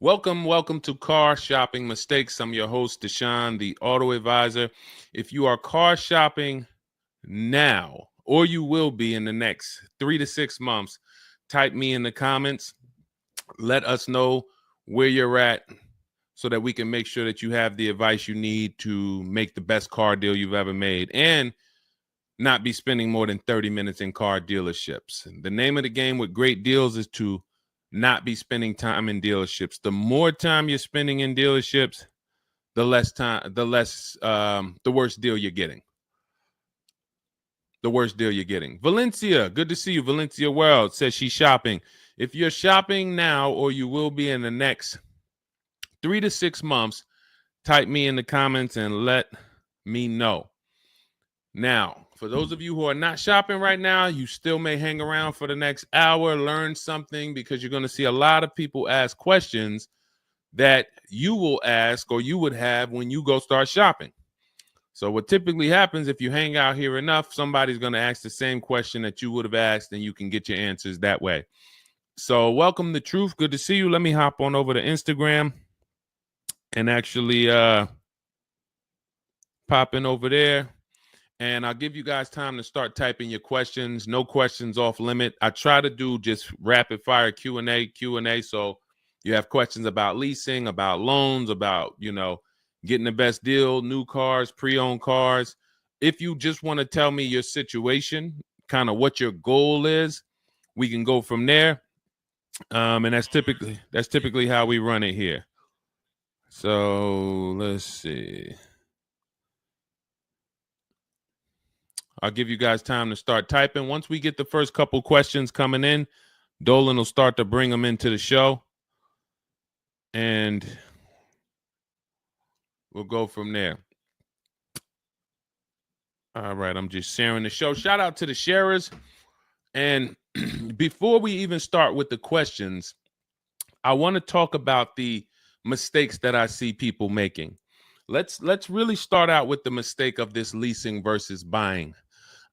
Welcome to Car Shopping Mistakes. I'm your host, Deshone the Auto Advisor. If you are car shopping now, or you will be in the next 3 to 6 months, type me in the comments. Let us know where you're at so that we can make sure that you have the advice you need to make the best car deal you've ever made and not be spending more than 30 minutes in car dealerships. The name of the game with great deals is to not be spending time in dealerships. The more time you're spending in dealerships, the worse deal you're getting. The worst deal you're getting. Valencia, good to see you. Valencia World says she's shopping. If you're shopping now or you will be in the next 3 to 6 months, type me in the comments and let me know. Now, for those of you who are not shopping right now, you still may hang around for the next hour, learn something, because you're going to see a lot of people ask questions that you will ask or you would have when you go start shopping. So what typically happens if you hang out here enough, somebody's going to ask the same question that you would have asked, and you can get your answers that way. So welcome to Truth. Good to see you. Let me hop on over to Instagram and actually pop in over there. And I'll give you guys time to start typing your questions. No questions off limit. I try to do just rapid fire Q&A. So you have questions about leasing, about loans, about, getting the best deal, new cars, pre-owned cars. If you just want to tell me your situation, kind of what your goal is, we can go from there. And that's typically how we run it here. So let's see. I'll give you guys time to start typing. Once we get the first couple questions coming in, Dolan will start to bring them into the show. And we'll go from there. All right, I'm just sharing the show. Shout out to the sharers. And before we even start with the questions, I want to talk about the mistakes that I see people making. Let's really start out with the mistake of this leasing versus buying.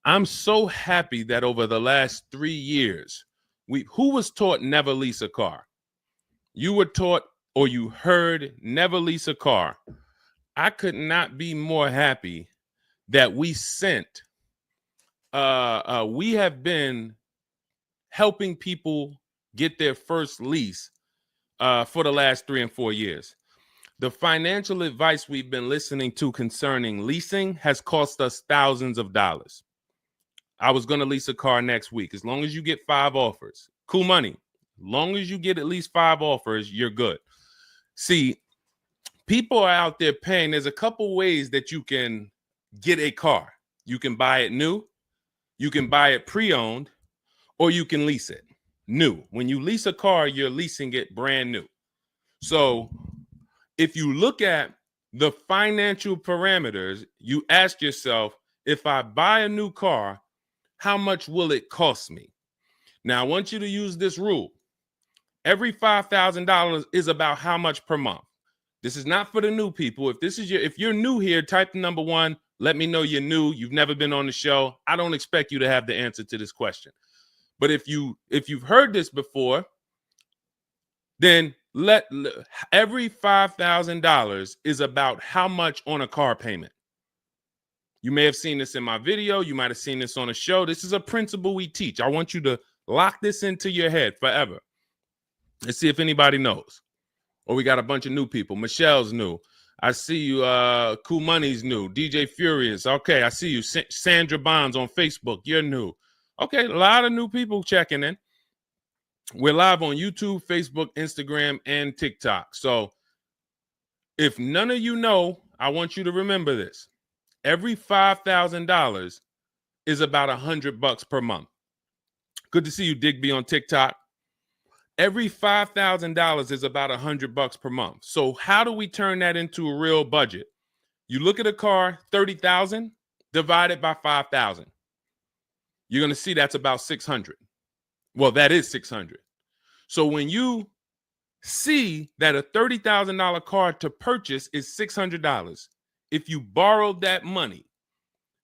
I'm so happy that over the last 3 years, who was taught never lease a car? You were taught or you heard never lease a car. I could not be more happy that we have been helping people get their first lease for the last 3 and 4 years. The financial advice we've been listening to concerning leasing has cost us thousands of dollars. I was going to lease a car next week. As long as you get 5 offers, cool money. As long as you get at least 5 offers, you're good. See, people are out there paying. There's a couple ways that you can get a car. You can buy it new, you can buy it pre-owned, or you can lease it new. When you lease a car, you're leasing it brand new. So if you look at the financial parameters, you ask yourself, if I buy a new car, how much will it cost me? Now, I want you to use this rule. Every $5,000 is about how much per month. This is not for the new people. If you're new here, type the number 1. Let me know you're new. You've never been on the show. I don't expect you to have the answer to this question. But if you've heard this before, then every $5,000 is about how much on a car payment. You may have seen this in my video. You might have seen this on a show. This is a principle we teach. I want you to lock this into your head forever. Let's see if anybody knows. Or we got a bunch of new people. Michelle's new. I see you. Cool Money's new. DJ Furious. Okay, I see you. Sandra Bonds on Facebook. You're new. Okay, a lot of new people checking in. We're live on YouTube, Facebook, Instagram, and TikTok. So if none of you know, I want you to remember this. Every $5,000 is about $100 per month. Good to see you, Digby, on TikTok. Every $5,000 is about $100 per month. So how do we turn that into a real budget? You look at a car, $30,000 divided by 5,000. You're going to see that's about 600. Well, that is 600. So when you see that a $30,000 car to purchase is $600, if you borrowed that money,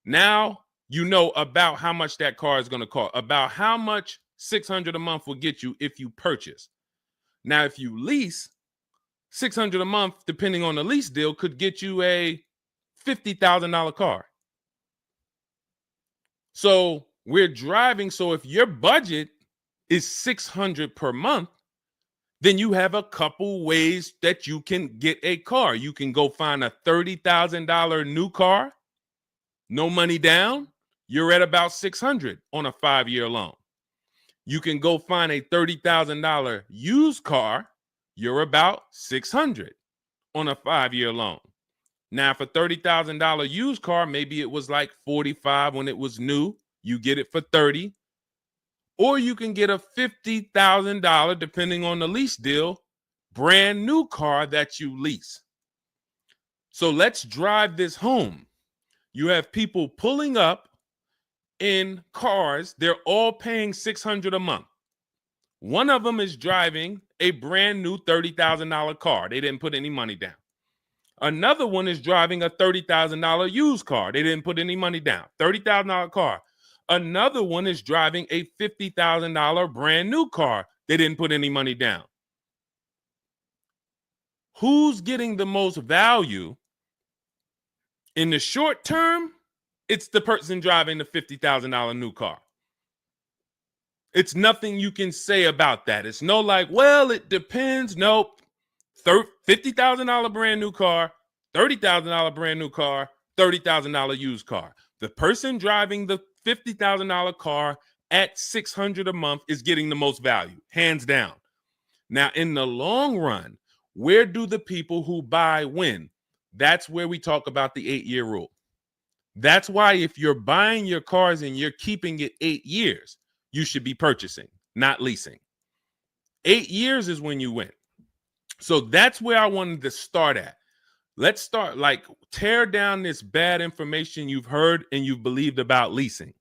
now you know about how much that car is going to cost, about how much $600 a month will get you if you purchase. Now, if you lease, $600 a month, depending on the lease deal, could get you a $50,000 car. So we're driving. So if your budget is $600 per month, then you have a couple ways that you can get a car. You can go find a $30,000 new car, no money down. You're at about $600 on a 5-year loan. You can go find a $30,000 used car. You're about $600 on a 5-year loan. Now, for $30,000 used car, maybe it was like $45 when it was new. You get it for $30. Or you can get a $50,000, depending on the lease deal, brand new car that you lease. So let's drive this home. You have people pulling up in cars. They're all paying $600 a month. One of them is driving a brand new $30,000 car. They didn't put any money down. Another one is driving a $30,000 used car. They didn't put any money down. $30,000 car. Another one is driving a $50,000 brand new car. They didn't put any money down. Who's getting the most value? In the short term, it's the person driving the $50,000 new car. It's nothing you can say about that. It's no like, well, it depends. Nope. $50,000 brand new car, $30,000 brand new car, $30,000 used car. The person driving the $50,000 car at $600 a month is getting the most value, hands down. Now, in the long run, where do the people who buy win? That's where we talk about the 8-year rule. That's why if you're buying your cars and you're keeping it 8 years, you should be purchasing, not leasing. 8 years is when you win. So that's where I wanted to start at. Let's start, like, tear down this bad information you've heard and you've believed about leasing.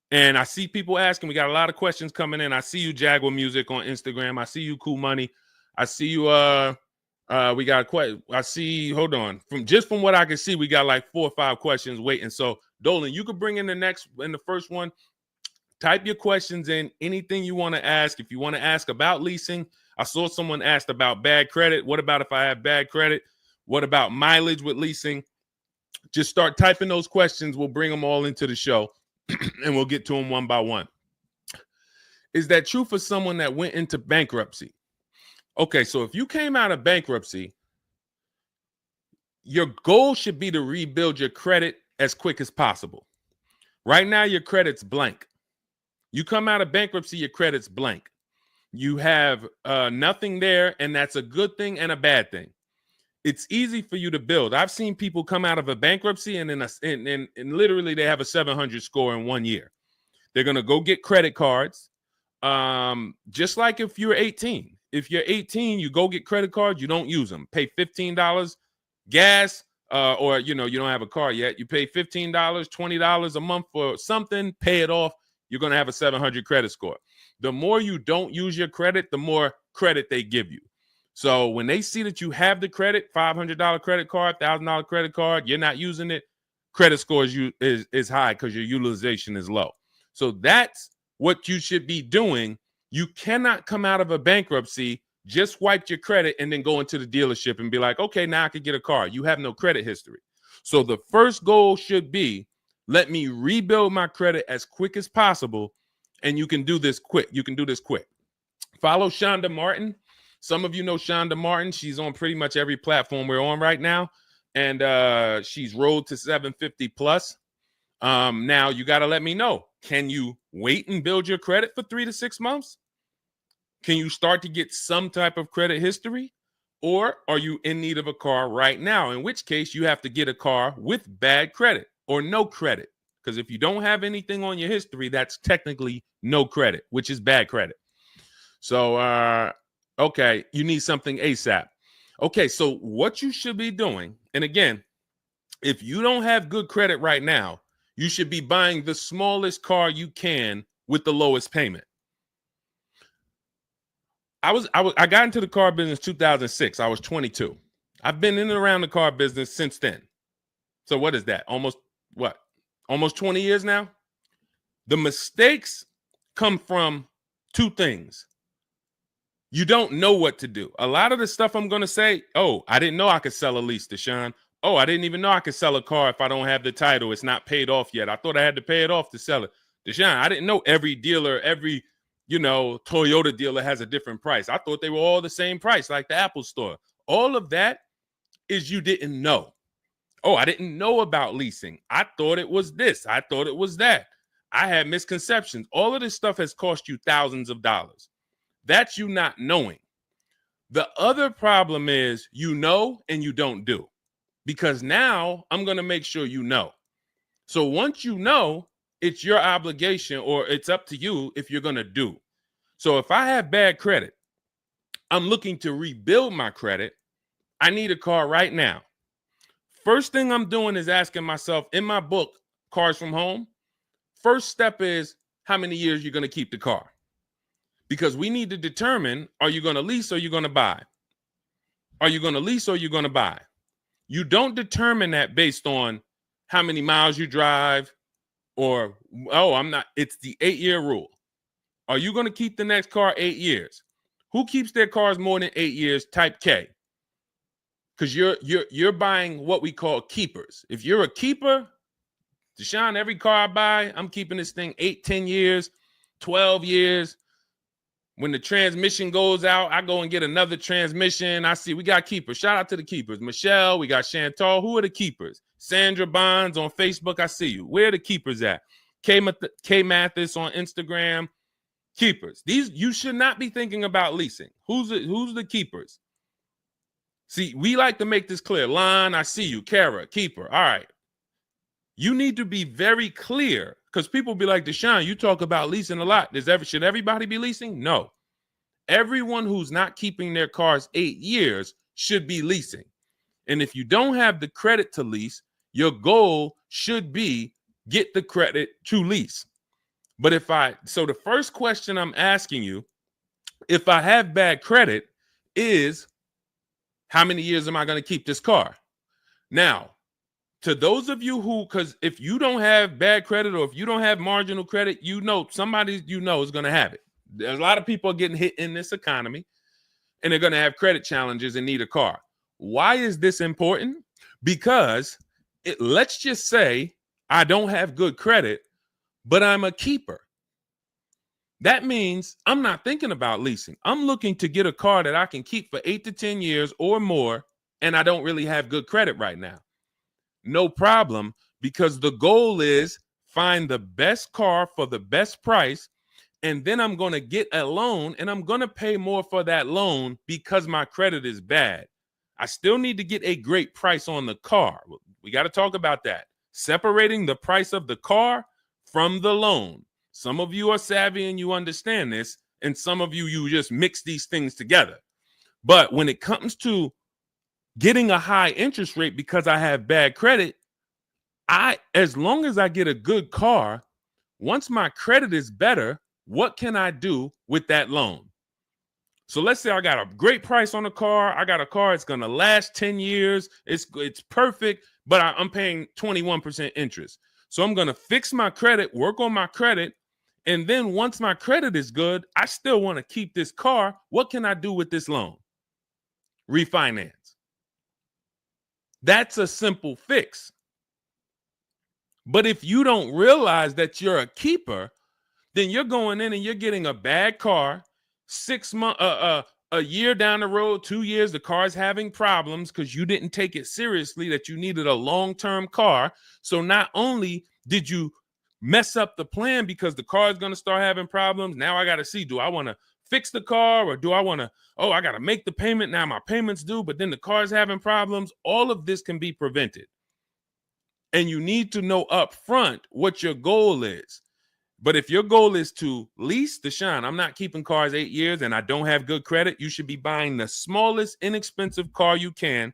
And I see people asking, we got a lot of questions coming in. I see you, Jaguar Music, on Instagram. I see you, Cool Money. I see you, we got quite, I see, hold on. From what I can see, we got like 4 or 5 questions waiting. So Dolan, you could bring in the first one. Type your questions in, anything you want to ask. If you want to ask about leasing, I saw someone asked about bad credit. What about if I have bad credit? What about mileage with leasing? Just start typing those questions. We'll bring them all into the show and we'll get to them one by one. Is that true for someone that went into bankruptcy? Okay, so if you came out of bankruptcy, your goal should be to rebuild your credit as quick as possible. Right now, your credit's blank. You come out of bankruptcy, your credit's blank. You have nothing there, and that's a good thing and a bad thing. It's easy for you to build. I've seen people come out of a bankruptcy and literally they have a 700 score in 1 year. They're going to go get credit cards. Just like if you're 18. If you're 18, you go get credit cards, you don't use them. Pay $15 gas, or you don't have a car yet. You pay $15, $20 a month for something, pay it off. You're going to have a 700 credit score. The more you don't use your credit, the more credit they give you. So when they see that you have the credit, $500 credit card, $1,000 credit card, you're not using it, credit score is high because your utilization is low. So that's what you should be doing. You cannot come out of a bankruptcy, just wipe your credit, and then go into the dealership and be like, okay, now I can get a car. You have no credit history. So the first goal should be, let me rebuild my credit as quick as possible, and you can do this quick. You can do this quick. Follow Shonda Martin. Some of you know Shonda Martin. She's on pretty much every platform we're on right now, and she's Road to 750 plus. Now you got to let me know. Can you wait and build your credit for 3 to 6 months? Can you start to get some type of credit history? Or are you in need of a car right now? In which case you have to get a car with bad credit or no credit. Because if you don't have anything on your history, that's technically no credit, which is bad credit. So, okay, you need something ASAP. Okay, so what you should be doing, and again, if you don't have good credit right now, you should be buying the smallest car you can with the lowest payment. I got into the car business 2006. I was 22. I've been in and around the car business since then. So what is that? Almost 20 years now? The mistakes come from 2 things. You don't know what to do. A lot of the stuff I'm going to say, oh, I didn't know I could sell a lease, Deshone. Oh, I didn't even know I could sell a car if I don't have the title. It's not paid off yet. I thought I had to pay it off to sell it. Deshone, I didn't know every dealer, every, Toyota dealer has a different price. I thought they were all the same price, like the Apple store. All of that is you didn't know. Oh, I didn't know about leasing. I thought it was this. I thought it was that. I had misconceptions. All of this stuff has cost you thousands of dollars. That's you not knowing. The other problem is you know and you don't do, because now I'm going to make sure you know. So once you know, it's your obligation, or it's up to you if you're going to do. So if I have bad credit, I'm looking to rebuild my credit. I need a car right now. First thing I'm doing is asking myself, in my book, Cars from Home, first step is how many years you're going to keep the car. Because we need to determine, are you going to lease or you're going to buy? Are you going to lease or you're going to buy? You don't determine that based on how many miles you drive or, it's the 8-year rule. Are you going to keep the next car 8 years? Who keeps their cars more than 8 years? Type K. Because you're buying what we call keepers. If you're a keeper, Deshone, every car I buy, I'm keeping this thing 8, 10 years, 12 years. When the transmission goes out, I go and get another transmission. I see we got keepers. Shout out to the keepers. Michelle, we got Chantal. Who are the keepers? Sandra Bonds on Facebook. I see you. Where are the keepers at? K Mathis on Instagram. Keepers. These, you should not be thinking about leasing. Who's the keepers? See, we like to make this clear. Lon, I see you. Kara, keeper. All right. You need to be very clear, because people be like, Deshone, you talk about leasing a lot. Should everybody be leasing? No. Everyone who's not keeping their cars 8 years should be leasing. And if you don't have the credit to lease, your goal should be get the credit to lease. But so the first question I'm asking you, if I have bad credit, is how many years am I going to keep this car? Now, to those of you because if you don't have bad credit, or if you don't have marginal credit, somebody is going to have it. There's a lot of people getting hit in this economy, and they're going to have credit challenges and need a car. Why is this important? Because let's just say I don't have good credit, but I'm a keeper. That means I'm not thinking about leasing. I'm looking to get a car that I can keep for 8 to 10 years or more, and I don't really have good credit right now. No problem, because the goal is find the best car for the best price, and then I'm going to get a loan, and I'm going to pay more for that loan because my credit is bad. I still need to get a great price on the car. We got to talk about that. Separating the price of the car from the loan. Some of you are savvy and you understand this, and some of you just mix these things together. But when it comes to getting a high interest rate because I have bad credit, as long as I get a good car, once my credit is better, what can I do with that loan? So let's say I got a great price on a car. I got a car, it's going to last 10 years. It's perfect, but I'm paying 21% interest. So I'm going to fix my credit, work on my credit. And then once my credit is good, I still want to keep this car. What can I do with this loan? Refinance. That's a simple fix. But if you don't realize that you're a keeper, then you're going in and you're getting a bad car. 6 months, a year down the road, 2 years, the car's having problems because you didn't take it seriously that you needed a long-term car. So not only did you mess up the plan because the car is going to start having problems, now I got to see, do I want to fix the car, or do I want to, I got to make the payment, now my payment's due, but then the car's having problems. All of this can be prevented. And you need to know up front what your goal is. But if your goal is to lease, Deshone, I'm not keeping cars 8 years and I don't have good credit, you should be buying the smallest inexpensive car you can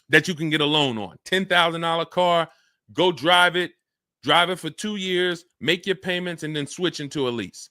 that you can get a loan on. $10,000 car, go drive it for 2 years, make your payments, and then switch into a lease.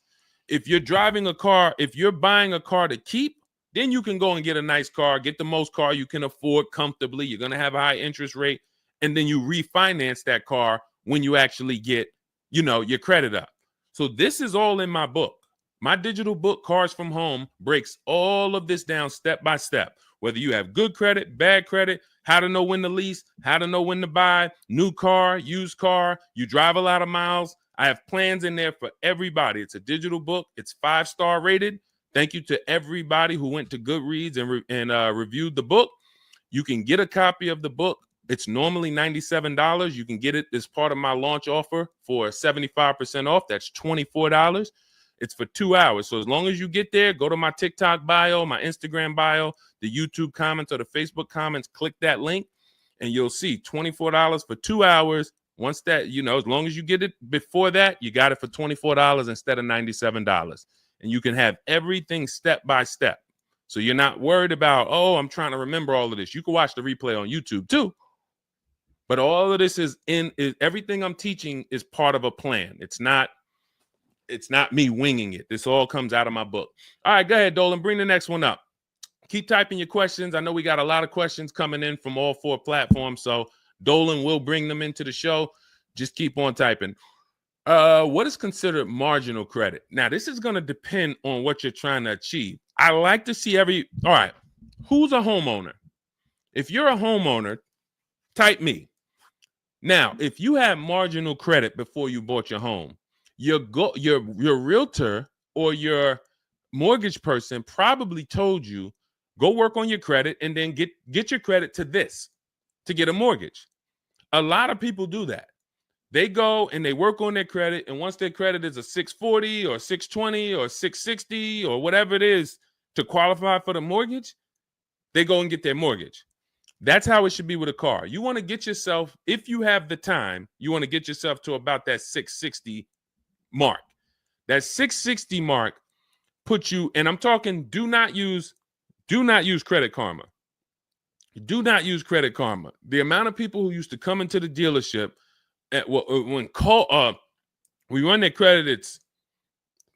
If you're driving a car, if you're buying a car to keep, then you can go and get a nice car, get the most car you can afford comfortably. You're going to have a high interest rate, and then you refinance that car when you actually get, your credit up. So this is all in my book. My digital book, Cars from Home, breaks all of this down step by step. Whether you have good credit, bad credit, how to know when to lease, how to know when to buy, new car, used car, you drive a lot of miles. I have plans in there for everybody. It's a digital book. It's 5-star rated. Thank you to everybody who went to Goodreads and reviewed the book. You can get a copy of the book. It's normally $97. You can get it as part of my launch offer for 75% off. That's $24. It's for 2 hours. So as long as you get there, go to my TikTok bio, my Instagram bio, the YouTube comments or the Facebook comments, click that link, and you'll see $24 for 2 hours. Once that, as long as you get it before that, you got it for $24 instead of $97. And you can have everything step by step. So you're not worried about, I'm trying to remember all of this. You can watch the replay on YouTube too. But all of this is everything I'm teaching is part of a plan. It's not me winging it. This all comes out of my book. All right, go ahead, Dolan. Bring the next one up. Keep typing your questions. I know we got a lot of questions coming in from all 4 platforms, so Dolan will bring them into the show. Just keep on typing. What is considered marginal credit? Now, this is going to depend on what you're trying to achieve. I like to see all right, who's a homeowner? If you're a homeowner, type me. Now, if you had marginal credit before you bought your home, your realtor or your mortgage person probably told you, go work on your credit and then get your credit to this to get a mortgage. A lot of people do that. They go and they work on their credit, and once their credit is a 640 or 620 or 660 or whatever it is to qualify for the mortgage, they go and get their mortgage. That's how it should be with a car. You want to get yourself, if you have the time, you want to get yourself to about that 660 mark. That 660 mark puts you, and I'm talking, do not use Credit Karma. Do not use Credit Karma. The amount of people who used to come into the dealership we run their credit, it's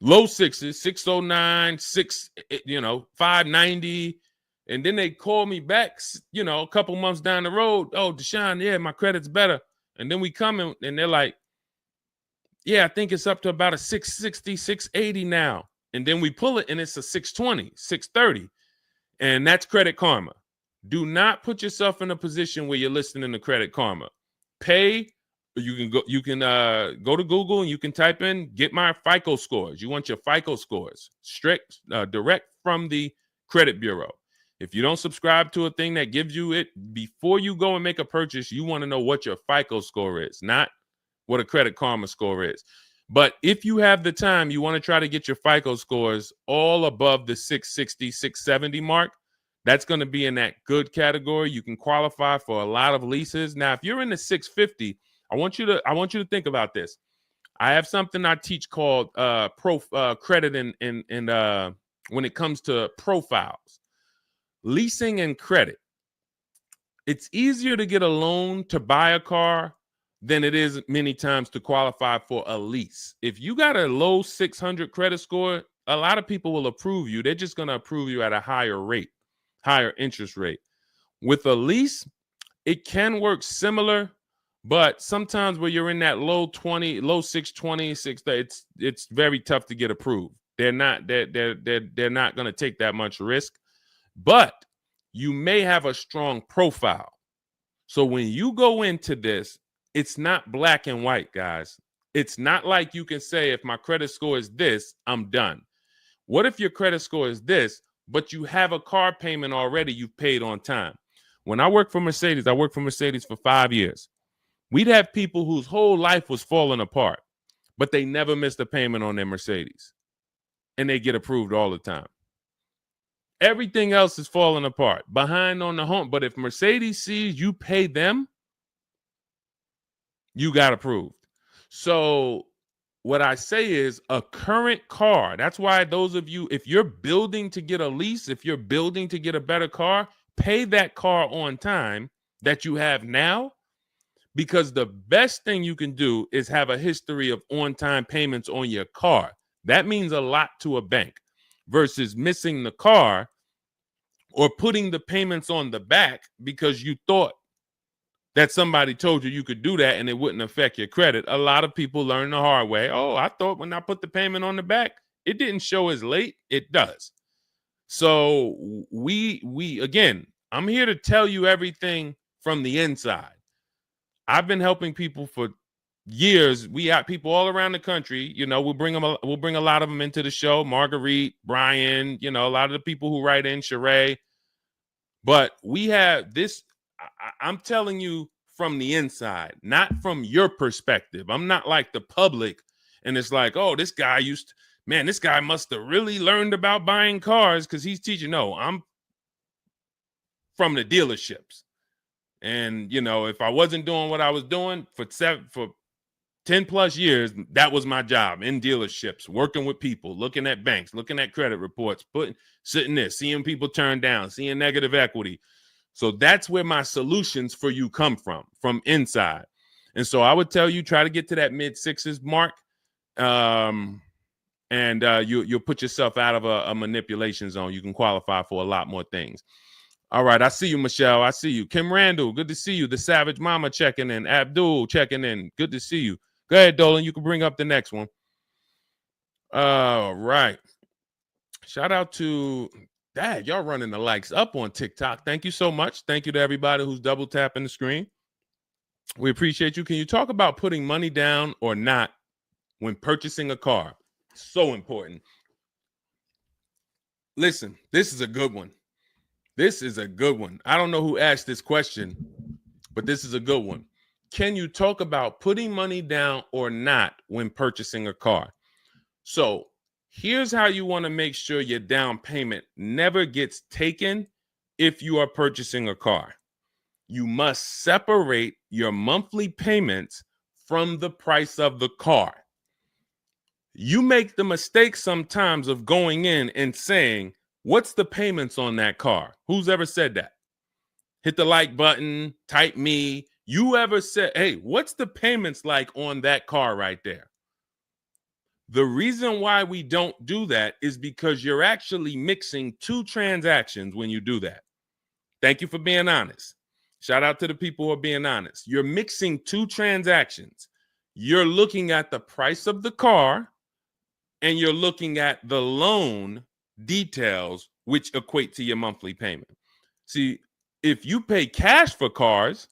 low 6s, 609, 590. And then they call me back, a couple months down the road. Oh, Deshone, yeah, my credit's better. And then we come in and they're like, yeah, I think it's up to about a 660, 680 now. And then we pull it and it's a 620, 630. And that's Credit Karma. Do not put yourself in a position where you're listening to Credit Karma. Pay. You can go to Google and you can type in, get my FICO scores. You want your FICO scores direct from the credit bureau. If you don't subscribe to a thing that gives you it before you go and make a purchase, you want to know what your FICO score is, not what a Credit Karma score is. But if you have the time, you want to try to get your FICO scores all above the 660, 670 mark. That's going to be in that good category. You can qualify for a lot of leases. Now, if you're in the 650, I want you to think about this. I have something I teach called credit and when it comes to profiles, leasing and credit. It's easier to get a loan to buy a car than it is many times to qualify for a lease. If you got a low 600 credit score, a lot of people will approve you. They're just going to approve you at a higher rate, higher interest rate. With a lease, it can work similar. But sometimes when you're in that low 620, 630, it's very tough to get approved. They're not going to take that much risk, but you may have a strong profile. So when you go into this, it's not black and white, guys. It's not like you can say, if my credit score is this, I'm done. What if your credit score is this, but you have a car payment already you've paid on time? When I worked for Mercedes, I worked for Mercedes for 5 years. We'd have people whose whole life was falling apart, but they never missed a payment on their Mercedes, and they get approved all the time. Everything else is falling apart, behind on the home. But if Mercedes sees you pay them, you got approved. So what I say is a current car. That's why those of you, if you're building to get a lease, if you're building to get a better car, pay that car on time that you have now. Because the best thing you can do is have a history of on-time payments on your car. That means a lot to a bank versus missing the car or putting the payments on the back because you thought that somebody told you could do that and it wouldn't affect your credit. A lot of people learn the hard way. Oh, I thought when I put the payment on the back, it didn't show as late. It does. So we again, I'm here to tell you everything from the inside. I've been helping people for years. We have people all around the country. You know, we'll bring a lot of them into the show. Marguerite, Brian, you know, a lot of the people who write in, Sheree. But we have this. I'm telling you from the inside, not from your perspective. I'm not like the public, and it's like, oh, this guy this guy must have really learned about buying cars because he's teaching. No, I'm from the dealerships. And, you know, if I wasn't doing what I was doing for 10 plus years, that was my job in dealerships, working with people, looking at banks, looking at credit reports, sitting there, seeing people turn down, seeing negative equity. So that's where my solutions for you come from inside. And so I would tell you, try to get to that mid sixes mark. And you'll put yourself out of a manipulation zone. You can qualify for a lot more things. All right, I see you, Michelle. I see you. Kim Randall, good to see you. The Savage Mama checking in. Abdul checking in. Good to see you. Go ahead, Dolan. You can bring up the next one. All right. Shout out to Dad. Y'all running the likes up on TikTok. Thank you so much. Thank you to everybody who's double tapping the screen. We appreciate you. Can you talk about putting money down or not when purchasing a car? So important. Listen, this is a good one. This is a good one. I don't know who asked this question, but this is a good one. Can you talk about putting money down or not when purchasing a car? So here's how you want to make sure your down payment never gets taken if you are purchasing a car. You must separate your monthly payments from the price of the car. You make the mistake sometimes of going in and saying, what's the payments on that car? Who's ever said that? Hit the like button, type me. You ever said, hey, what's the payments like on that car right there? The reason why we don't do that is because you're actually mixing two transactions when you do that. Thank you for being honest. Shout out to the people who are being honest. You're mixing two transactions. You're looking at the price of the car and you're looking at the loan details, which equate to your monthly payment. See, if you pay cash for cars,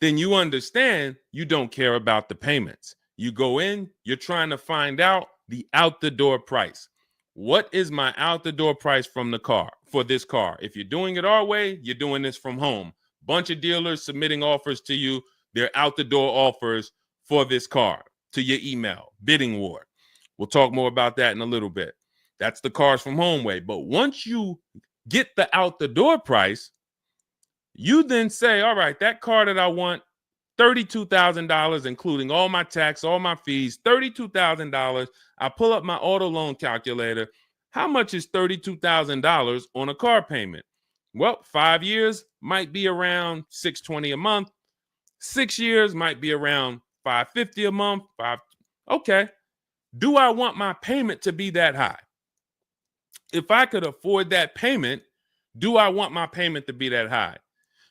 then you understand you don't care about the payments. You go in, you're trying to find out the out the door price. What is my out the door price from the car for this car? If you're doing it our way, you're doing this from home. Bunch of dealers submitting offers to you. They're out the door offers for this car to your email, bidding war. We'll talk more about that in a little bit. That's the Cars from Home way. But once you get the out the door price, you then say, all right, that car that I want, $32,000, including all my tax, all my fees, $32,000. I pull up my auto loan calculator. How much is $32,000 on a car payment? Well, 5 years might be around $620 a month. 6 years might be around $550 a month. Okay. Do I want my payment to be that high? If I could afford that payment, do I want my payment to be that high?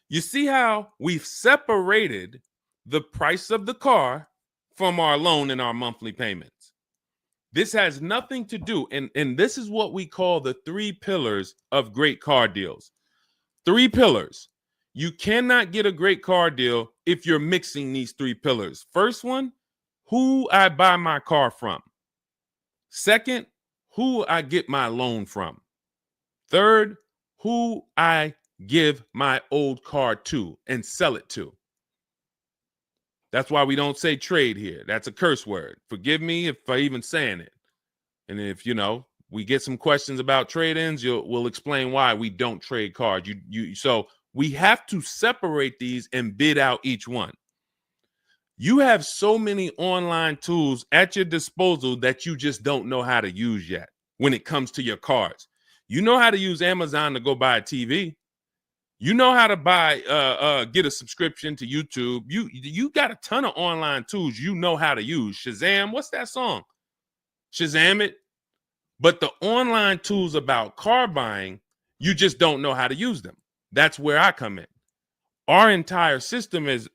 You see how we've separated the price of the car from our loan and our monthly payments. This has nothing to do, and this is what we call the 3 pillars of great car deals. 3 pillars. You cannot get a great car deal if you're mixing these 3 pillars. First one, who I buy my car from. Second, who I get my loan from. Third, who I give my old car to and sell it to. That's why we don't say trade here. That's a curse word. Forgive me if I even saying it. And if, we get some questions about trade-ins, we'll explain why we don't trade cars. So we have to separate these and bid out each one. You have so many online tools at your disposal that you just don't know how to use yet when it comes to your cars. You know how to use Amazon to go buy a TV. You know how to get a subscription to YouTube. You got a ton of online tools you know how to use. Shazam, what's that song? Shazam it. But the online tools about car buying, you just don't know how to use them. That's where I come in. Our entire system is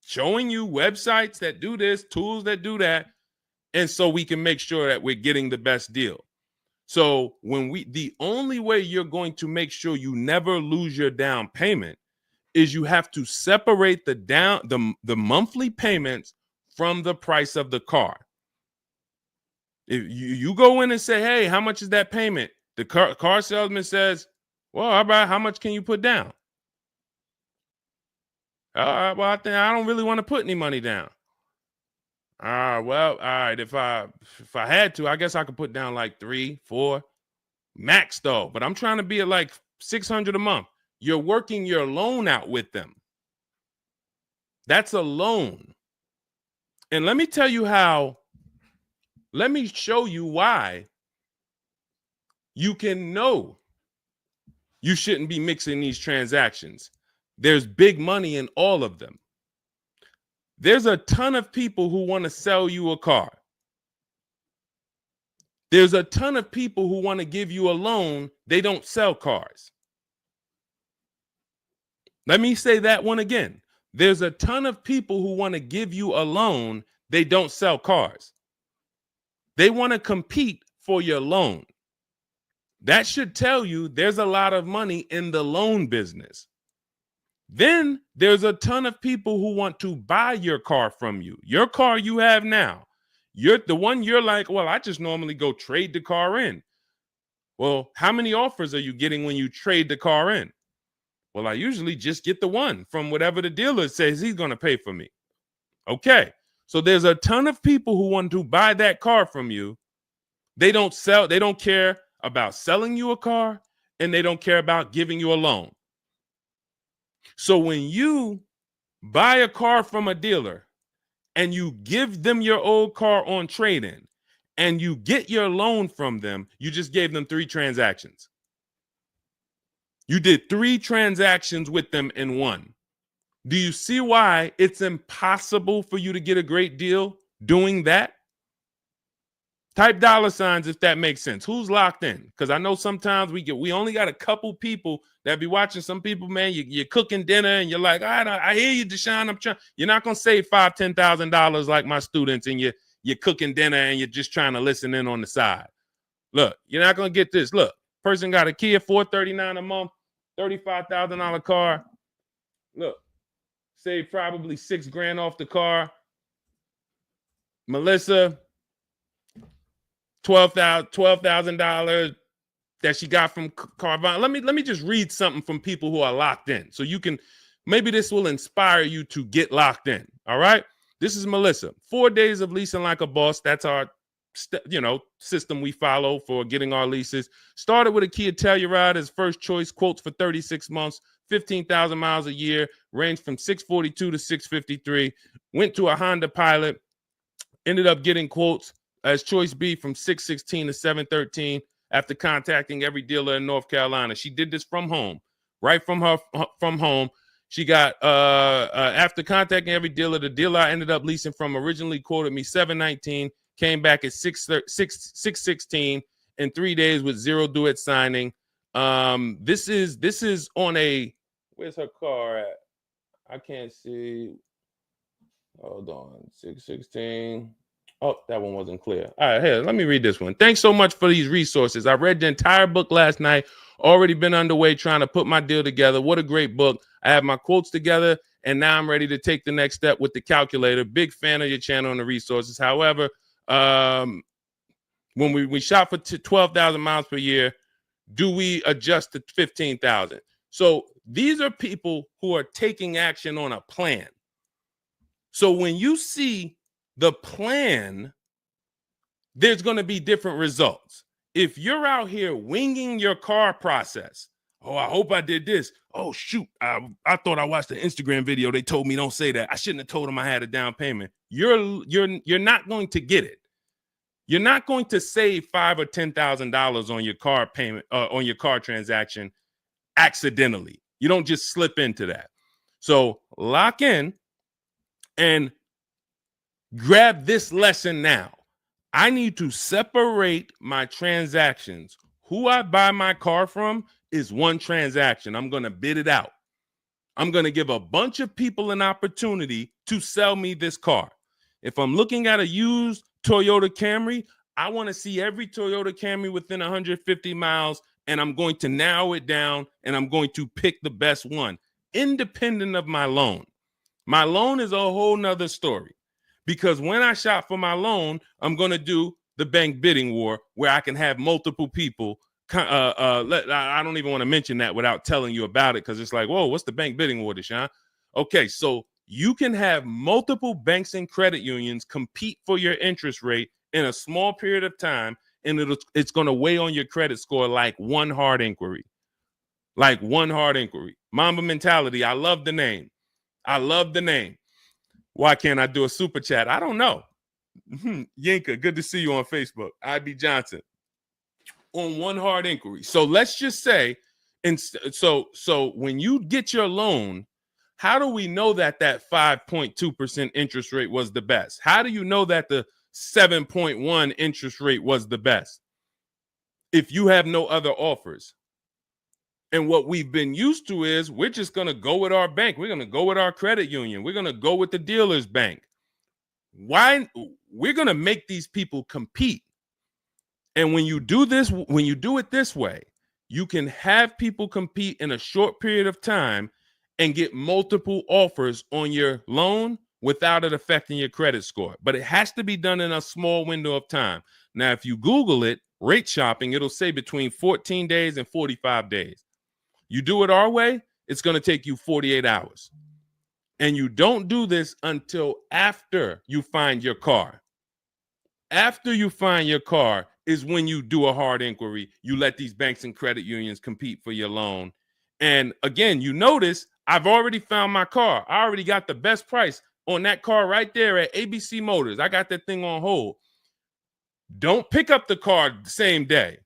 showing you websites that do this, tools that do that. And so we can make sure that we're getting the best deal. So the only way you're going to make sure you never lose your down payment is you have to separate the monthly payments from the price of the car. If you go in and say, hey, how much is that payment? The car salesman says, well, how much can you put down? Well, I don't really want to put any money down. Well, all right. If I had to, I guess I could put down like 3, 4 max though. But I'm trying to be at like $600 a month. You're working your loan out with them. That's a loan. And let me tell you how. Let me show you why you can know you shouldn't be mixing these transactions. There's big money in all of them. There's a ton of people who want to sell you a car. There's a ton of people who want to give you a loan. They don't sell cars. Let me say that one again. There's a ton of people who want to give you a loan. They don't sell cars. They want to compete for your loan. That should tell you there's a lot of money in the loan business. Then there's a ton of people who want to buy your car from you. Your car you have now. You're the one you're like, well, I just normally go trade the car in. Well, how many offers are you getting when you trade the car in? Well, I usually just get the one from whatever the dealer says he's going to pay for me. Okay. So there's a ton of people who want to buy that car from you. They don't care about selling you a car, and they don't care about giving you a loan. So when you buy a car from a dealer and you give them your old car on trade-in and you get your loan from them, you just gave them 3 transactions. You did 3 transactions with them in one. Do you see why it's impossible for you to get a great deal doing that? Type $signs if that makes sense. Who's locked in? Because I know sometimes we only got a couple people that be watching. Some people, man, you're cooking dinner and you're like, I hear you, Deshone. You're not gonna save $5,000, $10,000 like my students, and you're cooking dinner and you're just trying to listen in on the side. Look, you're not gonna get this. Look, person got a Kia $439 a month, $35,000 car. Look, save probably $6,000 off the car. Melissa, $12,000 that she got from Carvana. Let me just read something from people who are locked in, so you can, maybe this will inspire you to get locked in. All right, this is Melissa. 4 days of leasing like a boss. That's our system we follow for getting our leases. Started with a Kia Telluride as first choice. Quotes for 36 months, 15,000 miles a year. Ranged from 642 to 653. Went to a Honda Pilot. Ended up getting quotes as choice B from 616 to 713 after contacting every dealer in North Carolina. She did this from home, right from home. She got after contacting every dealer, the dealer I ended up leasing from originally quoted me 719, came back at 616 in 3 days with 0 due at signing. This is on a, where's her car at? I can't see. Hold on, 616. Oh, that one wasn't clear. All right, here, let me read this one. Thanks so much for these resources. I read the entire book last night. Already been underway trying to put my deal together. What a great book. I have my quotes together, and now I'm ready to take the next step with the calculator. Big fan of your channel and the resources. However, when we shop for 12,000 miles per year, do we adjust to 15,000? So these are people who are taking action on a plan. So when you see the plan, there's going to be different results. If you're out here winging your car process, oh, I hope I did this. Oh, shoot, I thought I watched the Instagram video. They told me don't say that. I shouldn't have told them I had a down payment. You're not going to get it. You're not going to save $5,000 or $10,000 on your car payment, on your car transaction accidentally. You don't just slip into that. So lock in and grab this lesson now. I need to separate my transactions. Who I buy my car from is one transaction. I'm going to bid it out. I'm going to give a bunch of people an opportunity to sell me this car. If I'm looking at a used Toyota Camry, I want to see every Toyota Camry within 150 miles, and I'm going to narrow it down, and I'm going to pick the best one, independent of my loan. My loan is a whole nother story, because when I shop for my loan, I'm going to do the bank bidding war where I can have multiple people. I don't even want to mention that without telling you about it, because it's like, whoa, what's the bank bidding war, Deshone? Okay, so you can have multiple banks and credit unions compete for your interest rate in a small period of time, and it's going to weigh on your credit score like one hard inquiry. Like one hard inquiry. Mamba Mentality, I love the name. I love the name. Why can't I do a super chat? I don't know. Yinka, good to see you on Facebook. IB Johnson. On one hard inquiry. So let's just say, and so when you get your loan, how do we know that 5.2% interest rate was the best? How do you know that the 7.1 interest rate was the best if you have no other offers? And what we've been used to is we're just going to go with our bank. We're going to go with our credit union. We're going to go with the dealer's bank. Why? We're going to make these people compete. And when you do this, when you do it this way, you can have people compete in a short period of time and get multiple offers on your loan without it affecting your credit score. But it has to be done in a small window of time. Now, if you Google it, rate shopping, it'll say between 14 days and 45 days. You do it our way, it's going to take you 48 hours. And you don't do this until after you find your car. After you find your car is when you do a hard inquiry. You let these banks and credit unions compete for your loan. And again, you notice I've already found my car. I already got the best price on that car right there at ABC Motors. I got that thing on hold. Don't pick up the car the same day.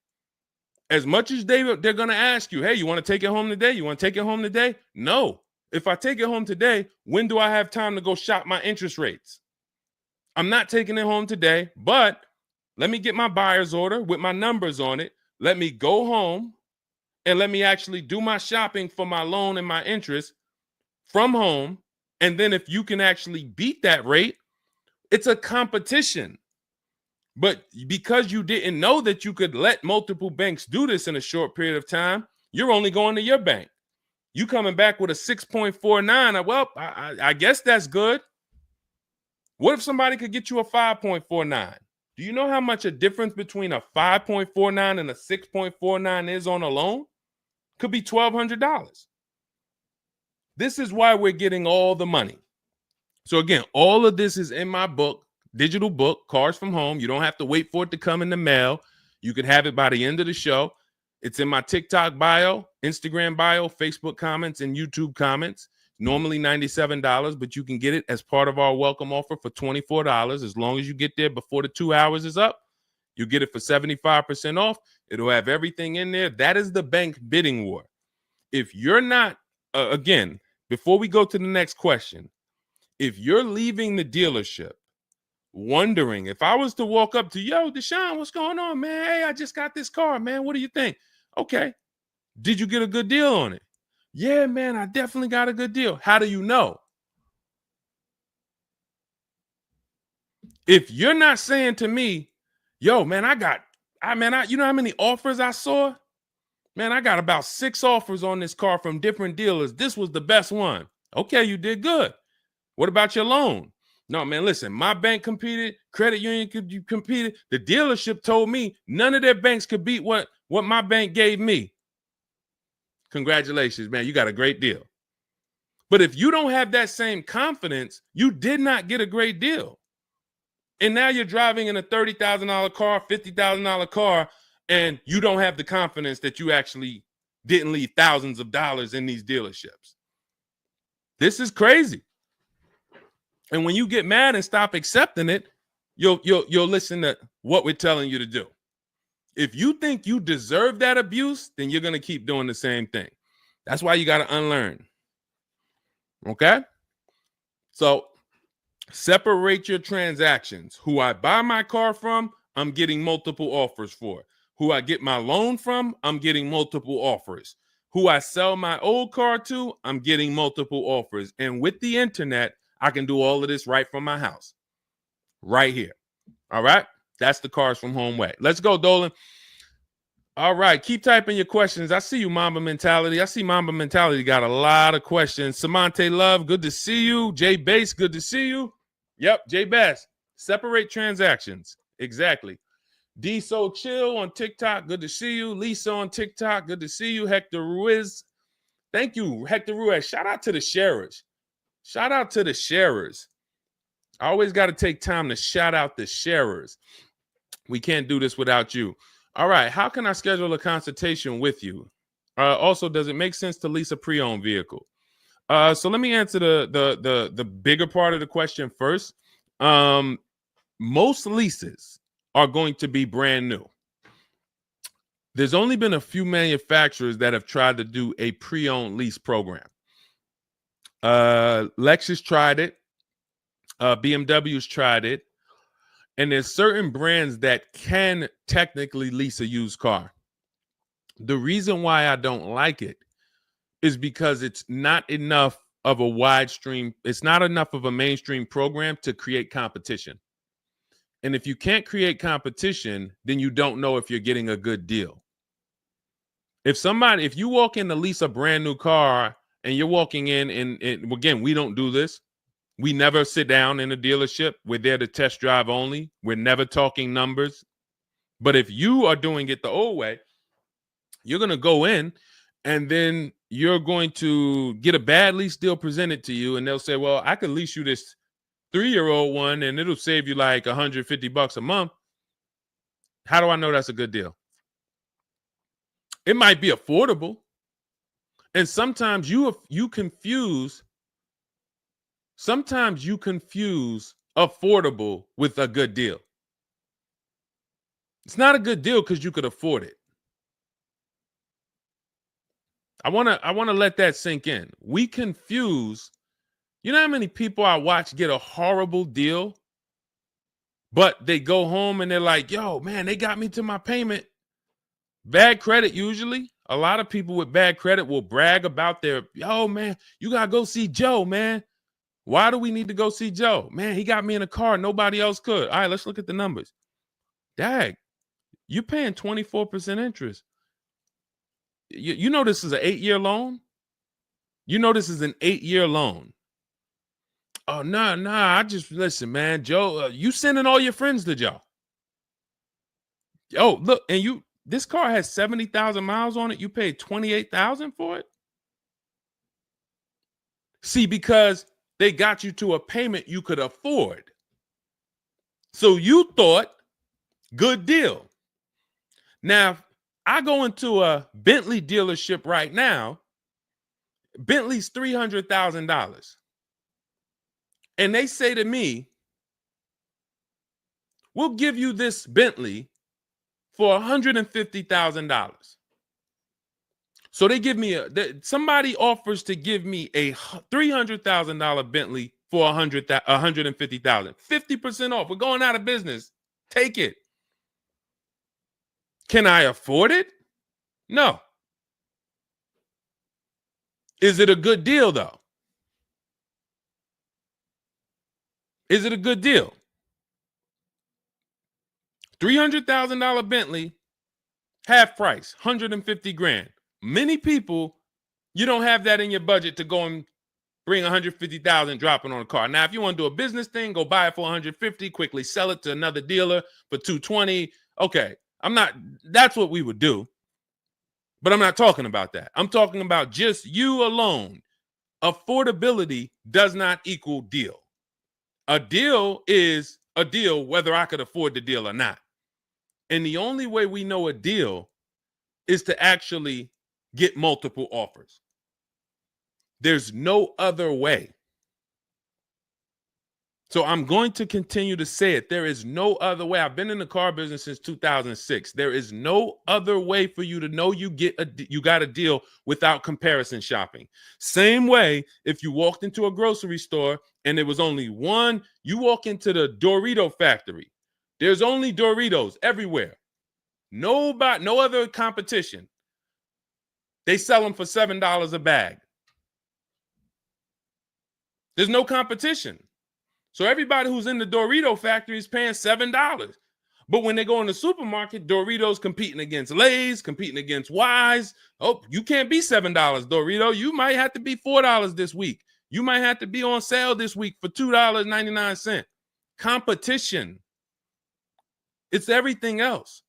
As much as they're going to ask you, hey, you want to take it home today? You want to take it home today? No. If I take it home today, when do I have time to go shop my interest rates? I'm not taking it home today, but let me get my buyer's order with my numbers on it. Let me go home and let me actually do my shopping for my loan and my interest from home. And then if you can actually beat that rate, it's a competition. But because you didn't know that you could let multiple banks do this in a short period of time, you're only going to your bank. You coming back with a 6.49. Well, I guess that's good. What if somebody could get you a 5.49? Do you know how much a difference between a 5.49 and a 6.49 is on a loan? Could be $1,200. This is why we're getting all the money. So again, all of this is in my book, digital book, Cars from Home. You don't have to wait for it to come in the mail. You can have it by the end of the show. It's in my TikTok bio, Instagram bio, Facebook comments, and YouTube comments. Normally $97, but you can get it as part of our welcome offer for $24. As long as you get there before the 2 hours is up, you get it for 75% off. It'll have everything in there. That is the bank bidding war. If you're not, again, before we go to the next question, if you're leaving the dealership wondering, if I was to walk up to, yo, Deshone, what's going on, man? Hey, I just got this car, man. What do you think? Okay. Did you get a good deal on it? Yeah, man, I definitely got a good deal. How do you know? If you're not saying to me, yo, man, you know how many offers I saw? Man, I got about 6 offers on this car from different dealers. This was the best one. Okay, you did good. What about your loan? No, man, listen, my bank competed, credit union competed. The dealership told me none of their banks could beat what my bank gave me. Congratulations, man. You got a great deal. But if you don't have that same confidence, you did not get a great deal. And now you're driving in a $30,000 car, $50,000 car, and you don't have the confidence that you actually didn't leave thousands of dollars in these dealerships. This is crazy. And when you get mad and stop accepting it, you'll listen to what we're telling you to do. If you think you deserve that abuse, then you're going to keep doing the same thing. That's why you got to unlearn. Okay? So separate your transactions. Who I buy my car from, I'm getting multiple offers for. Who I get my loan from, I'm getting multiple offers. Who I sell my old car to, I'm getting multiple offers. And with the internet, I can do all of this right from my house. Right here. All right. That's the Cars from Home way. Let's go, Dolan. All right. Keep typing your questions. I see you, Mamba Mentality. I see Mamba Mentality got a lot of questions. Samante Love, good to see you. Jay Bass, good to see you. Yep, Jay Bass. Separate transactions. Exactly. D So Chill on TikTok, good to see you. Lisa on TikTok, good to see you. Hector Ruiz, thank you, Hector Ruiz. Shout out to the sharers. Shout out to the sharers. I always got to take time to shout out the sharers. We can't do this without you. All right, how can I schedule a consultation with you? Also, does it make sense to lease a pre-owned vehicle? So let me answer the bigger part of the question first. Most leases are going to be brand new. There's only been a few manufacturers that have tried to do a pre-owned lease program. Lexus tried it. BMW's tried it. And there's certain brands that can technically lease a used car. The reason why I don't like it is because it's not enough of a wide stream. It's not enough of a mainstream program to create competition. And if you can't create competition, then you don't know if you're getting a good deal. If you walk in to lease a brand new car and you're walking in and again, we don't do this. We never sit down in a dealership. We're there to test drive only. We're never talking numbers. But if you are doing it the old way, you're going to go in and then you're going to get a bad lease deal presented to you. And they'll say, well, I could lease you this 3-year-old one and it'll save you like $150 a month. How do I know that's a good deal? It might be affordable. And sometimes you confuse affordable with a good deal. It's not a good deal because you could afford it. I want to let that sink in. We confuse, you know how many people I watch get a horrible deal, but they go home and they're like, yo, man, they got me to my payment. Bad credit usually. A lot of people with bad credit will brag about yo, man, you got to go see Joe, man. Why do we need to go see Joe? Man, he got me in a car. Nobody else could. All right, let's look at the numbers. Dag, you're paying 24% interest. You know this is an 8-year loan? You know this is an 8-year loan. Oh, nah, I just, listen, man, Joe, you sending all your friends to Joe. Oh, look, and this car has 70,000 miles on it. You paid 28,000 for it? See, because they got you to a payment you could afford. So you thought, good deal. Now, I go into a Bentley dealership right now. Bentley's $300,000. And they say to me, we'll give you this Bentley for $150,000. So they give me somebody offers to give me a $300,000 Bentley for $150,000. 50% off. We're going out of business. Take it. Can I afford it? No. Is it a good deal, though? Is it a good deal? $300,000 Bentley, half price, $150,000. Many people, you don't have that in your budget to go and bring $150,000 dropping on a car. Now, if you want to do a business thing, go buy it for $150,000, quickly sell it to another dealer for $220,000. Okay, that's what we would do. But I'm not talking about that. I'm talking about just you alone. Affordability does not equal deal. A deal is a deal whether I could afford the deal or not. And the only way we know a deal is to actually get multiple offers. There's no other way. So I'm going to continue to say it. There is no other way. I've been in the car business since 2006. There is no other way for you to know you got a deal without comparison shopping. Same way if you walked into a grocery store and there was only one, you walk into the Dorito factory. There's only Doritos everywhere. No other competition. They sell them for $7 a bag. There's no competition. So everybody who's in the Dorito factory is paying $7. But when they go in the supermarket, Doritos competing against Lay's, competing against Wise. Oh, you can't be $7, Dorito. You might have to be $4 this week. You might have to be on sale this week for $2.99. Competition. It's everything else.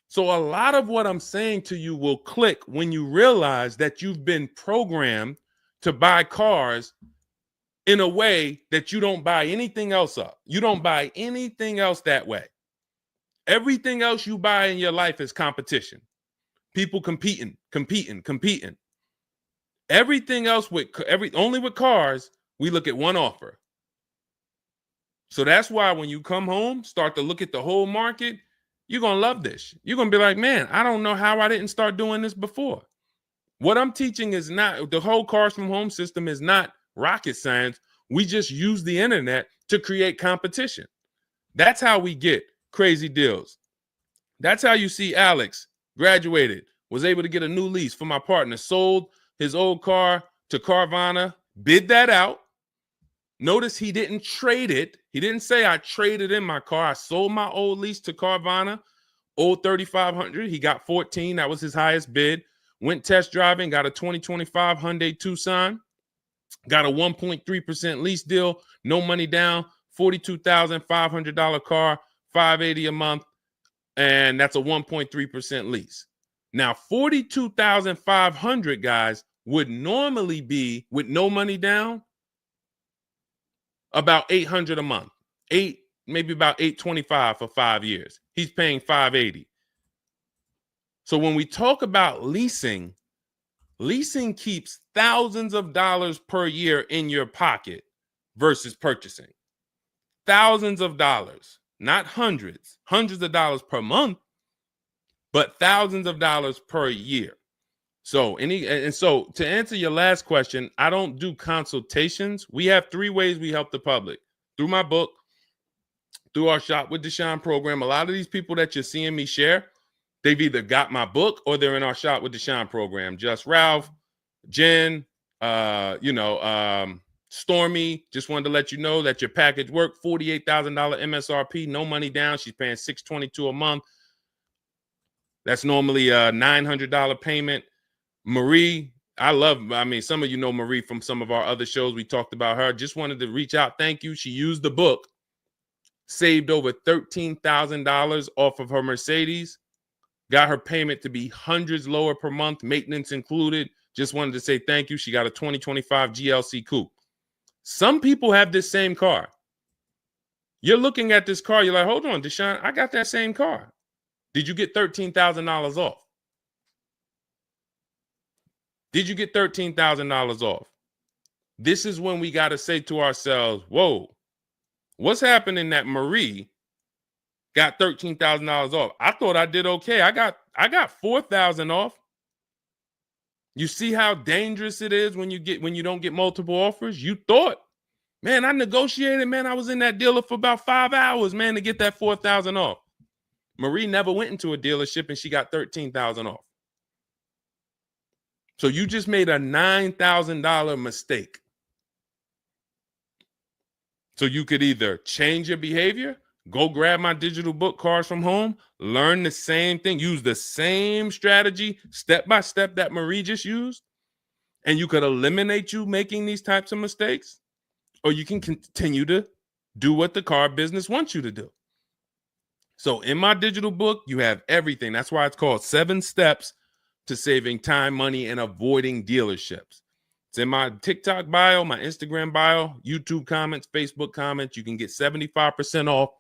So a lot of what I'm saying to you will click when you realize that you've been programmed to buy cars in a way that you don't buy anything else up. You don't buy anything else that way. Everything else you buy in your life is competition. People competing. Everything else only with cars, we look at one offer. So that's why when you come home, start to look at the whole market, you're going to love this. You're going to be like, man, I don't know how I didn't start doing this before. What I'm teaching is not, the whole Cars from Home system is not rocket science. We just use the internet to create competition. That's how we get crazy deals. That's how you see Alex graduated, was able to get a new lease for my partner, sold his old car to Carvana, bid that out. Notice he didn't trade it. He didn't say I traded in my car. I sold my old lease to Carvana, old 3,500. He got 14. That was his highest bid. Went test driving, got a 2025 Hyundai Tucson, got a 1.3% lease deal, no money down, $42,500 car, $580 a month, and that's a 1.3% lease. Now, $42,500, guys, would normally be, with no money down, about $800 a month. Maybe about $825 for 5 years. He's paying $580. So when we talk about leasing keeps thousands of dollars per year in your pocket versus purchasing. Thousands of dollars, not hundreds of dollars per month, but thousands of dollars per year. So to answer your last question, I don't do consultations. We have 3 ways we help the public: through my book, through our Shop with Deshone program. A lot of these people that you're seeing me share, they've either got my book or they're in our Shop with Deshone program. Just Ralph, Jen, Stormy. Just wanted to let you know that your package worked. $48,000 MSRP, no money down. She's paying $622 a month. That's normally a $900 payment. Marie, some of you know Marie from some of our other shows. We talked about her. Just wanted to reach out. Thank you. She used the book, saved over $13,000 off of her Mercedes, got her payment to be hundreds lower per month, maintenance included. Just wanted to say thank you. She got a 2025 GLC Coupe. Some people have this same car. You're looking at this car. You're like, hold on, Deshone, I got that same car. Did you get $13,000 off? Did you get $13,000 off? This is when we got to say to ourselves, whoa, what's happening that Marie got $13,000 off? I thought I did okay. I got $4,000 off. You see how dangerous it is when you don't get multiple offers? You thought, man, I negotiated, man. I was in that dealer for about 5 hours, man, to get that $4,000 off. Marie never went into a dealership and she got $13,000 off. So you just made a $9,000 mistake. So you could either change your behavior, go grab my digital book, Cars from Home, learn the same thing, use the same strategy step by step that Marie just used, and you could eliminate you making these types of mistakes, or you can continue to do what the car business wants you to do. So in my digital book, you have everything. That's why it's called 7 Steps to Saving Time, Money, and Avoiding Dealerships. It's in my TikTok bio, my Instagram bio, YouTube comments, Facebook comments. You can get 75% off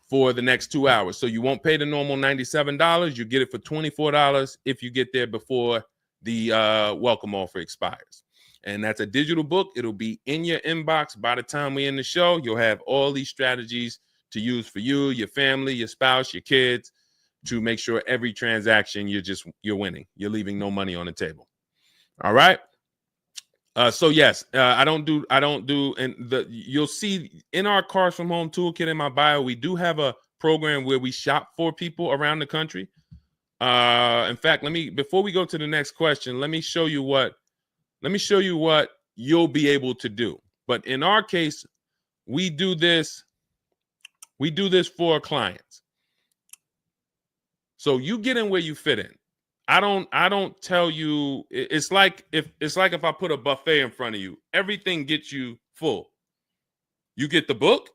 for the next 2 hours. So you won't pay the normal $97. You get it for $24 if you get there before the welcome offer expires. And that's a digital book. It'll be in your inbox by the time we end the show. You'll have all these strategies to use for you, your family, your spouse, your kids, to make sure every transaction you're winning. You're leaving no money on the table. All right. So yes, I don't do, and you'll see in our Cars from Home toolkit in my bio, we do have a program where we shop for people around the country. In fact, before we go to the next question, let me show you what you'll be able to do. But in our case, we do this for clients. So you get in where you fit in. I don't tell you. It's like if I put a buffet in front of you, everything gets you full. You get the book,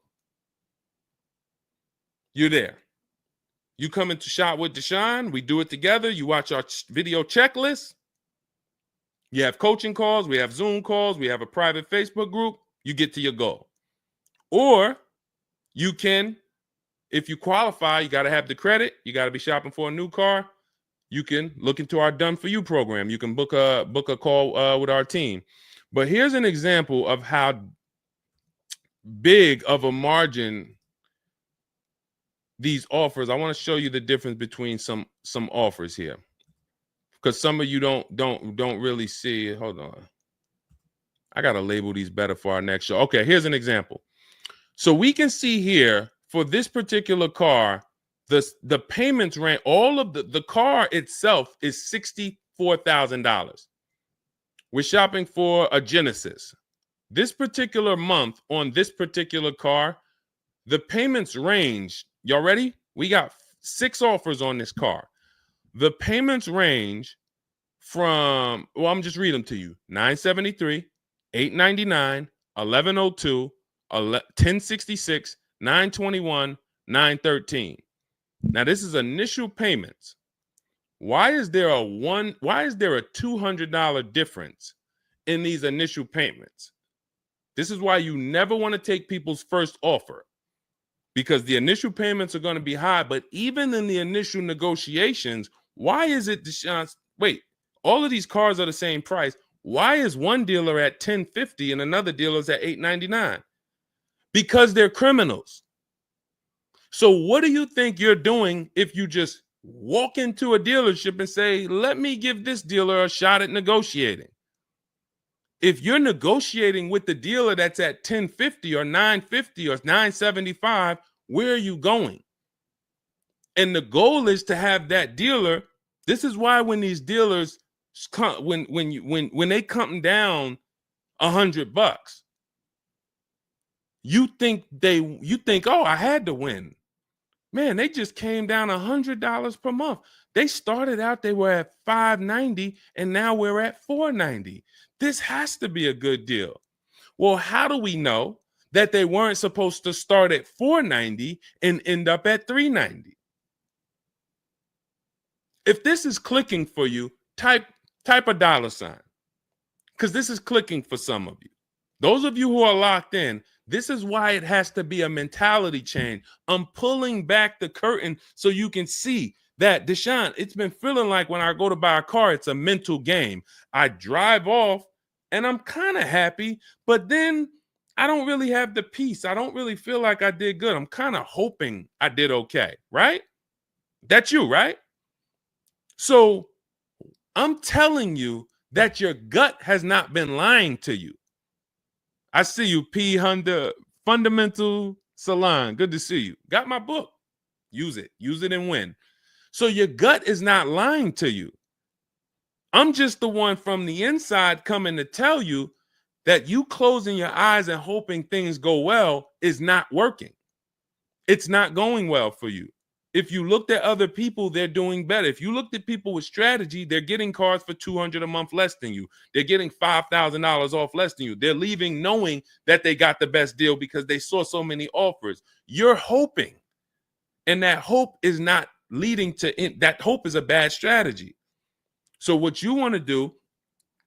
you're there. You come into Shop with Deshone, we do it together. You watch our video checklist. You have coaching calls, we have Zoom calls, we have a private Facebook group. You get to your goal. Or you can, if you qualify, you got to have the credit. You got to be shopping for a new car. You can look into our Done For You program. You can book a call with our team. But here's an example of how big of a margin these offers. I want to show you the difference between some offers here, because some of you don't really see it. Hold on. I got to label these better for our next show. Okay, here's an example. So we can see here for this particular car, the payments range, all of the car itself is $64,000. We're shopping for a Genesis. This particular month on this particular car, the payments range. Y'all ready? We got 6 offers on this car. The payments range from, well, I'm just reading them to you. $973, $899, $1,102, $1,066, $921, $913. Now this is initial payments. Why is there a $200 difference in these initial payments? This is why you never want to take people's first offer, because the initial payments are going to be high. But even in the initial negotiations, why is it, Deshone? Wait, all of these cars are the same price. Why is one dealer at $1,050 and another dealer is at $899? Because they're criminals. So what do you think you're doing if you just walk into a dealership and say, let me give this dealer a shot at negotiating? If you're negotiating with the dealer that's at $1,050 or $950 or $975, where are you going? And the goal is to have that dealer. This is why when these dealers come, when they come down $100, you think, oh, I had to win. Man, they just came down $100 per month. They started out, they were at $590, and now we're at $490. This has to be a good deal. Well, how do we know that they weren't supposed to start at $490 and end up at $390? If this is clicking for you, type a $, because this is clicking for some of you. Those of you who are locked in, this is why it has to be a mentality change. I'm pulling back the curtain so you can see that, Deshone, it's been feeling like when I go to buy a car, it's a mental game. I drive off and I'm kind of happy, but then I don't really have the peace. I don't really feel like I did good. I'm kind of hoping I did okay, right? That's you, right? So I'm telling you that your gut has not been lying to you. I see you, P. Honda Fundamental Salon. Good to see you. Got my book. Use it. Use it and win. So your gut is not lying to you. I'm just the one from the inside coming to tell you that you closing your eyes and hoping things go well is not working. It's not going well for you. If you looked at other people, they're doing better. If you looked at people with strategy, they're getting cars for $200 a month less than you. They're getting $5,000 off less than you. They're leaving knowing that they got the best deal because they saw so many offers. You're hoping, and that hope is not leading to that. Hope is a bad strategy. So what you want to do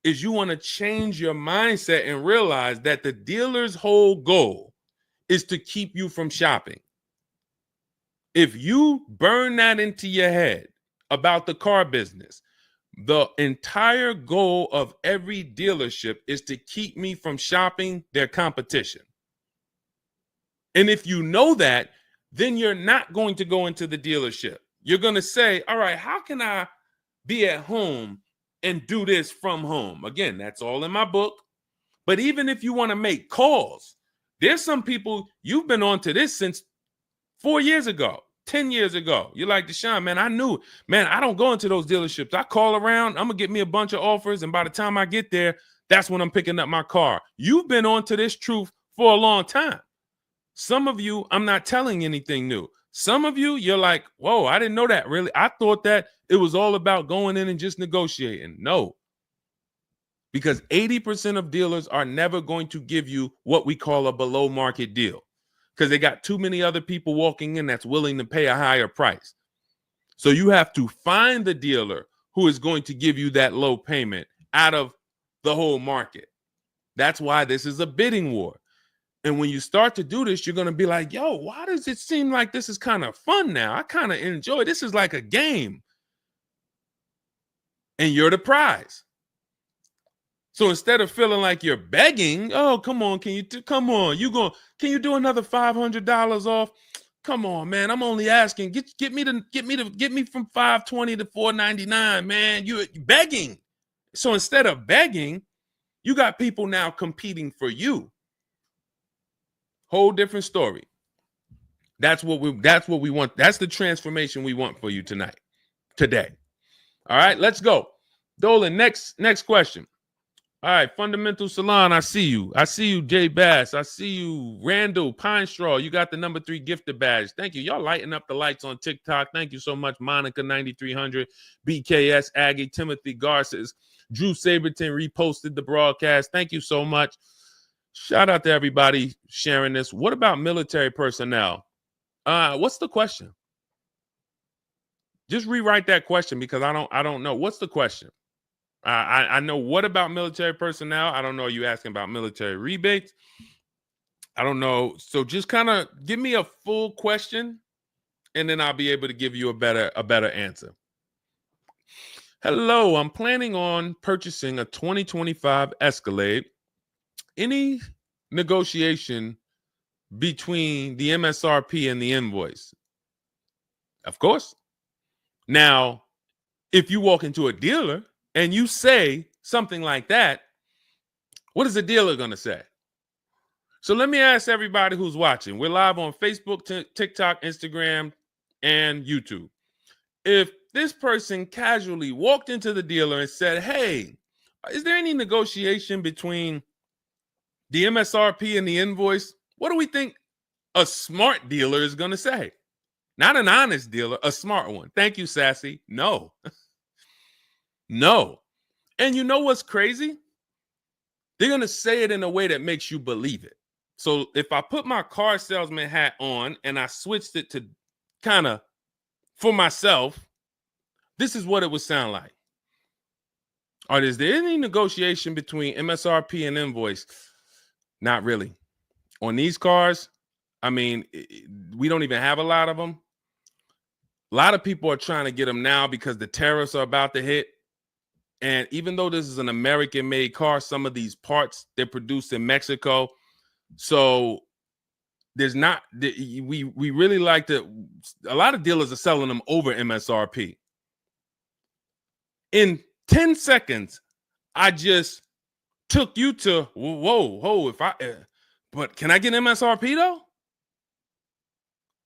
is you want to change your mindset and realize that the dealer's whole goal is to keep you from shopping. If you burn that into your head about the car business, the entire goal of every dealership is to keep me from shopping their competition. And if you know that, then you're not going to go into the dealership. You're going to say, all right, how can I be at home and do this from home? Again, that's all in my book. But even if you want to make calls, there's some people, you've been on to this since 4 years ago, 10 years ago. You're like, Deshone, man, I knew, man, I don't go into those dealerships. I call around, I'm going to get me a bunch of offers. And by the time I get there, that's when I'm picking up my car. You've been on to this truth for a long time. Some of you, I'm not telling anything new. Some of you, you're like, whoa, I didn't know that really. I thought that it was all about going in and just negotiating. No, because 80% of dealers are never going to give you what we call a below market deal because they got too many other people walking in that's willing to pay a higher price. So you have to find the dealer who is going to give you that low payment out of the whole market. That's why this is a bidding war. And when you start to do this, you're going to be like, yo, why does it seem like this is kind of fun now? I kind of enjoy this. Is like a game. And you're the prize. So instead of feeling like you're begging, oh, come on, can you do another $500 off? Come on, man. I'm only asking. Get me from 520 to 499, man. You're begging. So instead of begging, you got people now competing for you. Whole different story. That's what we want. That's the transformation we want for you today. All right, let's go. Dolan, next question. All right, Fundamental Salon, I see you. I see you, Jay Bass. I see you, Randall Pine Straw. You got the number 3 gifted badge. Thank you. Y'all lighting up the lights on TikTok. Thank you so much, Monica 9300, BKS Aggie, Timothy Garces, Drew Saberton reposted the broadcast. Thank you so much. Shout out to everybody sharing this. What about military personnel? What's the question? Just rewrite that question because I don't know. What's the question? I know what about military personnel. I don't know. Are you asking about military rebates? I don't know. So just kind of give me a full question, and then I'll be able to give you a better answer. Hello, I'm planning on purchasing a 2025 Escalade. Any negotiation between the MSRP and the invoice? Of course. Now, if you walk into a dealer and you say something like that, what is the dealer going to say? So let me ask everybody who's watching. We're live on Facebook, TikTok, Instagram, and YouTube. If this person casually walked into the dealer and said, hey, is there any negotiation between the MSRP and the invoice? What do we think a smart dealer is going to say? Not an honest dealer, a smart one. Thank you, Sassy. No. No. And you know what's crazy? They're going to say it in a way that makes you believe it. So if I put my car salesman hat on and I switched it to kind of for myself, this is what it would sound like. Or is there any negotiation between MSRP and invoice? Not really. On these cars, I mean, we don't even have a lot of them. A lot of people are trying to get them now because the tariffs are about to hit. And even though this is an American-made car, some of these parts, they're produced in Mexico. So there's not, we really like to, a lot of dealers are selling them over MSRP. In 10 seconds, I just took you to, whoa, but can I get MSRP though?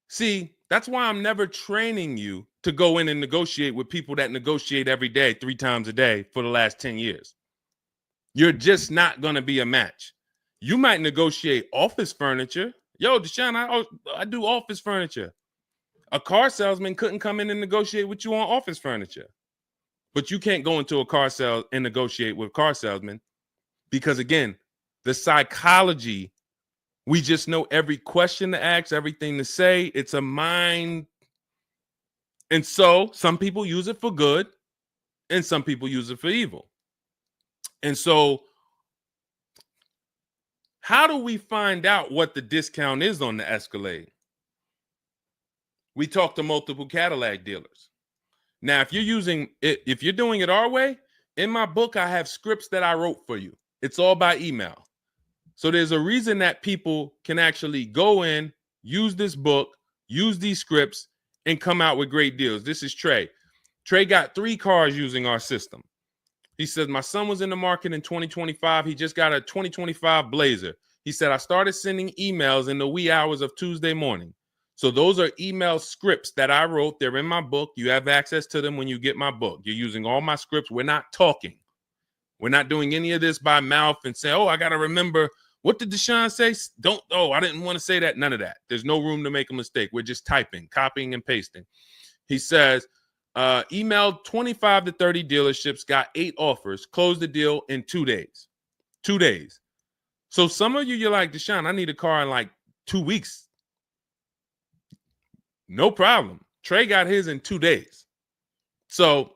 See, that's why I'm never training you to go in and negotiate with people that negotiate every day, 3 times a day for the last 10 years. You're just not going to be a match. You might negotiate office furniture. Yo, Deshone, I do office furniture. A car salesman couldn't come in and negotiate with you on office furniture. But you can't go into a car sale and negotiate with car salesmen because, again, the psychology, we just know every question to ask, everything to say. It's a mind. And so some people use it for good and some people use it for evil. And so how do we find out what the discount is on the Escalade? We talk to multiple Cadillac dealers. Now, if you're doing it our way, in my book, I have scripts that I wrote for you. It's all by email. So there's a reason that people can actually go in, use this book, use these scripts, and come out with great deals. This is Trey. Trey got 3 cars using our system. He says, my son was in the market in 2025. He just got a 2025 Blazer. He said, I started sending emails in the wee hours of Tuesday morning. So those are email scripts that I wrote. They're in my book. You have access to them when you get my book. You're using all my scripts. We're not talking. We're not doing any of this by mouth and saying, oh, I got to remember What did Deshone say? Don't, oh, I didn't want to say that. None of that. There's no room to make a mistake. We're just typing, copying, and pasting. He says, emailed 25 to 30 dealerships, got 8 offers, closed the deal in 2 days. 2 days. So some of you, you're like, Deshone, I need a car in like 2 weeks. No problem. Trey got his in 2 days. So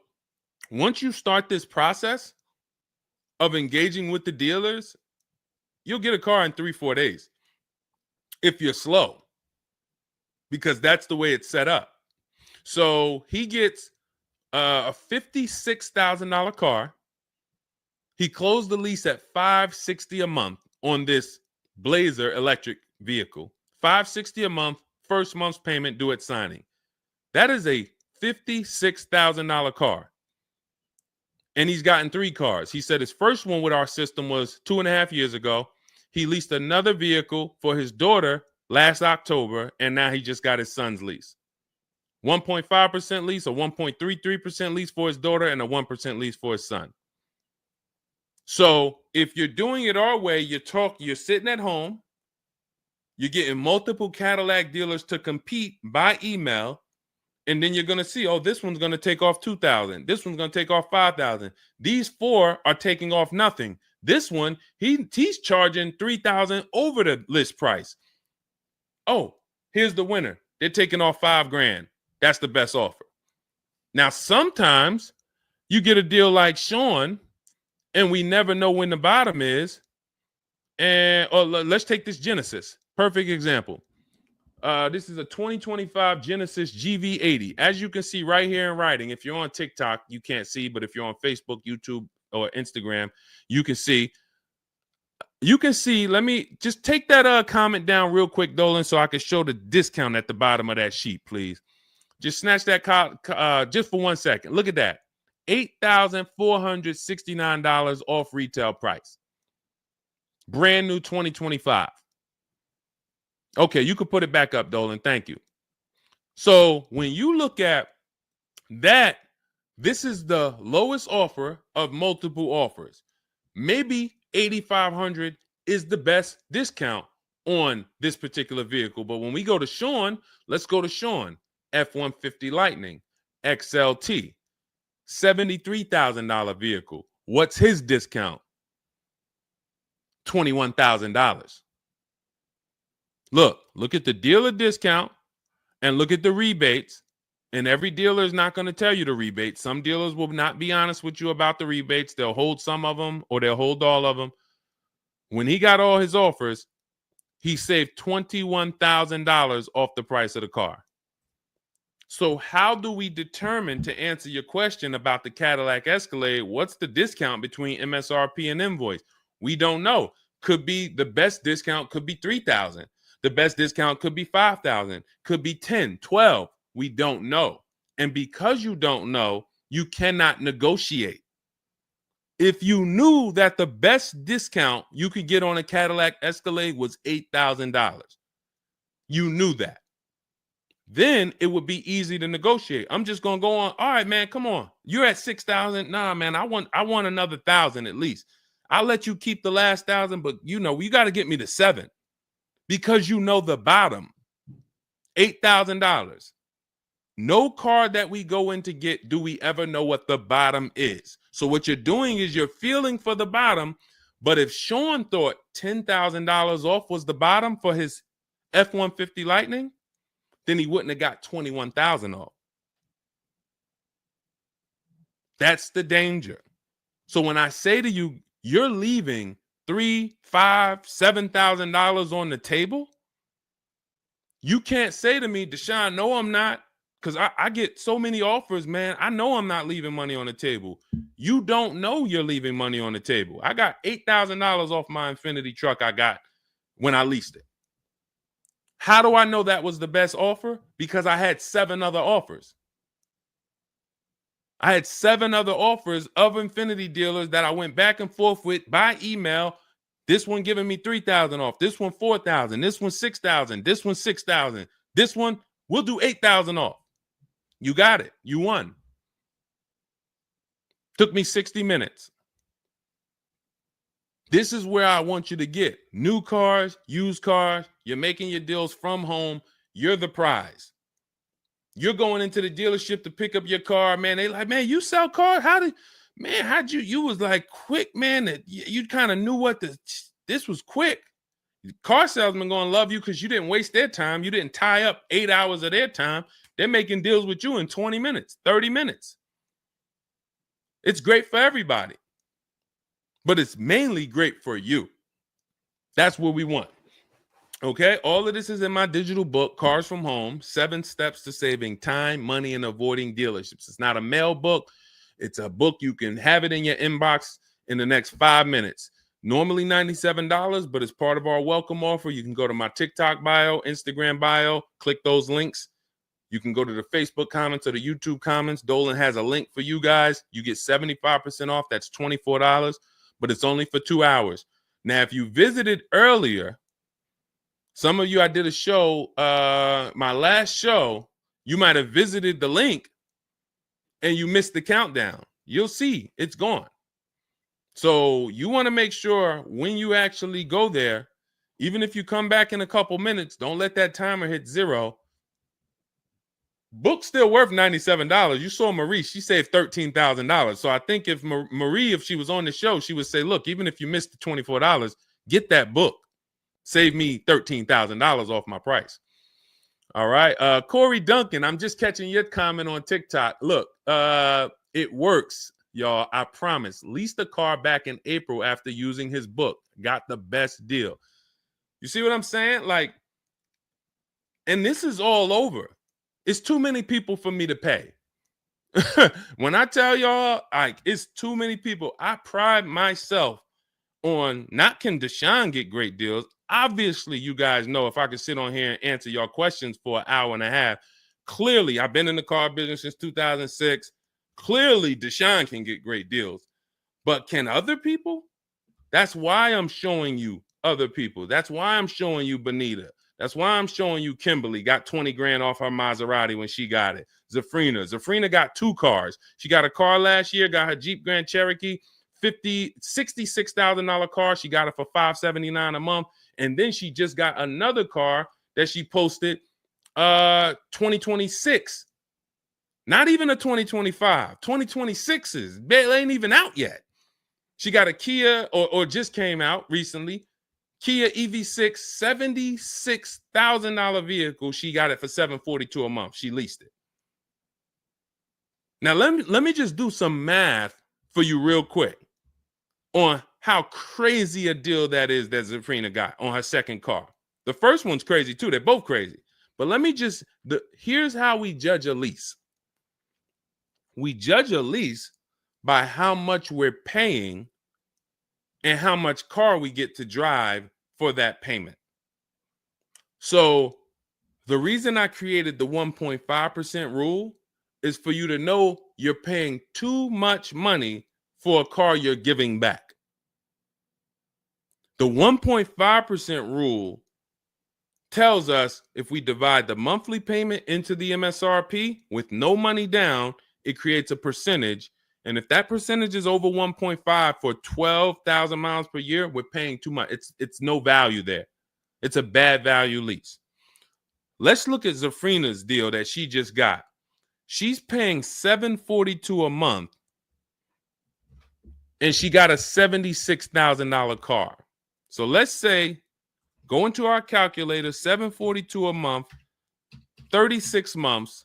once you start this process of engaging with the dealers, you'll get a car in 3-4 days if you're slow, because that's the way it's set up. So he gets a $56,000 car. He closed the lease at $560 a month on this Blazer electric vehicle. $560 a month, first month's payment due at signing. That is a $56,000 car. And he's gotten 3 cars. He said his first one with our system was 2.5 years ago. He leased another vehicle for his daughter last October, and now he just got his son's lease. 1.5% lease, a 1.33% lease for his daughter, and a 1% lease for his son. So if you're doing it our way, you're sitting at home, you're getting multiple Cadillac dealers to compete by email, and then you're going to see, oh, this one's going to take off $2,000. This one's going to take off $5,000. These 4 are taking off nothing. This one, he's charging $3,000 over the list price. Oh, here's the winner. They're taking off $5,000. That's the best offer. Now, sometimes you get a deal like Sean, and we never know when the bottom is. And let's take this Genesis. Perfect example. This is a 2025 Genesis GV80. As you can see right here in writing, if you're on TikTok, you can't see, but if you're on Facebook, YouTube, or Instagram, you can see. You can see, let me just take that comment down real quick, Dolan, so I can show the discount at the bottom of that sheet, please. Just snatch that just for 1 second. Look at that. $8,469 off retail price. Brand new 2025. Okay, you could put it back up, Dolan. Thank you. So when you look at that, this is the lowest offer of multiple offers. Maybe $8,500 is the best discount on this particular vehicle. But when we go to Sean, let's go to Sean. F-150 Lightning XLT, $73,000 vehicle. What's his discount? $21,000. Look at the dealer discount and look at the rebates. And every dealer is not going to tell you the rebates. Some dealers will not be honest with you about the rebates. They'll hold some of them or they'll hold all of them. When he got all his offers, he saved $21,000 off the price of the car. So how do we determine, to answer your question about the Cadillac Escalade, what's the discount between MSRP and invoice? We don't know. Could be the best discount could be $3,000. The best discount could be $5,000, could be $10,000, $12,000. We don't know. And because you don't know, you cannot negotiate. If you knew that the best discount you could get on a Cadillac Escalade was $8,000, you knew that, then it would be easy to negotiate. I'm just going to go on. All right, man, come on. You're at $6,000. Nah, man, I want another $1,000 at least. I'll let you keep the last $1,000, but you got to get me to $7,000 because you know the bottom, $8,000. No car that we go in to get do we ever know what the bottom is. So what you're doing is you're feeling for the bottom. But if Sean thought $10,000 off was the bottom for his F-150 Lightning, then he wouldn't have got $21,000 off. That's the danger. So when I say to you, you're leaving $3,000, $5,000, $7,000 on the table, you can't say to me, Deshone, no, I'm not. Because I get so many offers, man. I know I'm not leaving money on the table. You don't know you're leaving money on the table. I got $8,000 off my Infinity truck I got when I leased it. How do I know that was the best offer? Because I had 7 other offers. I had 7 other offers of Infinity dealers that I went back and forth with by email. This one giving me $3,000 off. This one $4,000. This one $6,000. This one $6,000. This one we'll do $8,000 off. You got it. You won. Took me 60 minutes. This is where I want you to get new cars, used cars. You're making your deals from home. You're the prize. You're going into the dealership to pick up your car, man. They like, man, you sell cars? How'd you was like quick, man, that you kind of knew what this was quick. Car salesman going to love you because you didn't waste their time. You didn't tie up 8 hours of their time. They're making deals with you in 20 minutes, 30 minutes. It's great for everybody, but it's mainly great for you. That's what we want. Okay, all of this is in my digital book, Cars from Home, 7 Steps to Saving Time, Money, and Avoiding Dealerships. It's not a mail book. It's a book. You can have it in your inbox in the next 5 minutes. Normally $97, but as part of our welcome offer, you can go to my TikTok bio, Instagram bio, click those links. You can go to the Facebook comments or the YouTube comments. Dolan has a link for you guys. You get 75% off. That's $24, but it's only for 2 hours. Now, if you visited earlier, some of you, I did a show, my last show, you might have visited the link and you missed the countdown. You'll see it's gone. So you want to make sure when you actually go there, even if you come back in a couple minutes, don't let that timer hit 0. Book's still worth $97. You saw Marie, she saved $13,000. So I think if Marie, if she was on the show, she would say, look, even if you missed the $24, get that book. Save me $13,000 off my price. All right. Corey Duncan, I'm just catching your comment on TikTok. Look, it works, y'all. I promise. Leased a car back in April after using his book. Got the best deal. You see what I'm saying? Like, and this is all over. It's too many people for me to pay. When I tell y'all, like, it's too many people. I pride myself on not can Deshone get great deals. Obviously, you guys know if I could sit on here and answer your questions for an hour and a half. Clearly, I've been in the car business since 2006. Clearly, Deshone can get great deals. But can other people? That's why I'm showing you other people. That's why I'm showing you Benita. That's why I'm showing you Kimberly got 20 grand off her Maserati when she got it. Zafrina got 2 cars. She got a car last year, got her Jeep Grand Cherokee, $66,000 car. She got it for $579 a month. And then she just got another car that she posted 2026. Not even a 2025. 2026s. It ain't even out yet. She got a Kia or just came out recently. Kia EV6, $76,000 vehicle. She got it for $742 a month. She leased it. Now let me just do some math for you real quick on how crazy a deal that is that Zafrina got on her second car. The first one's crazy too. They're both crazy. But let me just, here's how we judge a lease. We judge a lease by how much we're paying and how much car we get to drive for that payment. So the reason I created the 1.5% rule is for you to know you're paying too much money for a car you're giving back. The 1.5% rule tells us if we divide the monthly payment into the MSRP with no money down, it creates a percentage. And if that percentage is over 1.5 for 12,000 miles per year, we're paying too much. It's no value there. It's a bad value lease. Let's look at Zafrina's deal that she just got. She's paying $742 a month, and she got a $76,000 car. So let's say, go into our calculator, $742 a month, 36 months.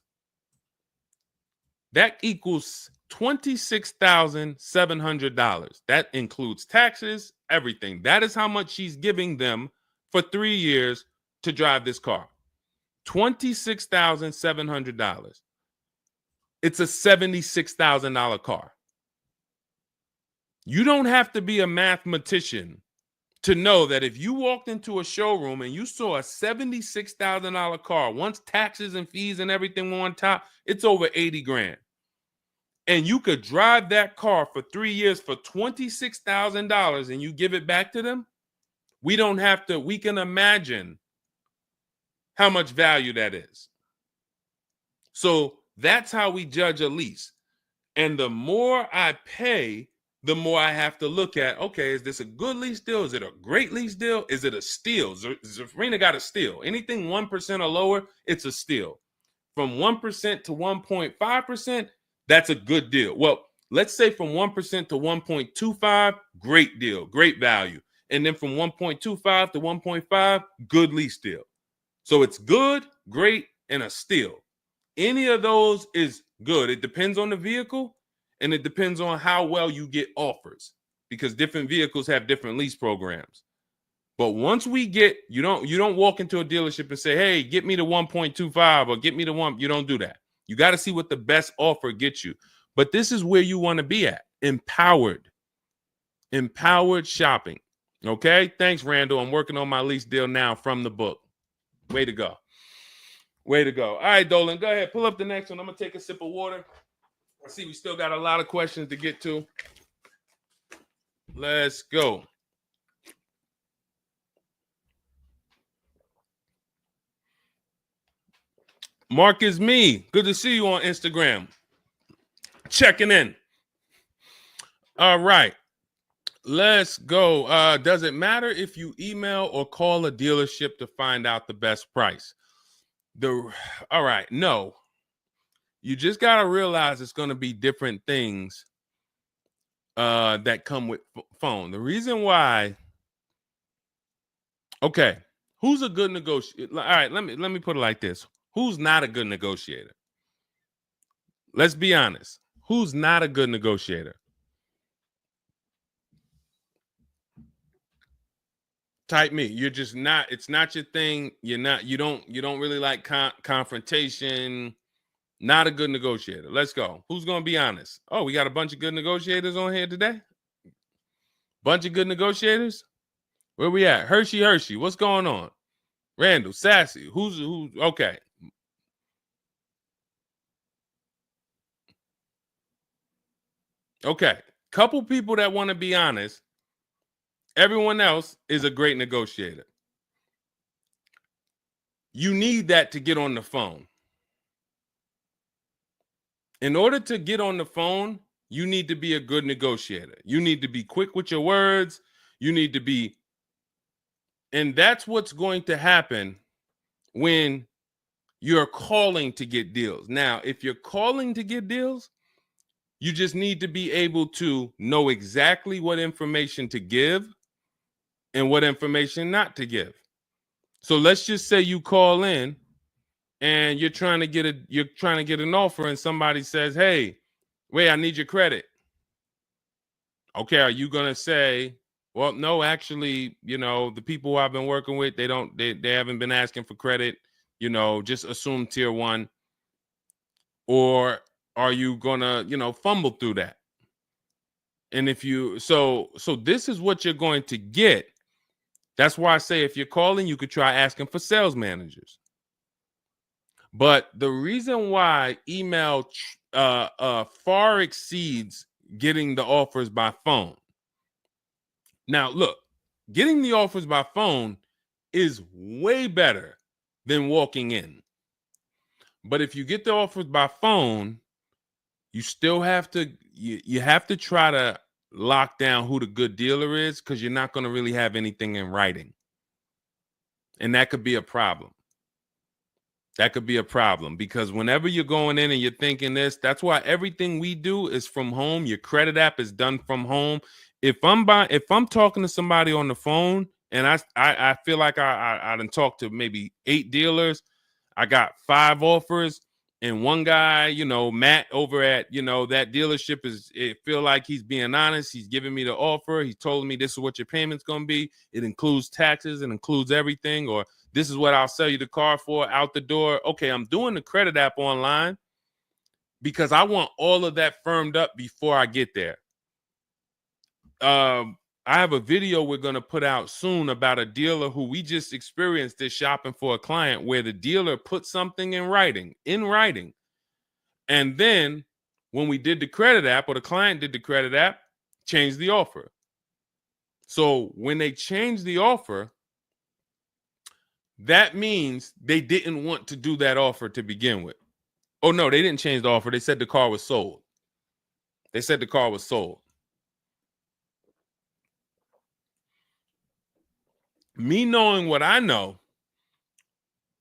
That equals $26,700. That includes taxes, everything. That is how much she's giving them for 3 years to drive this car. $26,700. It's a $76,000 car. You don't have to be a mathematician to know that if you walked into a showroom and you saw a $76,000 car, once taxes and fees and everything were on top, it's over 80 grand. And you could drive that car for 3 years for $26,000 and you give it back to them, we don't have to, we can imagine how much value that is. So that's how we judge a lease. And the more I pay, the more I have to look at, okay, is this a good lease deal? Is it a great lease deal? Is it a steal? Zafrina got a steal. Anything 1% or lower, it's a steal. From 1% to 1.5%, that's a good deal. Well, let's say from 1% to 1.25, great deal, great value. And then from 1.25 to 1.5, good lease deal. So it's good, great, and a steal. Any of those is good. It depends on the vehicle, and it depends on how well you get offers, because different vehicles have different lease programs. But once we get, you don't walk into a dealership and say, hey, get me to 1.25 or get me to 1. You don't do that. You got to see what the best offer gets you. But this is where you want to be at. Empowered shopping. Okay. Thanks, Randall. I'm working on my lease deal now from the book. Way to go. Way to go. All right, Dolan, go ahead. Pull up the next one. I'm going to take a sip of water. I see we still got a lot of questions to get to. Let's go. Mark is me. Good to see you on Instagram. Checking in. All right. Let's go. Does it matter if you email or call a dealership to find out the best price? All right. No. You just got to realize it's going to be different things that come with phone. The reason why. Okay. Who's a good negotiator? All right. Let me put it like this. Who's not a good negotiator? Let's be honest. Who's not a good negotiator? Type me. You're just not. It's not your thing. You don't really like confrontation. Not a good negotiator. Let's go. Who's going to be honest? Oh, we got a bunch of good negotiators on here today. Bunch of good negotiators. Where we at? Hershey. What's going on? Randall, Sassy. Who's okay. Okay. Couple people that want to be honest. Everyone else is a great negotiator. You need that to get on the phone. In order to get on the phone, you need to be a good negotiator. You need to be quick with your words. You need to be, and that's what's going to happen when you're calling to get deals. Now, if you're calling to get deals, you just need to be able to know exactly what information to give and what information not to give. So let's just say you call in and you're trying to get an offer, and somebody says, "Hey, wait, I need your credit." Okay, are you gonna say, "Well, no, actually, the people I've been working with, they haven't been asking for credit. Just assume tier 1," or are you gonna, fumble through that? And if you so this is what you're going to get. That's why I say if you're calling, you could try asking for sales managers. But the reason why email far exceeds getting the offers by phone. Now, look, getting the offers by phone is way better than walking in. But if you get the offers by phone, you still have to you have to try to lock down who the good dealer is, because you're not going to really have anything in writing. And that could be a problem. That could be a problem, because whenever you're going in and you're thinking this, that's why everything we do is from home. Your credit app is done from home. If I'm talking to somebody on the phone and I feel like I done talked to maybe 8 dealers, I got 5 offers, and one guy, Matt over at, that dealership it feel like he's being honest. He's giving me the offer. He told me this is what your payment's going to be. It includes taxes. It includes everything. Or this is what I'll sell you the car for out the door. Okay, I'm doing the credit app online because I want all of that firmed up before I get there. I have a video we're going to put out soon about a dealer who we just experienced this shopping for a client, where the dealer put something in writing. And then when we did the credit app, or the client did the credit app, changed the offer. So when they changed the offer, that means they didn't want to do that offer to begin with. Oh, no, they didn't change the offer. They said the car was sold. Me knowing what I know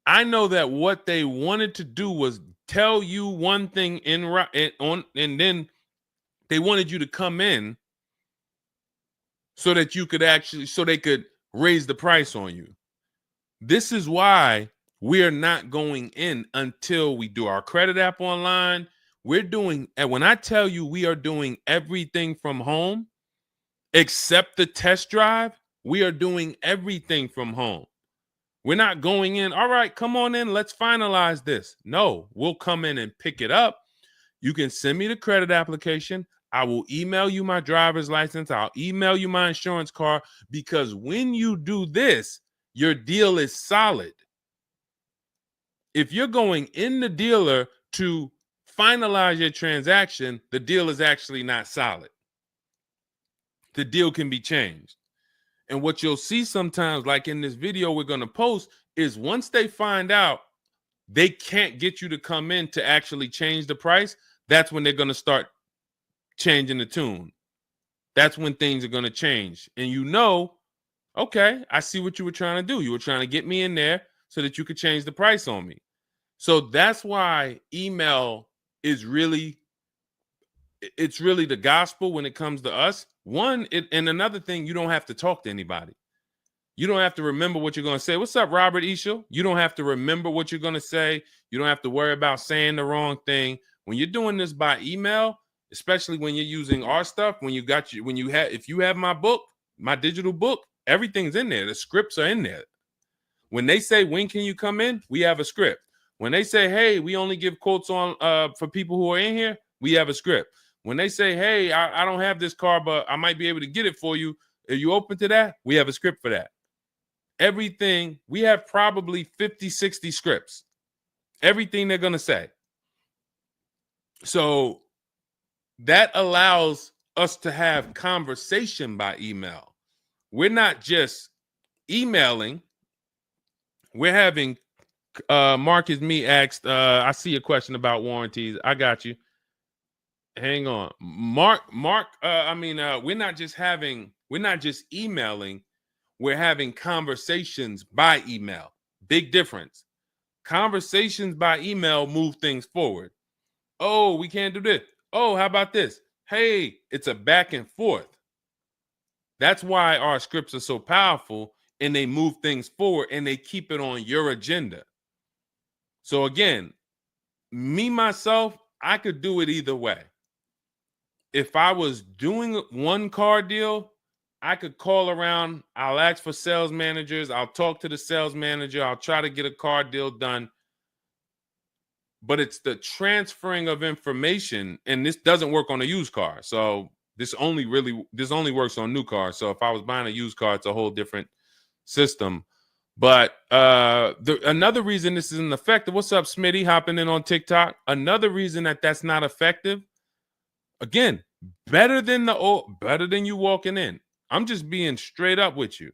that what they wanted to do was tell you one thing and then they wanted you to come in so that you could so they could raise the price on you. This is why we're not going in until we do our credit app online. And when I tell you we are doing everything from home, except the test drive, we are doing everything from home. We're not going in, all right, come on in, let's finalize this. No, we'll come in and pick it up. You can send me the credit application. I will email you my driver's license. I'll email you my insurance card, because when you do this, your deal is solid. If you're going in the dealer to finalize your transaction, the deal is actually not solid. The deal can be changed. And what you'll see sometimes, like in this video we're going to post, is once they find out they can't get you to come in to actually change the price, that's when they're going to start changing the tune. That's when things are going to change. And you know, okay, I see what you were trying to do. You were trying to get me in there so that you could change the price on me. So that's why email is really the gospel when it comes to us. And another thing, you don't have to talk to anybody. You don't have to remember what you're going to say. What's up, Robert Ishel? You don't have to remember what you're going to say. You don't have to worry about saying the wrong thing. When you're doing this by email, especially when you're using our stuff, if you have my book, my digital book, everything's in there. The scripts are in there. When they say, when can you come in? We have a script. When they say, hey, we only give quotes on for people who are in here, we have a script. When they say, hey, I don't have this car, but I might be able to get it for you. Are you open to that? We have a script for that. Everything, we have probably 50, 60 scripts. Everything they're going to say. So that allows us to have conversation by email. We're not just emailing. We're having, Marcus Me asked, I see a question about warranties. I got you. Hang on. Mark, we're not just emailing. We're having conversations by email. Big difference. Conversations by email move things forward. Oh, we can't do this. Oh, how about this? Hey, it's a back and forth. That's why our scripts are so powerful, and they move things forward and they keep it on your agenda. So again, me, myself, I could do it either way. If I was doing one car deal, I could call around. I'll ask for sales managers. I'll talk to the sales manager. I'll try to get a car deal done. But it's the transferring of information, and this doesn't work on a used car. So this only works on new cars. So if I was buying a used car, it's a whole different system. But another reason this isn't effective. What's up, Smitty? Hopping in on TikTok. Another reason that's not effective. Again, better than you walking in. I'm just being straight up with you.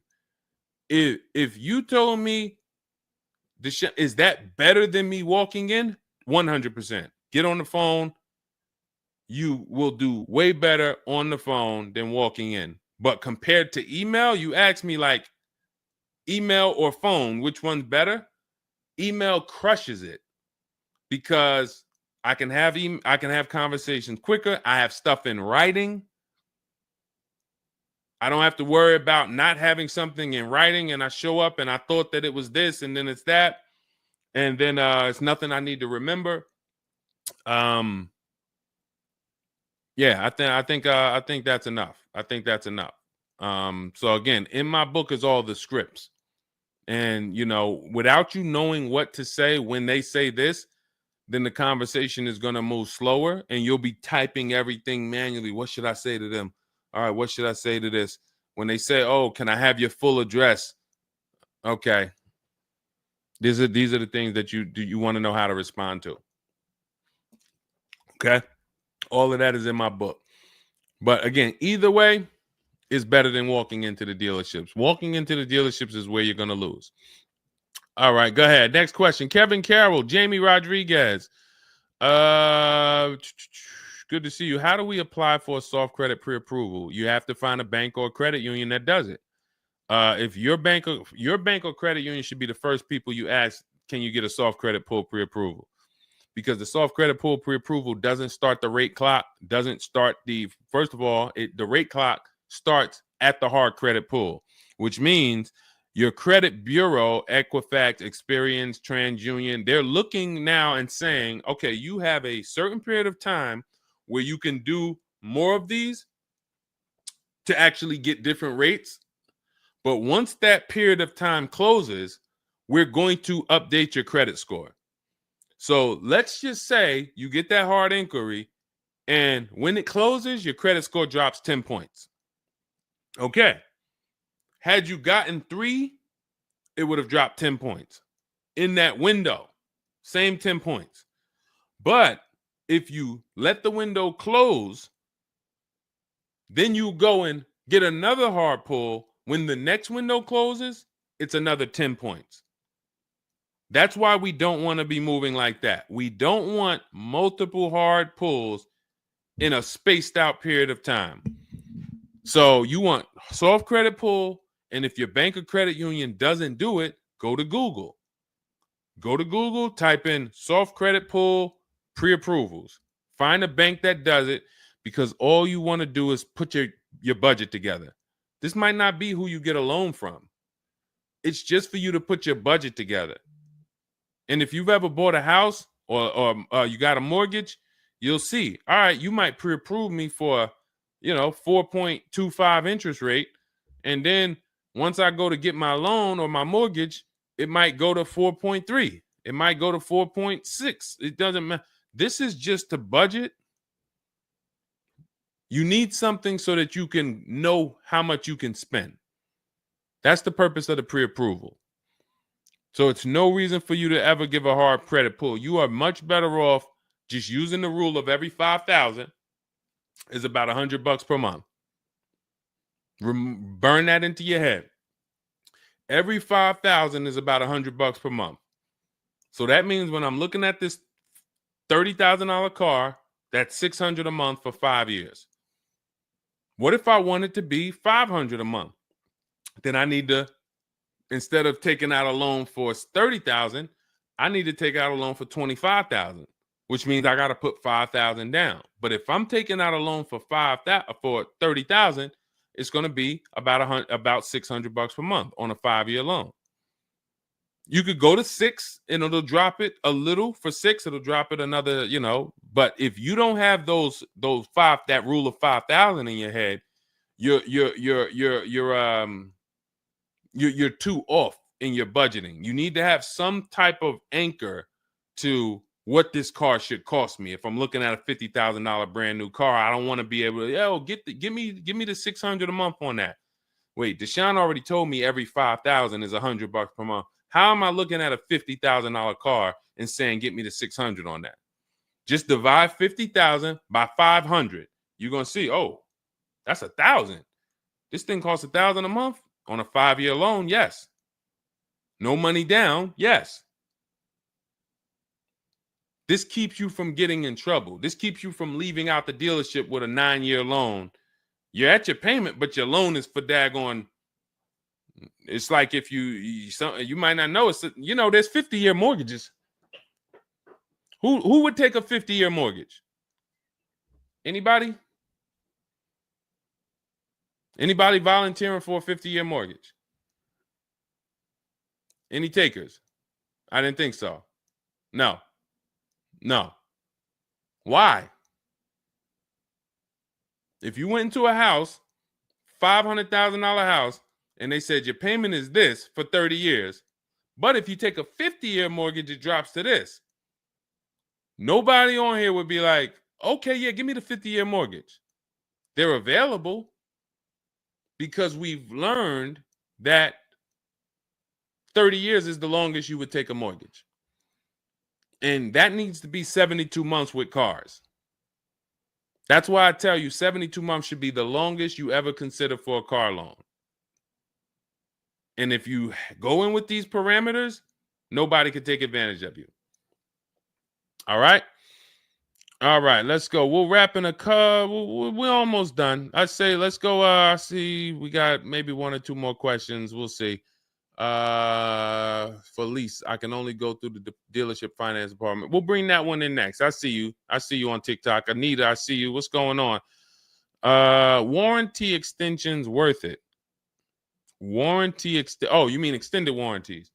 If you told me is that better than me walking in? 100%. Get on the phone. You will do way better on the phone than walking in. But compared to email, you ask me like email or phone, which one's better? Email crushes it because I can have conversations quicker. I have stuff in writing. I don't have to worry about not having something in writing, and I show up and I thought that it was this and then it's that, and then it's nothing I need to remember. Yeah, I think that's enough. I think that's enough. So again, in my book is all the scripts. And without you knowing what to say when they say this, then the conversation is going to move slower and you'll be typing everything manually. What should I say to them? All right, what should I say to this? When they say, "Oh, can I have your full address?" Okay. These are the things that you want to know how to respond to. Okay? All of that is in my book. But again, either way is better than walking into the dealerships. Walking into the dealerships is where you're going to lose. All right, go ahead. Next question. Kevin Carroll, Jamie Rodriguez. Good to see you. How do we apply for a soft credit pre-approval? You have to find a bank or a credit union that does it. If your bank or credit union should be the first people you ask, can you get a soft credit pull pre-approval? Because the soft credit pull pre-approval doesn't start the rate clock, doesn't start first of all, the rate clock starts at the hard credit pull, which means your credit bureau, Equifax, Experian, TransUnion, they're looking now and saying, okay, you have a certain period of time where you can do more of these to actually get different rates. But once that period of time closes, we're going to update your credit score. So let's just say you get that hard inquiry, and when it closes, your credit score drops 10 points. Okay. Had you gotten 3, it would have dropped 10 points. In that window, same 10 points. But if you let the window close, then you go and get another hard pull. When the next window closes, it's another 10 points. That's why we don't want to be moving like that. We don't want multiple hard pulls in a spaced out period of time. So you want soft credit pull, and if your bank or credit union doesn't do it, go to Google. Go to Google, type in soft credit pull pre-approvals. Find a bank that does it, because all you want to do is put your budget together. This might not be who you get a loan from. It's just for you to put your budget together. And if you've ever bought a house or you got a mortgage, you'll see, all right, you might pre-approve me for, 4.25 interest rate. And then once I go to get my loan or my mortgage, it might go to 4.3. It might go to 4.6. It doesn't matter. This is just to budget. You need something so that you can know how much you can spend. That's the purpose of the pre-approval. So it's no reason for you to ever give a hard credit pull. You are much better off just using the rule of every 5,000 is about $100 per month. Burn that into your head. Every 5,000 is about $100 per month. So that means when I'm looking at this $30,000 car, that's $600 a month for 5 years. What if I want it to be $500 a month? Then I need to, instead of taking out a loan for $30,000, I need to take out a loan for $25,000, which means I got to put $5,000 down. But if I'm taking out a loan for $30,000, it's going to be about $600 per month on a 5-year loan. You could go to 6 and it'll drop it a little. For 6, it'll drop it another, But if you don't have that rule of 5,000 in your head, you're too off in your budgeting. You need to have some type of anchor to what this car should cost me. If I'm looking at a $50,000 brand new car, I don't want to be able to, give me the $600 a month on that. Wait, Deshone already told me every 5,000 is $100 per month. How am I looking at a $50,000 car and saying get me the 600 on that? Just divide 50,000 by 500. You're gonna see, oh, that's 1,000. This thing costs 1,000 a month on a 5-year loan. Yes. No money down. Yes. This keeps you from getting in trouble. This keeps you from leaving out the dealership with a 9-year loan. You're at your payment, but your loan is for daggone. It's like if you might not know, it's there's 50-year mortgages. Who would take a 50-year mortgage? Anybody? Anybody volunteering for a 50-year mortgage? Any takers? I didn't think so. No. Why? If you went into a house, $500,000 house, and they said your payment is this for 30 years, but if you take a 50-year mortgage, it drops to this. Nobody on here would be like, okay, yeah, give me the 50-year mortgage. They're available because we've learned that 30 years is the longest you would take a mortgage. And that needs to be 72 months with cars. That's why I tell you 72 months should be the longest you ever consider for a car loan. And if you go in with these parameters, nobody can take advantage of you. All right. All right, let's go. We'll wrap in a car. We're almost done. I say let's go. I see we got maybe one or two more questions. We'll see. For lease, I can only go through the dealership finance department. We'll bring that one in next. I see you. I see you on TikTok. Anita, I see you. What's going on? Warranty extensions worth it? Oh, you mean extended warranties?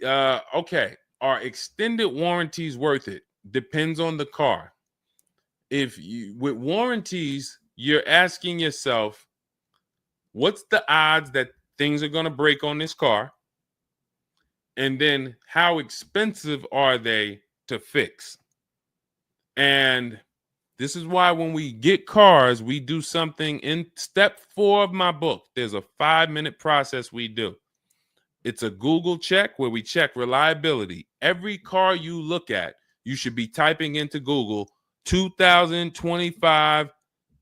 Okay. Are extended warranties worth it? Depends on the car. If you with warranties, you're asking yourself, what's the odds that things are going to break on this car? And then how expensive are they to fix? And this is why when we get cars, we do something in step 4 of my book. There's a 5-minute process we do. It's a Google check where we check reliability. Every car you look at, you should be typing into Google 2025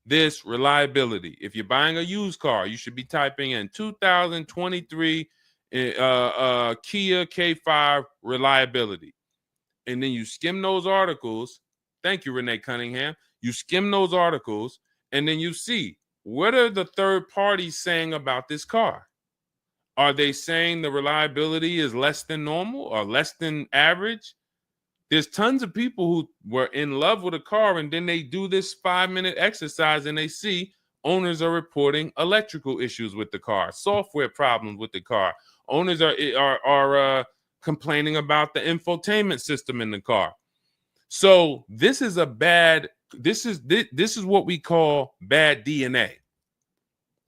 this reliability. If you're buying a used car, you should be typing in 2023 Kia K5 reliability. And then you skim those articles. Thank you, Renee Cunningham. You skim those articles, and then you see, what are the third parties saying about this car? Are they saying the reliability is less than normal or less than average? There's tons of people who were in love with a car, and then they do this 5-minute exercise and they see owners are reporting electrical issues with the car, software problems with the car. Owners are complaining about the infotainment system in the car. So this is what we call bad DNA.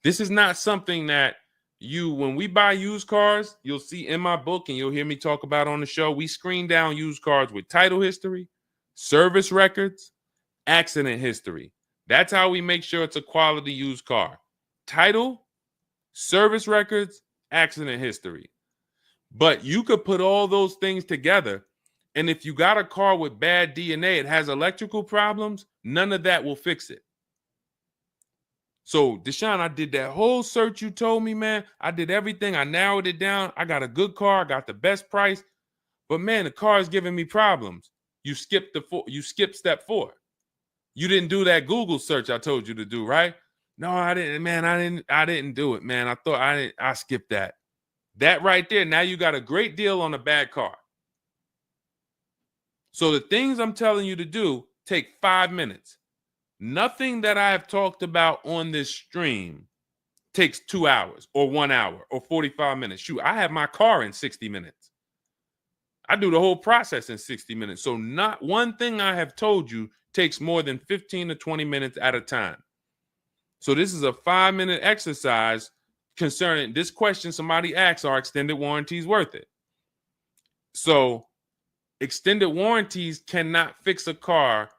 This is not something that when we buy used cars, you'll see in my book and you'll hear me talk about on the show. We screen down used cars with title history, service records, accident history. That's how we make sure it's a quality used car. Title, service records, accident history. But you could put all those things together, and if you got a car with bad DNA, it has electrical problems, none of that will fix it. So, Deshone, I did that whole search you told me, man. I did everything. I narrowed it down. I got a good car. I got the best price. But, man, the car is giving me problems. You skipped step 4. You didn't do that Google search I told you to do, right? No, I didn't, man. I didn't do it, man. I skipped that. That right there, now you got a great deal on a bad car. So the things I'm telling you to do take 5 minutes. Nothing that I have talked about on this stream takes 2 hours or 1 hour or 45 minutes. Shoot, I have my car in 60 minutes. I do the whole process in 60 minutes. So not one thing I have told you takes more than 15 to 20 minutes at a time. So this is a 5-minute exercise concerning this question somebody asks, are extended warranties worth it? So extended warranties cannot fix a car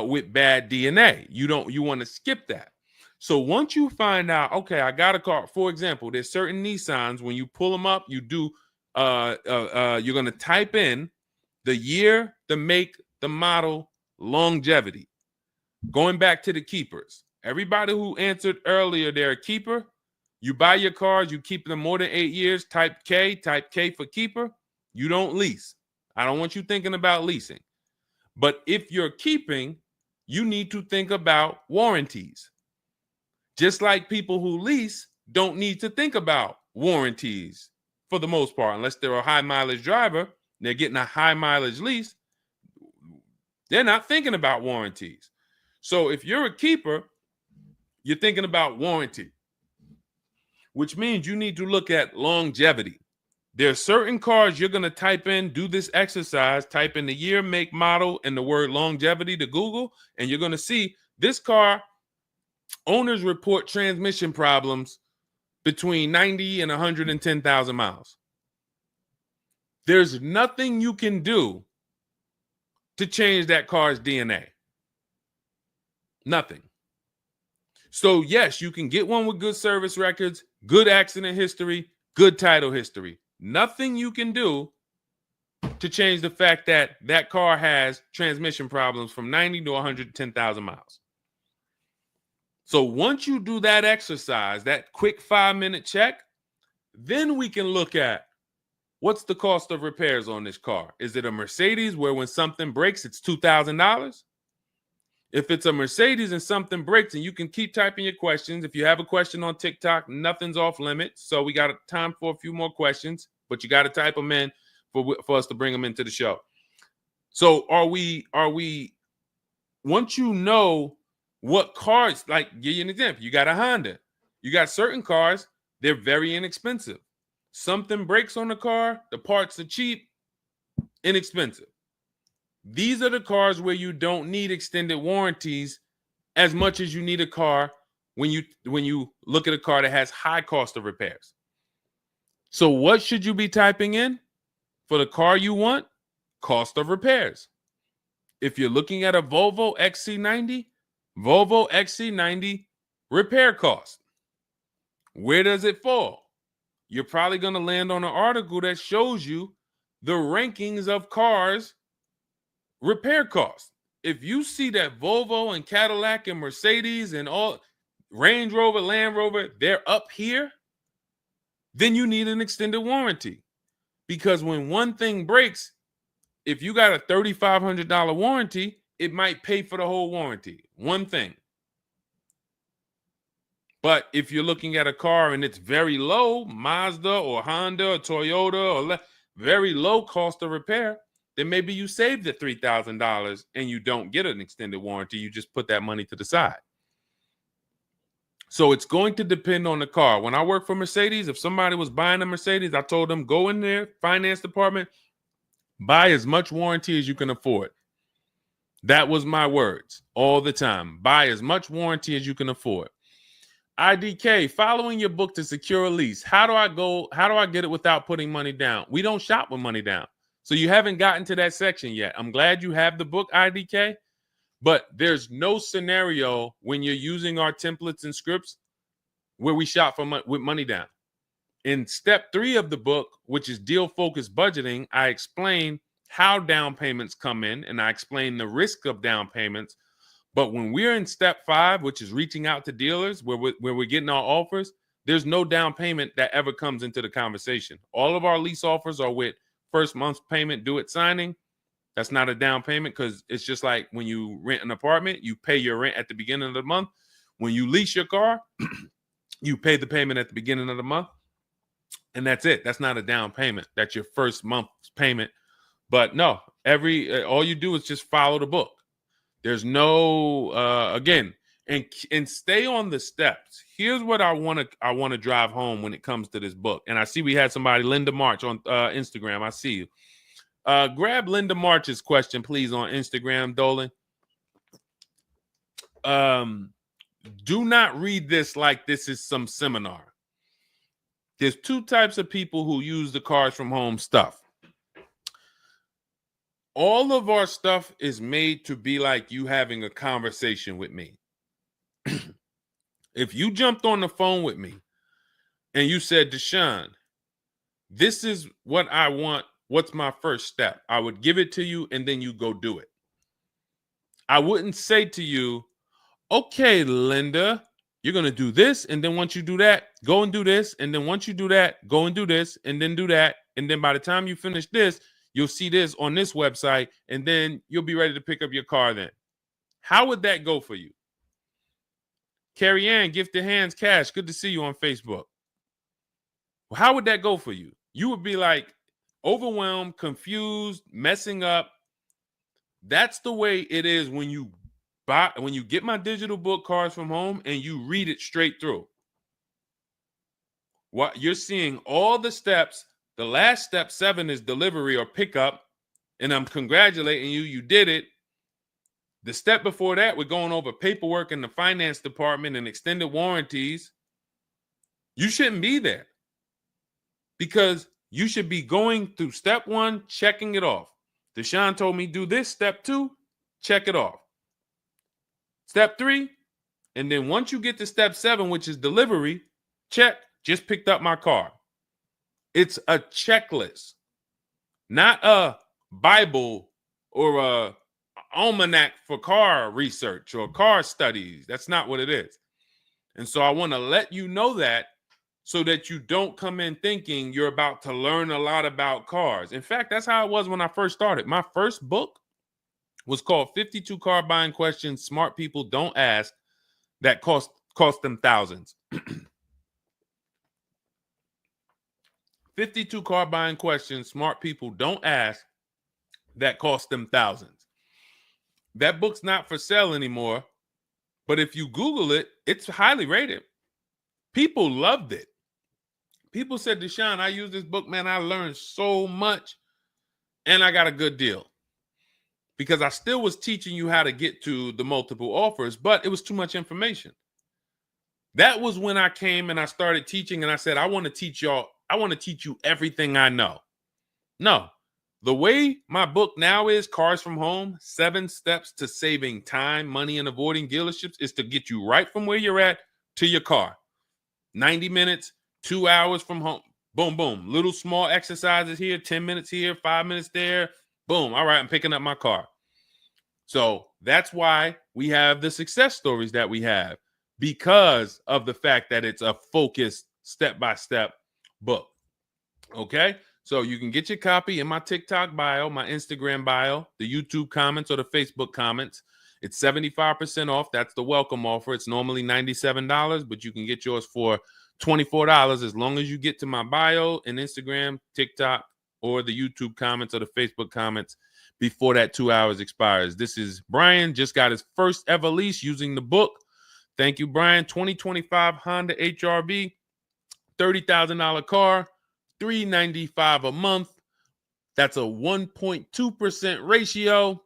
with bad DNA. You want to skip that. So once you find out, okay, I got a car. For example, there's certain Nissans, when you pull them up, you do you're going to type in the year, the make, the model, longevity. Going back to the keepers. Everybody who answered earlier, they're a keeper. You buy your cars, you keep them more than 8 years, type K for keeper. You don't lease. I don't want you thinking about leasing. But if you're keeping, you need to think about warranties. Just like people who lease don't need to think about warranties for the most part, unless they're a high mileage driver, they're getting a high mileage lease, they're not thinking about warranties. So if you're a keeper, you're thinking about warranty, which means you need to look at longevity. There are certain cars you're going to type in, do this exercise, type in the year, make, model, and the word longevity to Google, and you're going to see this car, owners report transmission problems between 90 and 110,000 miles. There's nothing you can do to change that car's DNA. Nothing. So yes, you can get one with good service records, good accident history, good title history. Nothing you can do to change the fact that that car has transmission problems from 90 to 110,000 miles. So once you do that exercise, that quick 5-minute check, then we can look at what's the cost of repairs on this car? Is it a Mercedes where when something breaks, it's $2,000? If it's a Mercedes and something breaks, and you can keep typing your questions. If you have a question on TikTok, nothing's off limits. So we got time for a few more questions, but you got to type them in for us to bring them into the show. So are we, once you know what cars, like give you an example, you got a Honda, you got certain cars, they're very inexpensive. Something breaks on the car, the parts are cheap, inexpensive. These are the cars where you don't need extended warranties as much as you need a car when you look at a car that has high cost of repairs. So what should you be typing in for the car you want? Cost of repairs. If you're looking at a Volvo XC90, Volvo XC90 repair cost. Where does it fall? You're probably going to land on an article that shows you the rankings of cars repair costs. If you see that Volvo and Cadillac and Mercedes and all Range Rover, Land Rover, they're up here, then you need an extended warranty. Because when one thing breaks, if you got a $3,500 warranty, it might pay for the whole warranty. One thing. But if you're looking at a car and it's very low, Mazda or Honda or Toyota or very low cost of repair, then maybe you save the $3,000 and you don't get an extended warranty. You just put that money to the side. So it's going to depend on the car. When I worked for Mercedes, if somebody was buying a Mercedes, I told them, go in there, finance department, buy as much warranty as you can afford. That was my words all the time. Buy as much warranty as you can afford. IDK, following your book to secure a lease. How do I get it without putting money down? We don't shop with money down. So you haven't gotten to that section yet. I'm glad you have the book, IDK, but there's no scenario when you're using our templates and scripts where we shop with money down. In step 3 of the book, which is deal focused budgeting, I explain how down payments come in and I explain the risk of down payments. But when we're in step 5, which is reaching out to dealers where we're getting our offers, there's no down payment that ever comes into the conversation. All of our lease offers are with first month's payment due at signing. That's not a down payment because it's just like when you rent an apartment, you pay your rent at the beginning of the month. When you lease your car, you pay the payment at the beginning of the month. And that's it. That's not a down payment. That's your first month's payment. But no, all you do is just follow the book. There's no again, and stay on the steps. Here's what I want to drive home when it comes to this book. And I see we had somebody, Linda March, on Instagram. I see you. Grab Linda March's question, please, on Instagram, Dolan. Do not read this like this is some seminar. There's 2 types of people who use the Cars from Home stuff. All of our stuff is made to be like you having a conversation with me. If you jumped on the phone with me and you said, Deshone, this is what I want. What's my first step? I would give it to you and then you go do it. I wouldn't say to you, okay, Linda, you're going to do this. And then once you do that, go and do this. And then once you do that, go and do this and then do that. And then by the time you finish this, you'll see this on this website and then you'll be ready to pick up your car then. How would that go for you? Carrie Ann, Gifted Hands Cash, good to see you on Facebook. Well, how would that go for you? You would be like overwhelmed, confused, messing up. That's the way it is when you get my digital book, Cars from Home, and you read it straight through. What you're seeing all the steps. The last step 7 is delivery or pickup, and I'm congratulating you. You did it. The step before that, we're going over paperwork in the finance department and extended warranties. You shouldn't be there because you should be going through step 1, checking it off. Deshone told me do this. Step 2, check it off. Step 3, and then once you get to step 7, which is delivery, check, just picked up my car. It's a checklist, not a Bible or a almanac for car research or car studies. That's not what it is. And so I want to let you know that so that you don't come in thinking you're about to learn a lot about cars. In fact, that's how it was when I first started. My first book was called 52 Car Buying Questions Smart People Don't Ask that cost them thousands. 52 car buying questions smart people don't ask that cost them thousands. That book's not for sale anymore, but if you Google it, it's highly rated. People loved it. People said, Deshone, I use this book, man. I learned so much and I got a good deal. Because I still was teaching you how to get to the multiple offers, but it was too much information. That was when I came and I started teaching and I said, I want to teach y'all. I want to teach you everything I know. No, the way my book now is, Cars from Home, 7 Steps to Saving Time, Money, and Avoiding Dealerships, is to get you right from where you're at to your car. 90 minutes, 2 hours from home. Boom, boom. Little small exercises here, 10 minutes here, 5 minutes there. Boom. All right, I'm picking up my car. So that's why we have the success stories that we have, because of the fact that it's a focused step-by-step book. Okay? So you can get your copy in my TikTok bio, my Instagram bio, the YouTube comments, or the Facebook comments. It's 75% off. That's the welcome offer. It's normally $97, but you can get yours for $24 as long as you get to my bio and Instagram, TikTok, or the YouTube comments or the Facebook comments before that 2 hours expires. This is Brian, just got his first ever lease using the book. Thank you, Brian. 2025 Honda HRV, $30,000 car, $395 a month. That's a 1.2% ratio.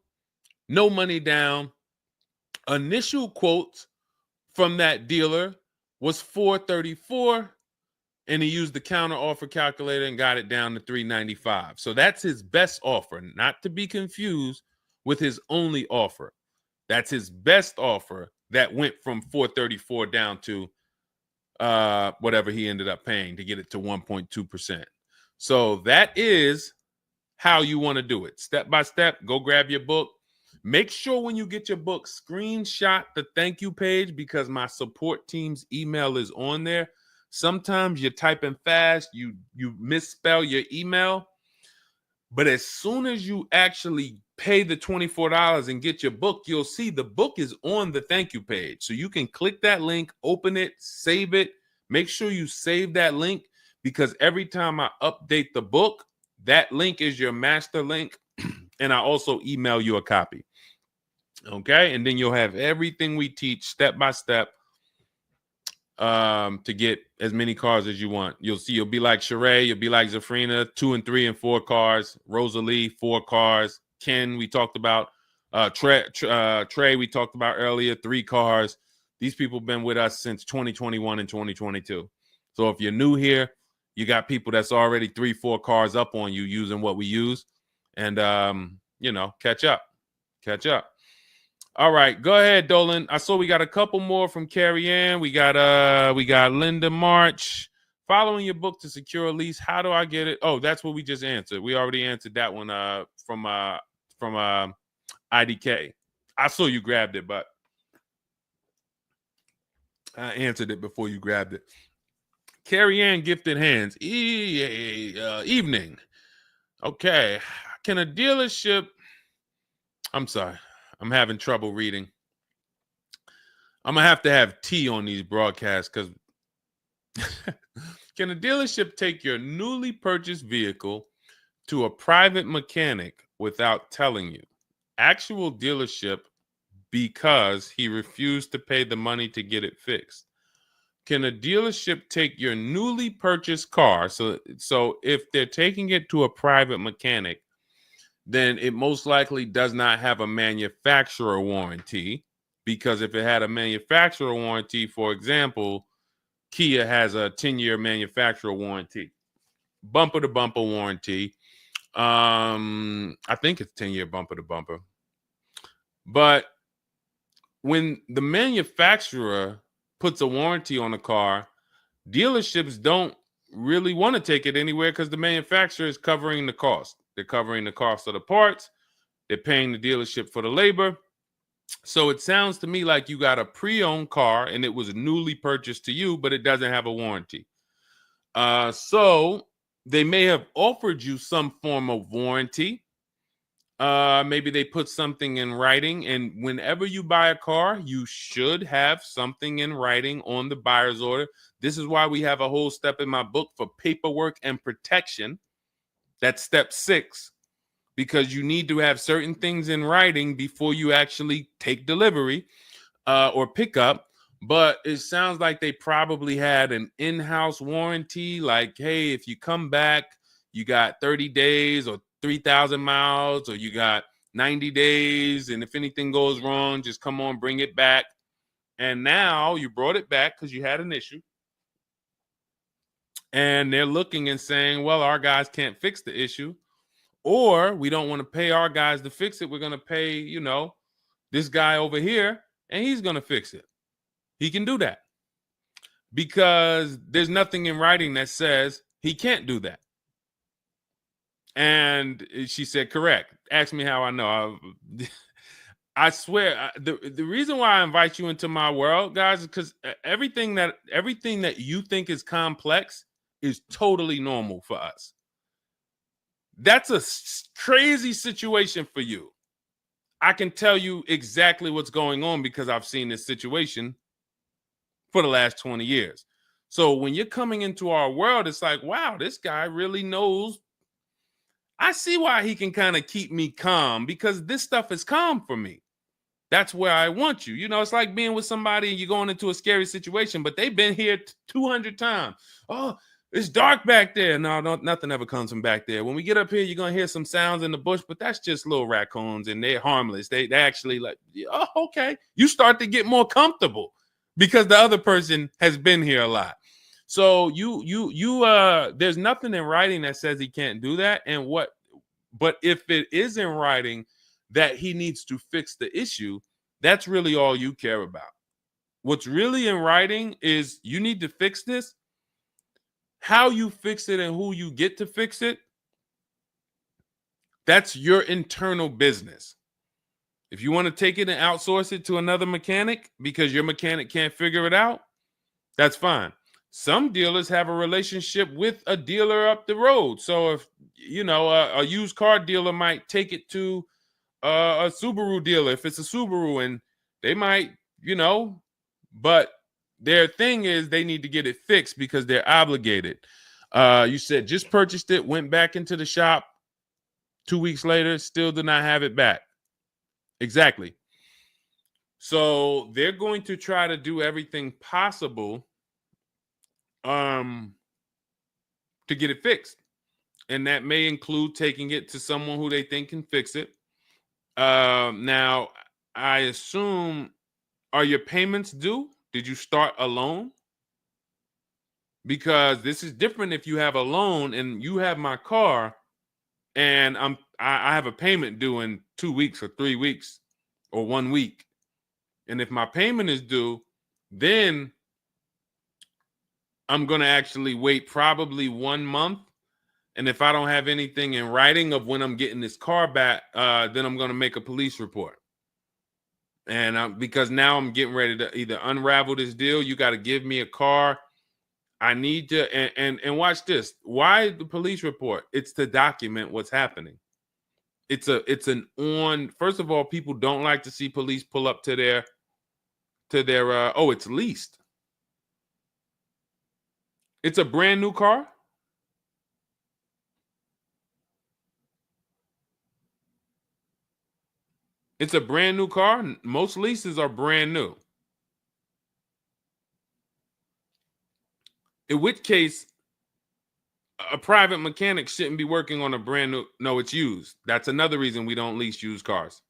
No money down. Initial quotes from that dealer was $434, and he used the counter offer calculator and got it down to $395. So that's his best offer, not to be confused with his only offer. That's his best offer that went from $434 down to whatever he ended up paying to get it to 1.2%. So that is how you want to do it. Step by step, go grab your book. Make sure when you get your book, screenshot the thank you page, because my support team's email is on there. Sometimes you're typing fast, you misspell your email, but as soon as you actually pay the $24 and get your book, you'll see the book is on the thank you page. So you can click that link, open it, save it. Make sure you save that link, because every time I update the book, that link is your master link, and I also email you a copy. Okay, and then you'll have everything we teach step by step to get as many cars as you want. You'll see, you'll be like Sheree, you'll be like Zafrina, 2 and 3 and 4 cars. Rosalie, 4 cars. Ken, we talked about. Trey, we talked about earlier, 3 cars. These people have been with us since 2021 and 2022. So if you're new here, you got people that's already 3, 4 cars up on you using what we use. And, catch up. All right, go ahead, Dolan. I saw we got a couple more from Carrie Ann. We got Linda March. Following your book to secure a lease, how do I get it? Oh, that's what we just answered. We already answered that one from IDK. I saw you grabbed it, but I answered it before you grabbed it. Carrie Ann Gifted Hands. Evening. Okay. Can a dealership... I'm sorry. I'm having trouble reading. I'm going to have tea on these broadcasts, because can a dealership take your newly purchased vehicle to a private mechanic without telling you? Actual dealership, because he refused to pay the money to get it fixed. Can a dealership take your newly purchased car? So if they're taking it to a private mechanic, then it most likely does not have a manufacturer warranty, because if it had a manufacturer warranty, for example, Kia has a 10-year manufacturer warranty, bumper-to-bumper warranty. I think it's 10-year bumper-to-bumper. But when the manufacturer puts a warranty on a car, dealerships don't really want to take it anywhere, because the manufacturer is covering the cost. They're covering the cost of the parts. They're paying the dealership for the labor. So it sounds to me like you got a pre-owned car and it was newly purchased to you, but it doesn't have a warranty. So they may have offered you some form of warranty. Maybe they put something in writing, and whenever you buy a car, you should have something in writing on the buyer's order. This is why we have a whole step in my book for paperwork and protection. That's step 6, because you need to have certain things in writing before you actually take delivery or pick up. But it sounds like they probably had an in-house warranty, like, hey, if you come back, you got 30 days or 3,000 miles, or you got 90 days, and if anything goes wrong, just come on, bring it back. And now you brought it back because you had an issue, and they're looking and saying, well, our guys can't fix the issue, or we don't want to pay our guys to fix it. We're going to pay, this guy over here, and he's going to fix it. He can do that because there's nothing in writing that says he can't do that. And she said, correct. Ask me how I know. I swear, the reason why I invite you into my world, guys, is because everything that you think is complex is totally normal for us. That's a crazy situation for you. I can tell you exactly what's going on because I've seen this situation for the last 20 years. So when you're coming into our world, it's like, wow, this guy really knows. I see why he can kind of keep me calm, because this stuff is calm for me. That's where I want you. It's like being with somebody and you're going into a scary situation, but they've been here 200 times. Oh, it's dark back there. No, nothing ever comes from back there. When we get up here, you're going to hear some sounds in the bush, but that's just little raccoons and they're harmless. They actually like, oh, okay. You start to get more comfortable because the other person has been here a lot. So there's nothing in writing that says he can't do that. But if it is in writing that he needs to fix the issue, that's really all you care about. What's really in writing is you need to fix this. How you fix it and who you get to fix it, that's your internal business. If you want to take it and outsource it to another mechanic because your mechanic can't figure it out, that's fine. Some dealers have a relationship with a dealer up the road. So if, a used car dealer might take it to a Subaru dealer if it's a Subaru, and they might, but their thing is they need to get it fixed because they're obligated. You said just purchased it, went back into the shop 2 weeks later, still did not have it back. Exactly. So they're going to try to do everything possible to get it fixed. And that may include taking it to someone who they think can fix it. Now, I assume, are your payments due? Did you start a loan? Because this is different if you have a loan and you have my car and I have a payment due in 2 weeks or 3 weeks or 1 week. And if my payment is due, then I'm going to actually wait probably 1 month. And if I don't have anything in writing of when I'm getting this car back, then I'm going to make a police report. And because now I'm getting ready to either unravel this deal, you got to give me a car. I need to, and watch this. Why the police report? It's to document what's happening. First of all, people don't like to see police pull up to their, it's leased. It's a brand new car. It's a brand new car. Most leases are brand new. In which case, a private mechanic shouldn't be working on a brand new. No, it's used. That's another reason we don't lease used cars.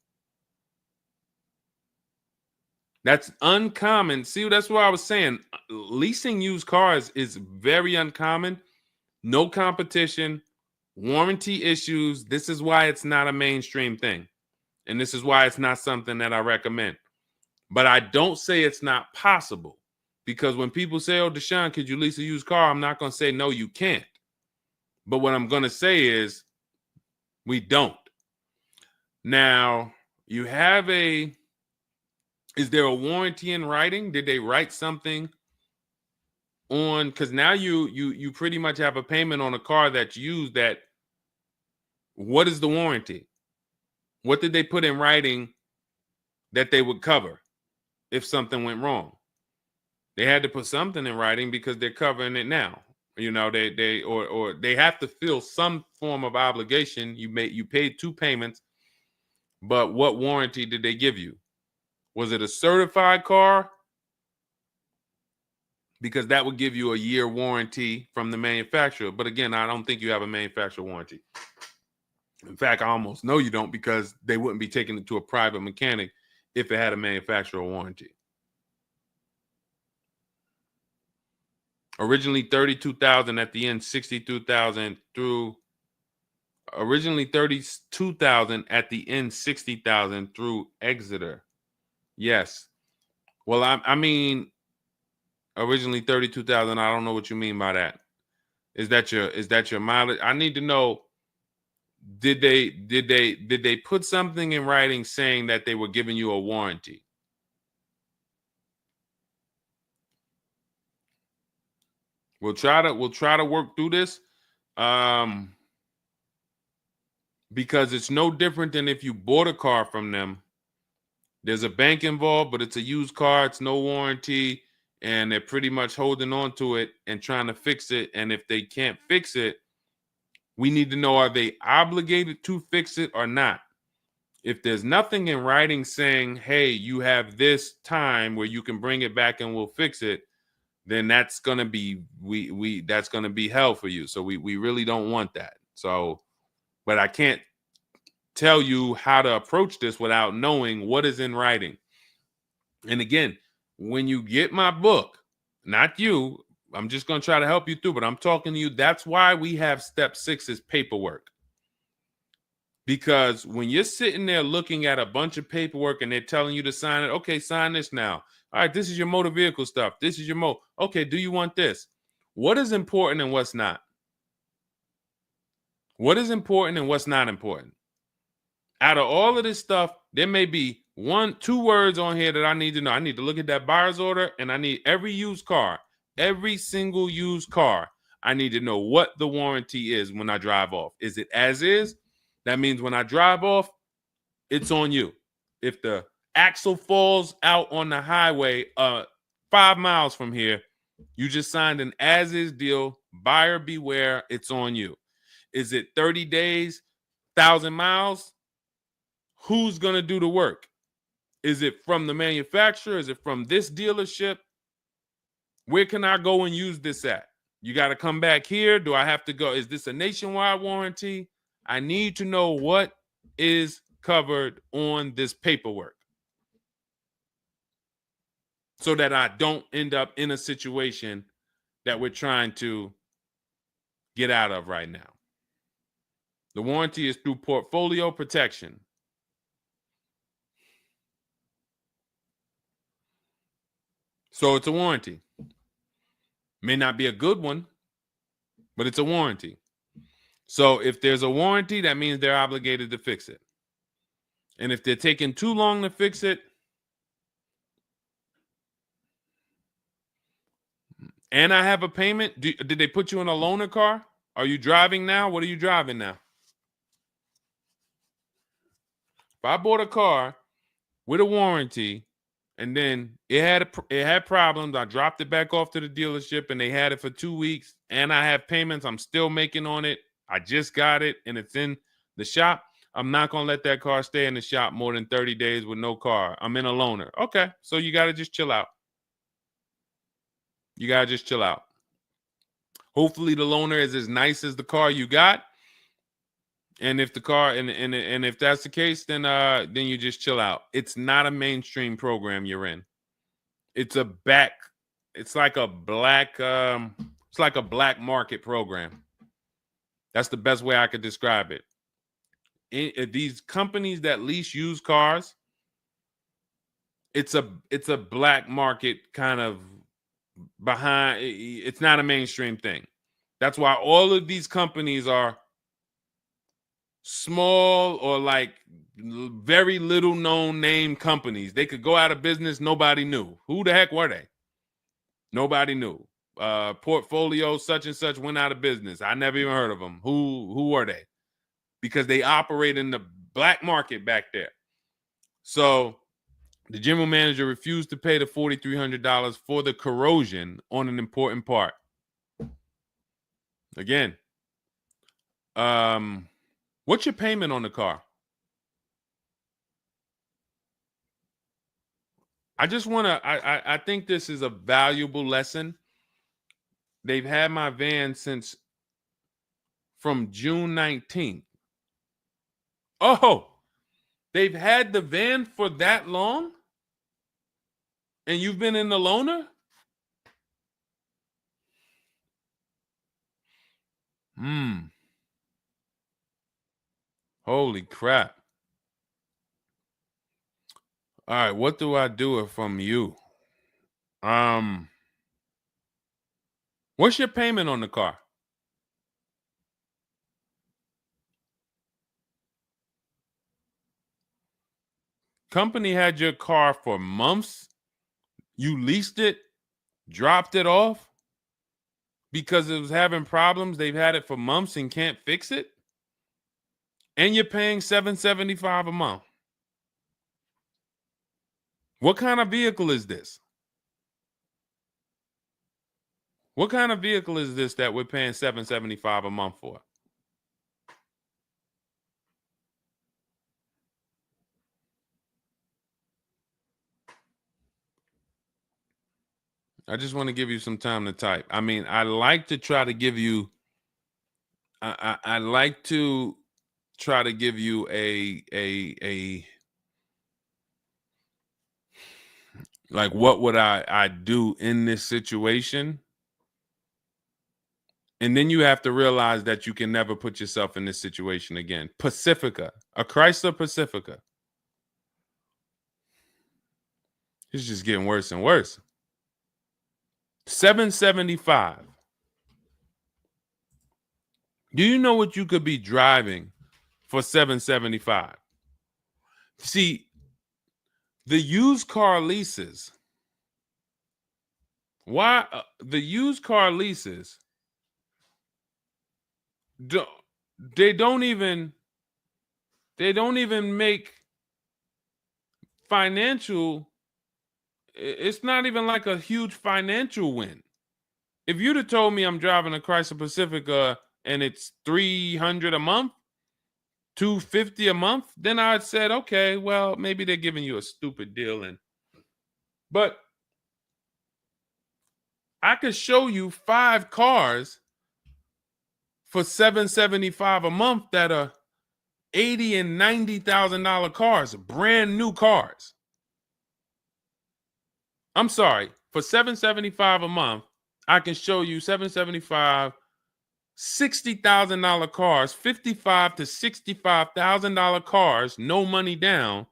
That's uncommon. See, that's what I was saying. Leasing used cars is very uncommon. No competition, warranty issues. This is why it's not a mainstream thing. And this is why it's not something that I recommend. But I don't say it's not possible. Because when people say, oh, Deshone, could you lease a used car? I'm not going to say, no, you can't. But what I'm going to say is we don't. Now, you have is there a warranty in writing? Did they write something on, because now you pretty much have a payment on a car that's used. That what is the warranty? What did they put in writing that they would cover if something went wrong? They had to put something in writing because they're covering it now. You know, or they have to fill some form of obligation. You paid 2 payments, but what warranty did they give you? Was it a certified car? Because that would give you a year warranty from the manufacturer. But again, I don't think you have a manufacturer warranty. In fact, I almost know you don't, because they wouldn't be taking it to a private mechanic if it had a manufacturer warranty. Originally 32,000, at the end 62,000 through. Originally 32,000, at the end 60,000 through Exeter. Yes. Well, I mean, originally 32,000. I don't know what you mean by that. Is that your mileage? I need to know. Did they put something in writing saying that they were giving you a warranty? We'll try to work through this, because it's no different than if you bought a car from them. There's a bank involved, but it's a used car. It's no warranty, and they're pretty much holding on to it and trying to fix it. And if they can't fix it, we need to know, are they obligated to fix it or not? If there's nothing in writing saying, hey, you have this time where you can bring it back and we'll fix it, then that's gonna be that's gonna be hell for you. So we really don't want that. So, but I can't tell you how to approach this without knowing what is in writing. And again, when you get my book, not you, I'm just gonna try to help you through, but I'm talking to you. That's why we have step 6 is paperwork. Because when you're sitting there looking at a bunch of paperwork and they're telling you to sign it, okay, sign this now. All right, this is your motor vehicle stuff. This is your okay, do you want this? What is important and what's not? What is important and what's not important? Out of all of this stuff, there may be 1-2 words on here that I need to know. I need to look at that buyer's order, and I need every used car, every single used car. I need to know what the warranty is when I drive off. Is it as is? That means when I drive off, it's on you. If the axle falls out on the highway 5 miles from here, you just signed an as-is deal. Buyer beware, it's on you. Is it 30 days, 1,000 miles? Who's going to do the work? Is it from the manufacturer? Is it from this dealership? Where can I go and use this at? You got to come back here. Do I have to go? Is this a nationwide warranty? I need to know what is covered on this paperwork so that I don't end up in a situation that we're trying to get out of right now. The warranty is through portfolio protection. So it's a warranty. May not be a good one, but it's a warranty. So if there's a warranty, that means they're obligated to fix it. And if they're taking too long to fix it, and I have a payment, did they put you in a loaner car? Are you driving now? What are you driving now? If I bought a car with a warranty and then it had problems, I dropped it back off to the dealership and they had it for 2 weeks, and I have payments I'm still making on it, I just got it and it's in the shop, I'm not going to let that car stay in the shop more than 30 days with no car. I'm in a loaner. Okay, so you got to just chill out. You got to just chill out. Hopefully the loaner is as nice as the car you got. And if the car and if that's the case, then you just chill out. It's not a mainstream program you're in. It's like a black market program. That's the best way I could describe it. These companies that lease used cars, it's a black market kind of behind. It's not a mainstream thing. That's why all of these companies are small or like very little known name companies. They could go out of business. Nobody knew. Who the heck were they? Nobody knew. portfolio such and such went out of business. I never even heard of them. Who are they? Because they operate in the black market back there. So the general manager refused to pay the $4,300 for the corrosion on an important part. Again, what's your payment on the car? I just want to, I think this is a valuable lesson. They've had my van since from June 19th. Oh, they've had the van for that long? And you've been in the loaner? Holy crap. All right, what do I do from you? What's your payment on the car? Company had your car for months. You leased it, dropped it off because it was having problems. They've had it for months and can't fix it. And you're paying $775 a month. What kind of vehicle is this? What kind of vehicle is this that we're paying $775 a month for? I just want to give you some time to type. I mean, I like to try to give you, I like to try to give you a like, what would I do in this situation? And then you have to realize that you can never put yourself in this situation again. Pacifica, a Chrysler Pacifica. It's just getting worse and worse. $775. Do you know what you could be driving for $775? See, the used car leases. Why the used car leases? They don't even make financial. It's not even like a huge financial win. If you'd have told me I'm driving a Chrysler Pacifica and it's $300 a month, $250 a month, then I'd said, okay, well, maybe they're giving you a stupid deal. But I could show you 5 cars for $775 a month that are $80,000 and $90,000 cars, brand new cars. I'm sorry, for $775 a month, I can show you $775, $60,000 cars, $55,000 to $65,000 cars, no money down.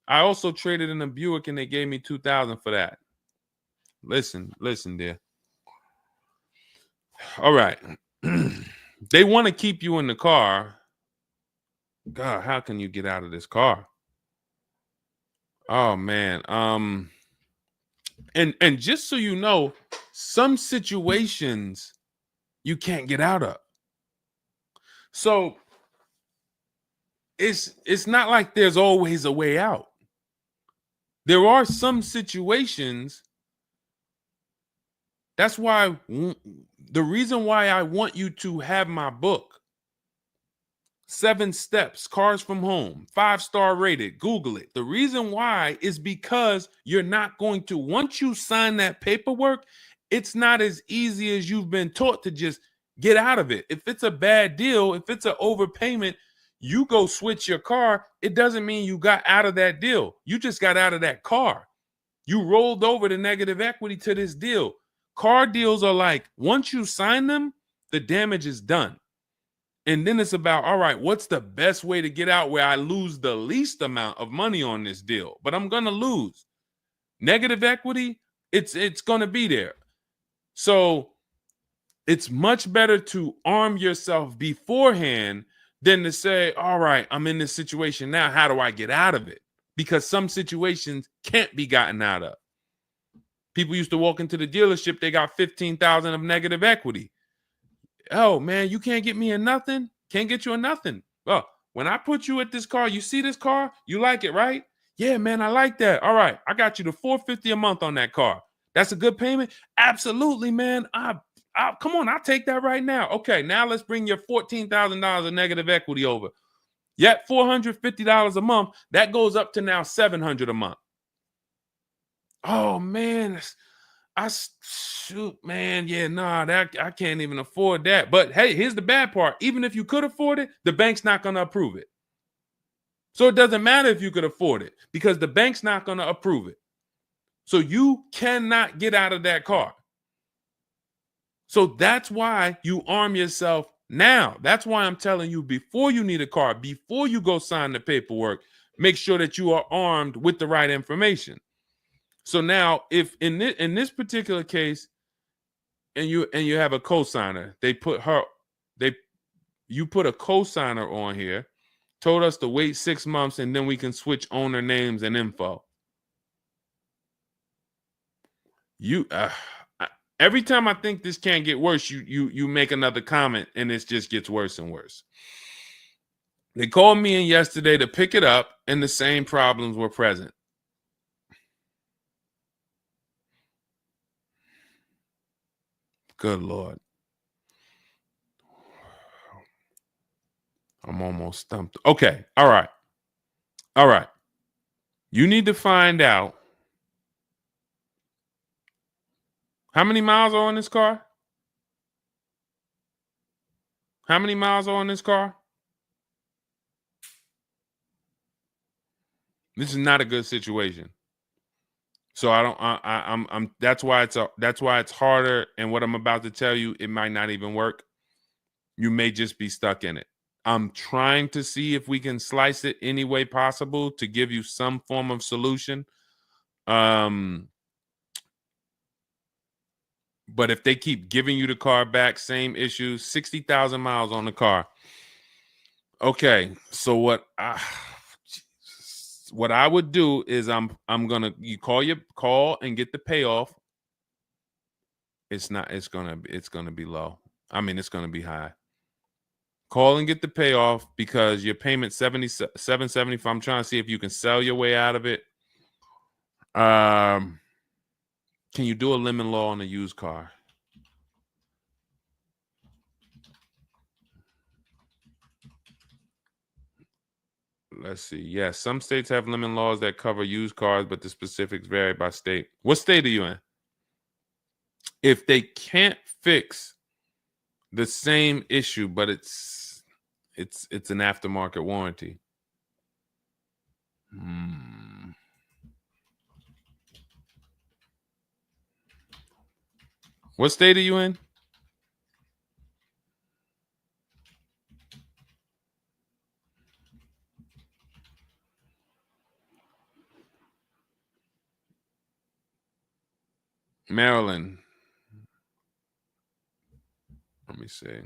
I also traded in a Buick and they gave me $2,000 for that. Listen, dear. All right. They want to keep you in the car. God, how can you get out of this car? Oh man. And just so you know, some situations you can't get out of. So it's not like there's always a way out. There are some situations. That's why the reason why I want you to have my book, 7 Steps, Cars from Home, 5-star rated, Google it. The reason why is because you're not going to, once you sign that paperwork, it's not as easy as you've been taught to just get out of it. If it's a bad deal, if it's an overpayment, you go switch your car, it doesn't mean you got out of that deal. You just got out of that car. You rolled over the negative equity to this deal. Car deals are like, once you sign them, the damage is done. And then it's about, all right, what's the best way to get out where I lose the least amount of money on this deal? But I'm going to lose. Negative equity, it's going to be there. So it's much better to arm yourself beforehand than to say, all right, I'm in this situation now. How do I get out of it? Because some situations can't be gotten out of. People used to walk into the dealership, they got 15,000 of negative equity. Oh man, you can't get me in nothing. Can't get you in nothing. Well, when I put you at this car, you see this car, you like it, right? Yeah, man, I like that. All right, I got you the $450 a month on that car. That's a good payment. Absolutely, man. Come on, I'll take that right now. Okay, now let's bring your $14,000 of negative equity over. Yet $450 a month. That goes up to now $700 a month. Oh man, shoot, man, yeah, nah, that I can't even afford that. But hey, here's the bad part. Even if you could afford it, the bank's not going to approve it. So it doesn't matter if you could afford it because the bank's not going to approve it. So you cannot get out of that car. So that's why you arm yourself now. That's why I'm telling you, before you need a car, before you go sign the paperwork, make sure that you are armed with the right information. So now, if in this particular case, and you have a cosigner, you put a cosigner on here, told us to wait 6 months, and then we can switch owner names and info. Every time I think this can't get worse, you make another comment, and it just gets worse and worse. They called me in yesterday to pick it up, and the same problems were present. Good Lord. I'm almost stumped. Okay. All right. All right. You need to find out how many miles are on this car? How many miles are on this car? This is not a good situation. So that's why it's harder. And what I'm about to tell you, it might not even work. You may just be stuck in it. I'm trying to see if we can slice it any way possible to give you some form of solution. But if they keep giving you the car back, same issues, 60,000 miles on the car. Okay, so what I would do is you call and get the payoff. It's gonna be low. I mean, it's gonna be high. Call and get the payoff because your payment $775. I'm trying to see if you can sell your way out of it. Can you do a lemon law on a used car? Let's see. Yes, some states have lemon laws that cover used cars, but the specifics vary by state. What state are you in? If they can't fix the same issue, but it's an aftermarket warranty. What state are you in? Maryland. Let me see.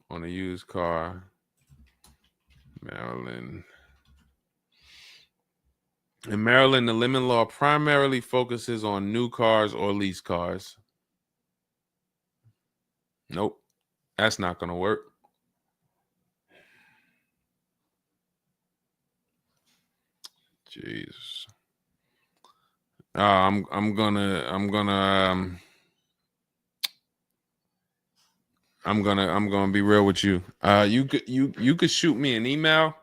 On a used car, Maryland. In Maryland, the lemon law primarily focuses on new cars or lease cars. Nope, that's not going to work. Jeez. I'm gonna be real with you. You could shoot me an email.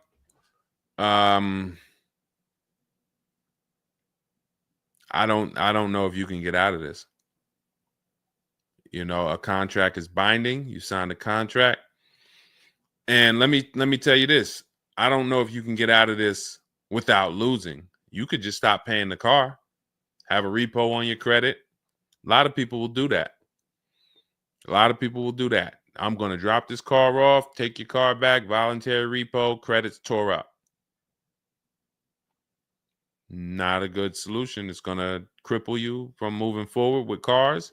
I don't know if you can get out of this. You know, a contract is binding. You sign a contract. And let me tell you this. I don't know if you can get out of this without losing. You could just stop paying the car, have a repo on your credit. A lot of people will do that. I'm going to drop this car off, take your car back, voluntary repo, credits tore up. Not a good solution. It's going to cripple you from moving forward with cars.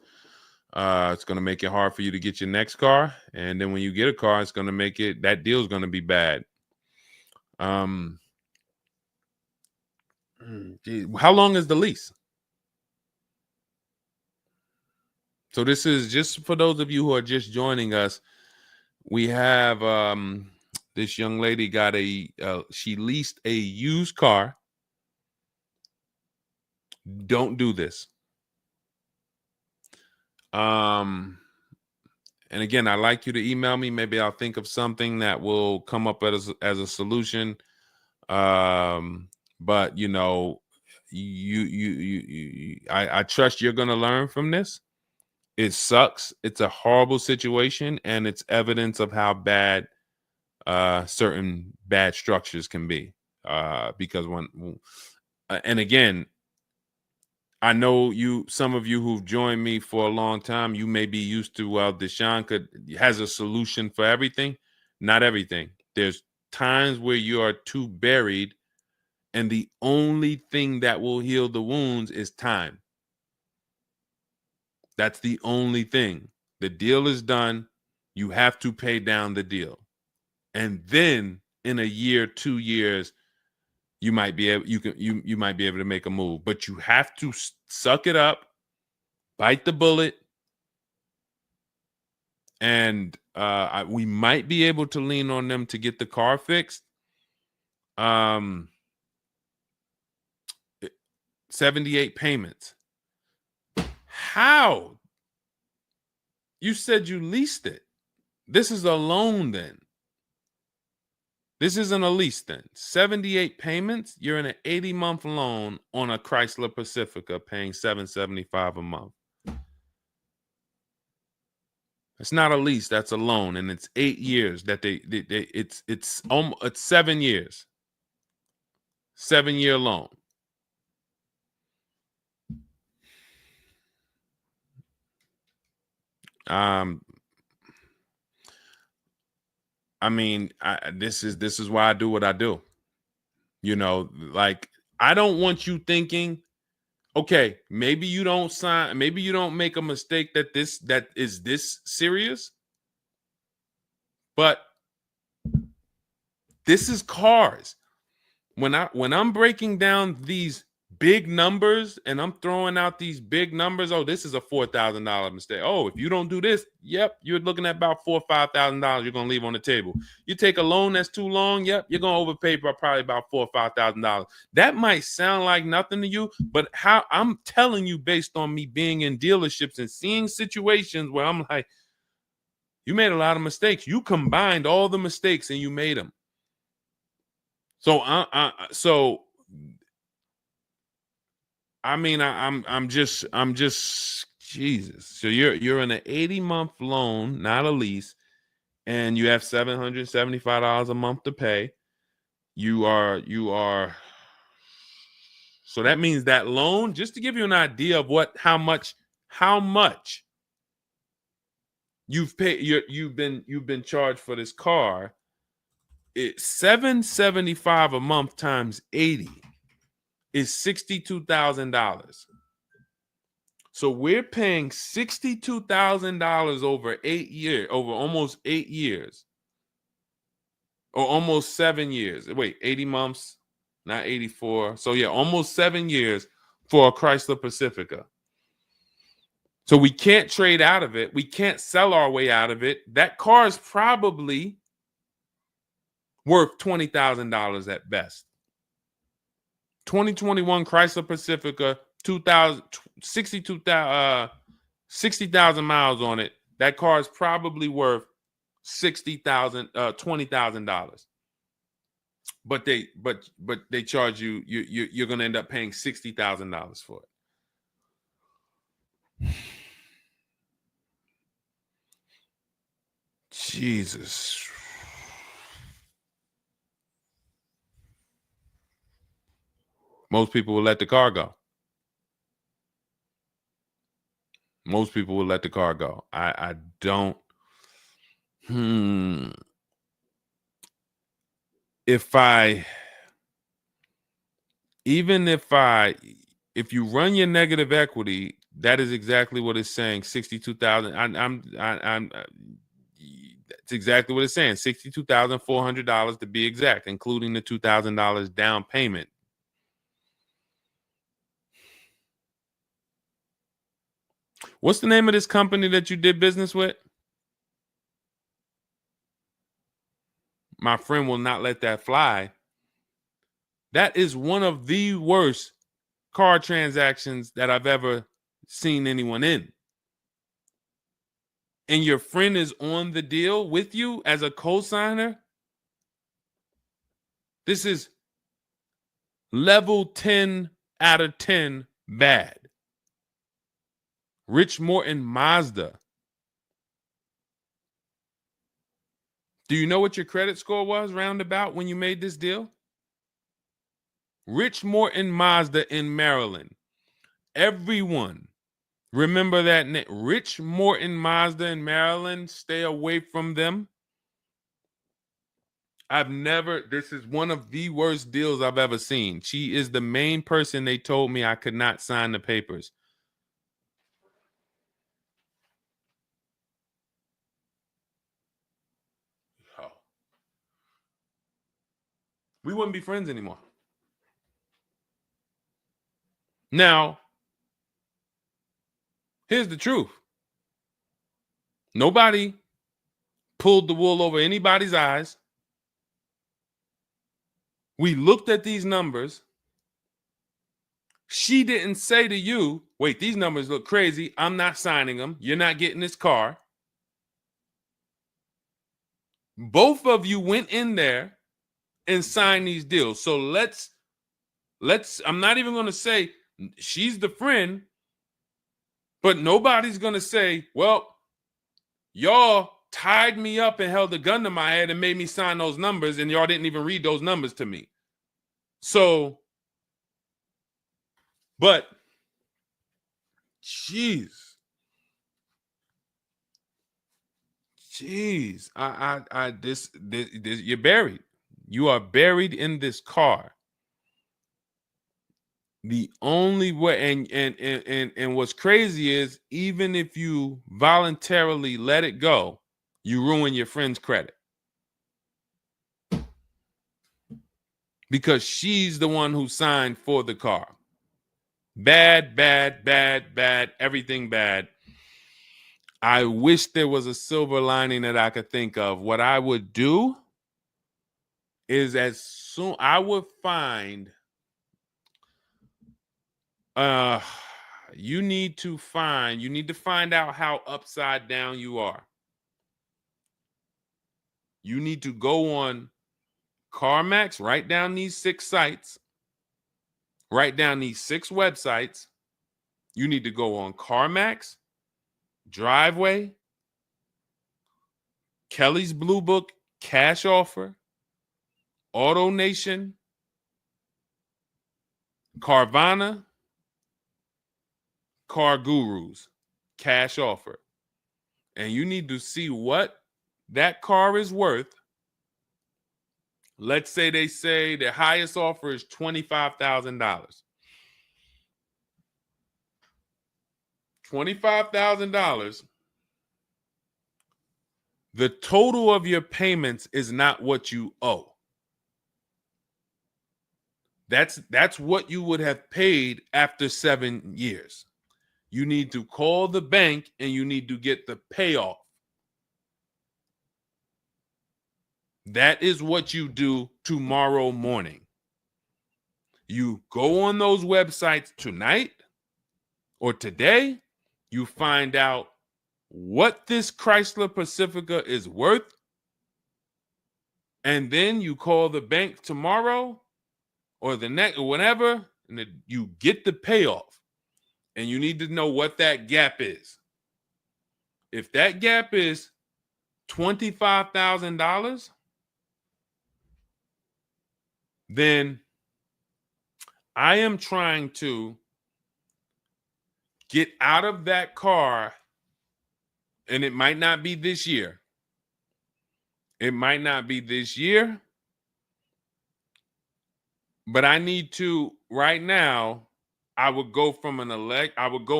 It's going to make it hard for you to get your next car. And then when you get a car, it's going to make that deal is going to be bad. Geez, how long is the lease? So this is just for those of you who are just joining us. We have this young lady got she leased a used car. Don't do this. And again, I'd like you to email me. Maybe I'll think of something that will come up as a solution. But you know, I trust you're gonna learn from this. It sucks. It's a horrible situation, and it's evidence of how bad certain bad structures can be. Because and again, I know some of you who've joined me for a long time, you may be used to, well, Deshone has a solution for everything. Not everything. There's times where you are too buried, and the only thing that will heal the wounds is time. That's the only thing. The deal is done. You have to pay down the deal. And then in a year, 2 years, you might be able you might be able to make a move. But you have to suck it up, bite the bullet, and we might be able to lean on them to get the car fixed. 78 payments. How? You said you leased it. This is a loan then. This isn't a lease then. 78 payments. You're in an 80-month loan on a Chrysler Pacifica paying $775 a month. It's not a lease, that's a loan, and it's 8 years that it's 7 years. 7-year loan. I mean, this is why I do what I do. You know, like, I don't want you thinking, okay, maybe you don't sign, maybe you don't make a mistake that is this serious, but this is cars. When I'm breaking down these big numbers and I'm throwing out these big numbers, oh, this is a $4,000 mistake. Oh, if you don't do this, yep, you're looking at about $4,000 or $5,000 you're gonna leave on the table. You take a loan that's too long, yep, you're gonna overpay by probably about $4,000 or $5,000. That might sound like nothing to you, but how I'm telling you based on me being in dealerships and seeing situations where I'm like, you made a lot of mistakes. You combined all the mistakes and you made them. So I mean, I'm just Jesus. So you're in an 80-month loan, not a lease, and you have $775 a month to pay. You are. So that means that loan, just to give you an idea of how much you've paid, you've been charged for this car. It's $775 a month times 80 is $62,000. So we're paying $62,000 over 8 years, over almost 8 years, or almost 7 years. Wait, 80 months, not 84. So yeah, almost 7 years for a Chrysler Pacifica. So we can't trade out of it. We can't sell our way out of it. That car is probably worth $20,000 at best. 2021 Chrysler Pacifica, 60,000 miles on it. That car is probably worth $20,000. But they charge you're gonna end up paying $60,000 for it. Jesus. Most people will let the car go. Most people will let the car go. I don't. If you run your negative equity, that is exactly what it's saying. 62,000. It's exactly what it's saying. $62,400 to be exact, including the $2,000 down payment. What's the name of this company that you did business with? My friend will not let that fly. That is one of the worst car transactions that I've ever seen anyone in. And your friend is on the deal with you as a co-signer. This is level 10 out of 10 bad. Rich Morton Mazda. Do you know what your credit score was roundabout when you made this deal? Rich Morton Mazda in Maryland. Everyone remember that name. Rich Morton Mazda in Maryland. Stay away from them. This is one of the worst deals I've ever seen. She is the main person they told me I could not sign the papers. Oh. We wouldn't be friends anymore. Now, here's the truth. Nobody pulled the wool over anybody's eyes. We looked at these numbers. She didn't say to you, wait, these numbers look crazy. I'm not signing them. You're not getting this car. Both of you went in there and signed these deals. So let's I'm not even going to say she's the friend, but nobody's going to say, well, y'all tied me up and held a gun to my head and made me sign those numbers, and y'all didn't even read those numbers to me. So, but, jeez, this, you're buried. You are buried in this car. The only way, and what's crazy is, even if you voluntarily let it go, you ruin your friend's credit. Because she's the one who signed for the car. Bad, bad, bad, bad, everything bad. I wish there was a silver lining that I could think of. What I would do is, as soon I would find, you need to find out how upside down you are. You need to go on CarMax, write down these 6 sites, write down these 6 websites. You need to go on CarMax, Driveway, Kelly's Blue Book, Cash Offer, Auto Nation, Carvana, Car Gurus, Cash Offer. And you need to see what that car is worth. Let's say they say the highest offer is $25,000. $25,000. The total of your payments is not what you owe. That's what you would have paid after 7 years. You need to call the bank and you need to get the payoff. That is what you do tomorrow morning. You go on those websites tonight or today. You find out what this Chrysler Pacifica is worth. And then you call the bank tomorrow or the next or whenever, and you get the payoff. And you need to know what that gap is. If that gap is $25,000, then I am trying to get out of that car, and it might not be this year. It might not be this year, but I need to right now. I would go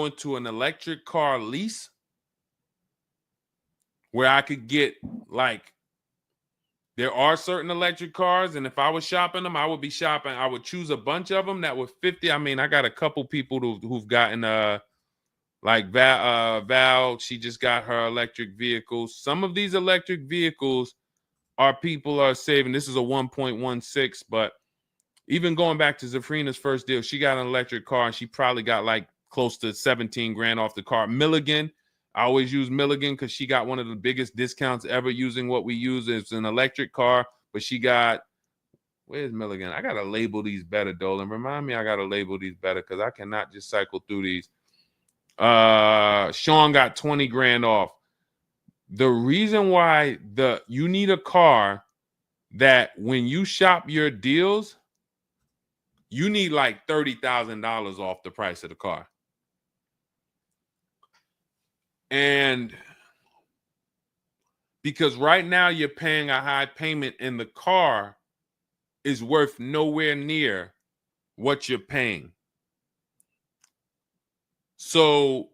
into an electric car lease where I could get, like, there are certain electric cars, and if I was shopping them, I would choose a bunch of them that were 50. I mean, I got a couple people who've gotten Like Val, she just got her electric vehicle. Some of these electric vehicles people are saving. This is a 1.16, but even going back to Zafrina's first deal, she got an electric car and she probably got like close to 17 grand off the car. Milligan, I always use Milligan because she got one of the biggest discounts ever using what we use. It's an electric car, but she got, where's Milligan? I got to label these better, Dolan. Remind me I got to label these better because I cannot just cycle through these. Sean got 20 grand off. The reason why you need a car that when you shop your deals, you need like $30,000 off the price of the car. And because right now you're paying a high payment and the car is worth nowhere near what you're paying. So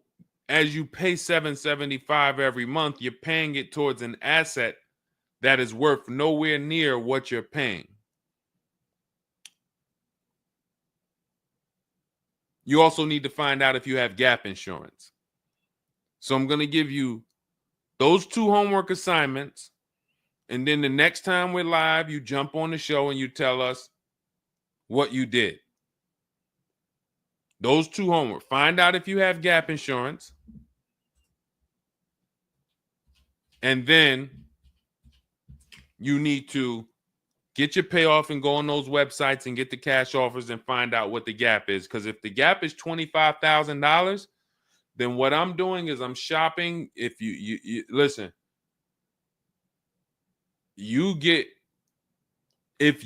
as you pay $775 every month, you're paying it towards an asset that is worth nowhere near what you're paying. You also need to find out if you have gap insurance. So I'm going to give you those 2 homework assignments. And then the next time we're live, you jump on the show and you tell us what you did. Those 2 homework. Find out if you have gap insurance. And then you need to get your payoff and go on those websites and get the cash offers and find out what the gap is. Because if the gap is $25,000, then what I'm doing is I'm shopping. If you listen, you get, if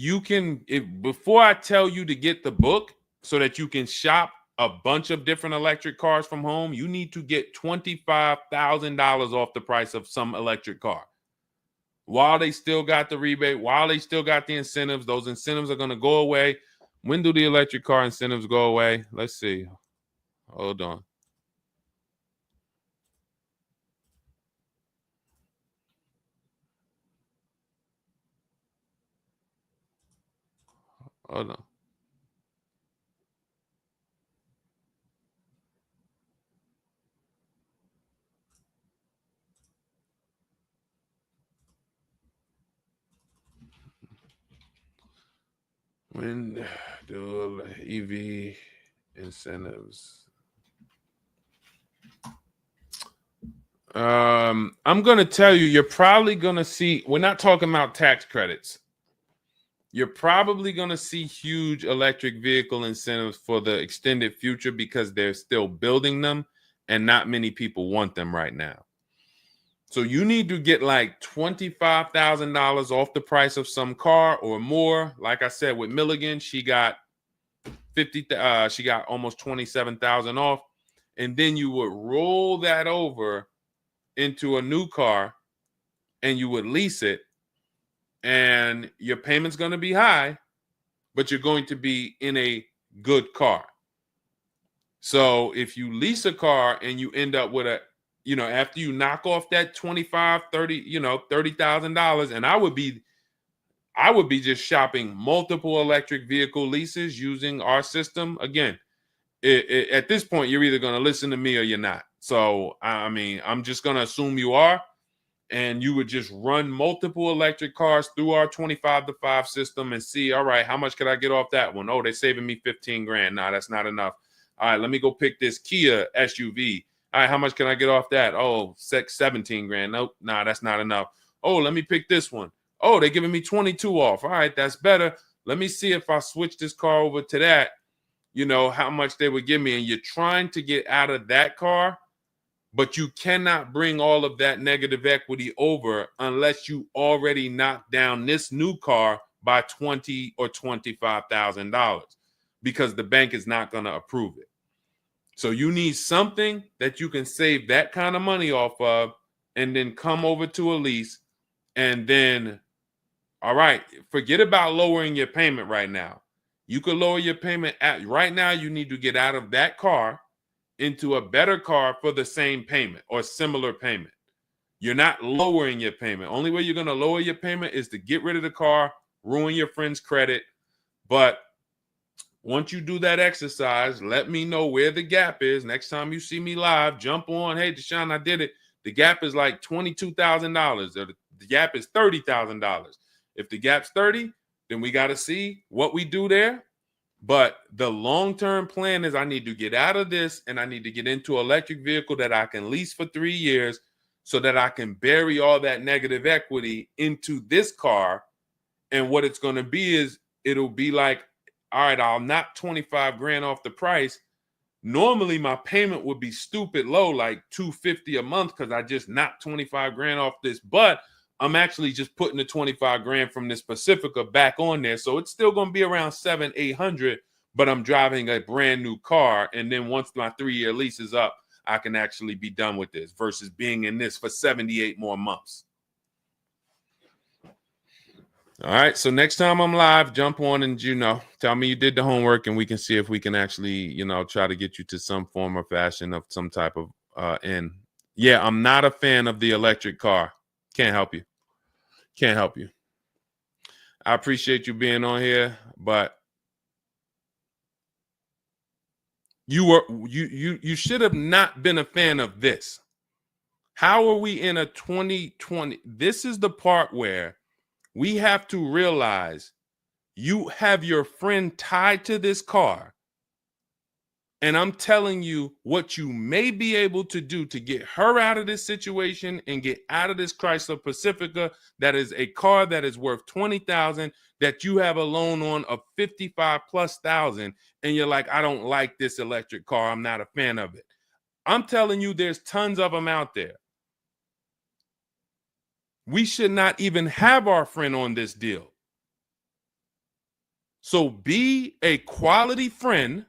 before I tell you to get the book so that you can shop a bunch of different electric cars from home, you need to get $25,000 off the price of some electric car. While they still got the rebate, while they still got the incentives, those incentives are going to go away. When do the electric car incentives go away? Let's see. Hold on. Hold on. When do EV incentives? I'm going to tell you, you're probably going to see, we're not talking about tax credits. You're probably going to see huge electric vehicle incentives for the extended future because they're still building them and not many people want them right now. So you need to get like $25,000 off the price of some car or more. Like I said, with Milligan, she got she got almost 27,000 off. And then you would roll that over into a new car and you would lease it. And your payment's going to be high, but you're going to be in a good car. So if you lease a car and you end up with after you knock off that 25, 30, $30,000, and I would be just shopping multiple electric vehicle leases using our system. Again, at this point, you're either going to listen to me or you're not. So, I mean, I'm just going to assume you are. And you would just run multiple electric cars through our 25-to-5 system and see, all right, how much could I get off that one? Oh, they're saving me 15 grand. Nah, that's not enough. All right, let me go pick this Kia SUV. All right, how much can I get off that? Oh, 17 grand. Nope, nah, that's not enough. Oh, let me pick this one. Oh, they're giving me 22 off. All right, that's better. Let me see if I switch this car over to that, how much they would give me. And you're trying to get out of that car, but you cannot bring all of that negative equity over unless you already knock down this new car by $20,000 or $25,000 because the bank is not going to approve it. So you need something that you can save that kind of money off of and then come over to a lease and then, all right, forget about lowering your payment right now. You could lower your payment right now. You need to get out of that car into a better car for the same payment or similar payment. You're not lowering your payment. Only way you're going to lower your payment is to get rid of the car, ruin your friend's credit. But once you do that exercise, let me know where the gap is. Next time you see me live, jump on. Hey, Deshone, I did it. The gap is like $22,000. Or the gap is $30,000. If the gap's 30, then we got to see what we do there. But the long-term plan is I need to get out of this and I need to get into an electric vehicle that I can lease for 3 years so that I can bury all that negative equity into this car. And what it's going to be is it'll be like, all right, I'll knock 25 grand off the price. Normally my payment would be stupid low, like $250 a month, because I just knocked 25 grand off this. But I'm actually just putting the 25 grand from this Pacifica back on there. So it's still going to be around 700-800, but I'm driving a brand new car. And then once my 3-year lease is up, I can actually be done with this versus being in this for 78 more months. All right, so next time I'm live, jump on and, tell me you did the homework and we can see if we can actually, try to get you to some form or fashion of some type of end. Yeah, I'm not a fan of the electric car. Can't help you. Can't help you. I appreciate you being on here, but you should have not been a fan of this. How are we in a 2020? This is the part where we have to realize you have your friend tied to this car. And I'm telling you what you may be able to do to get her out of this situation and get out of this Chrysler Pacifica. That is a car that is worth $20,000 that you have a loan on of $55,000+. And you're like, I don't like this electric car. I'm not a fan of it. I'm telling you, there's tons of them out there. We should not even have our friend on this deal. So be a quality friend.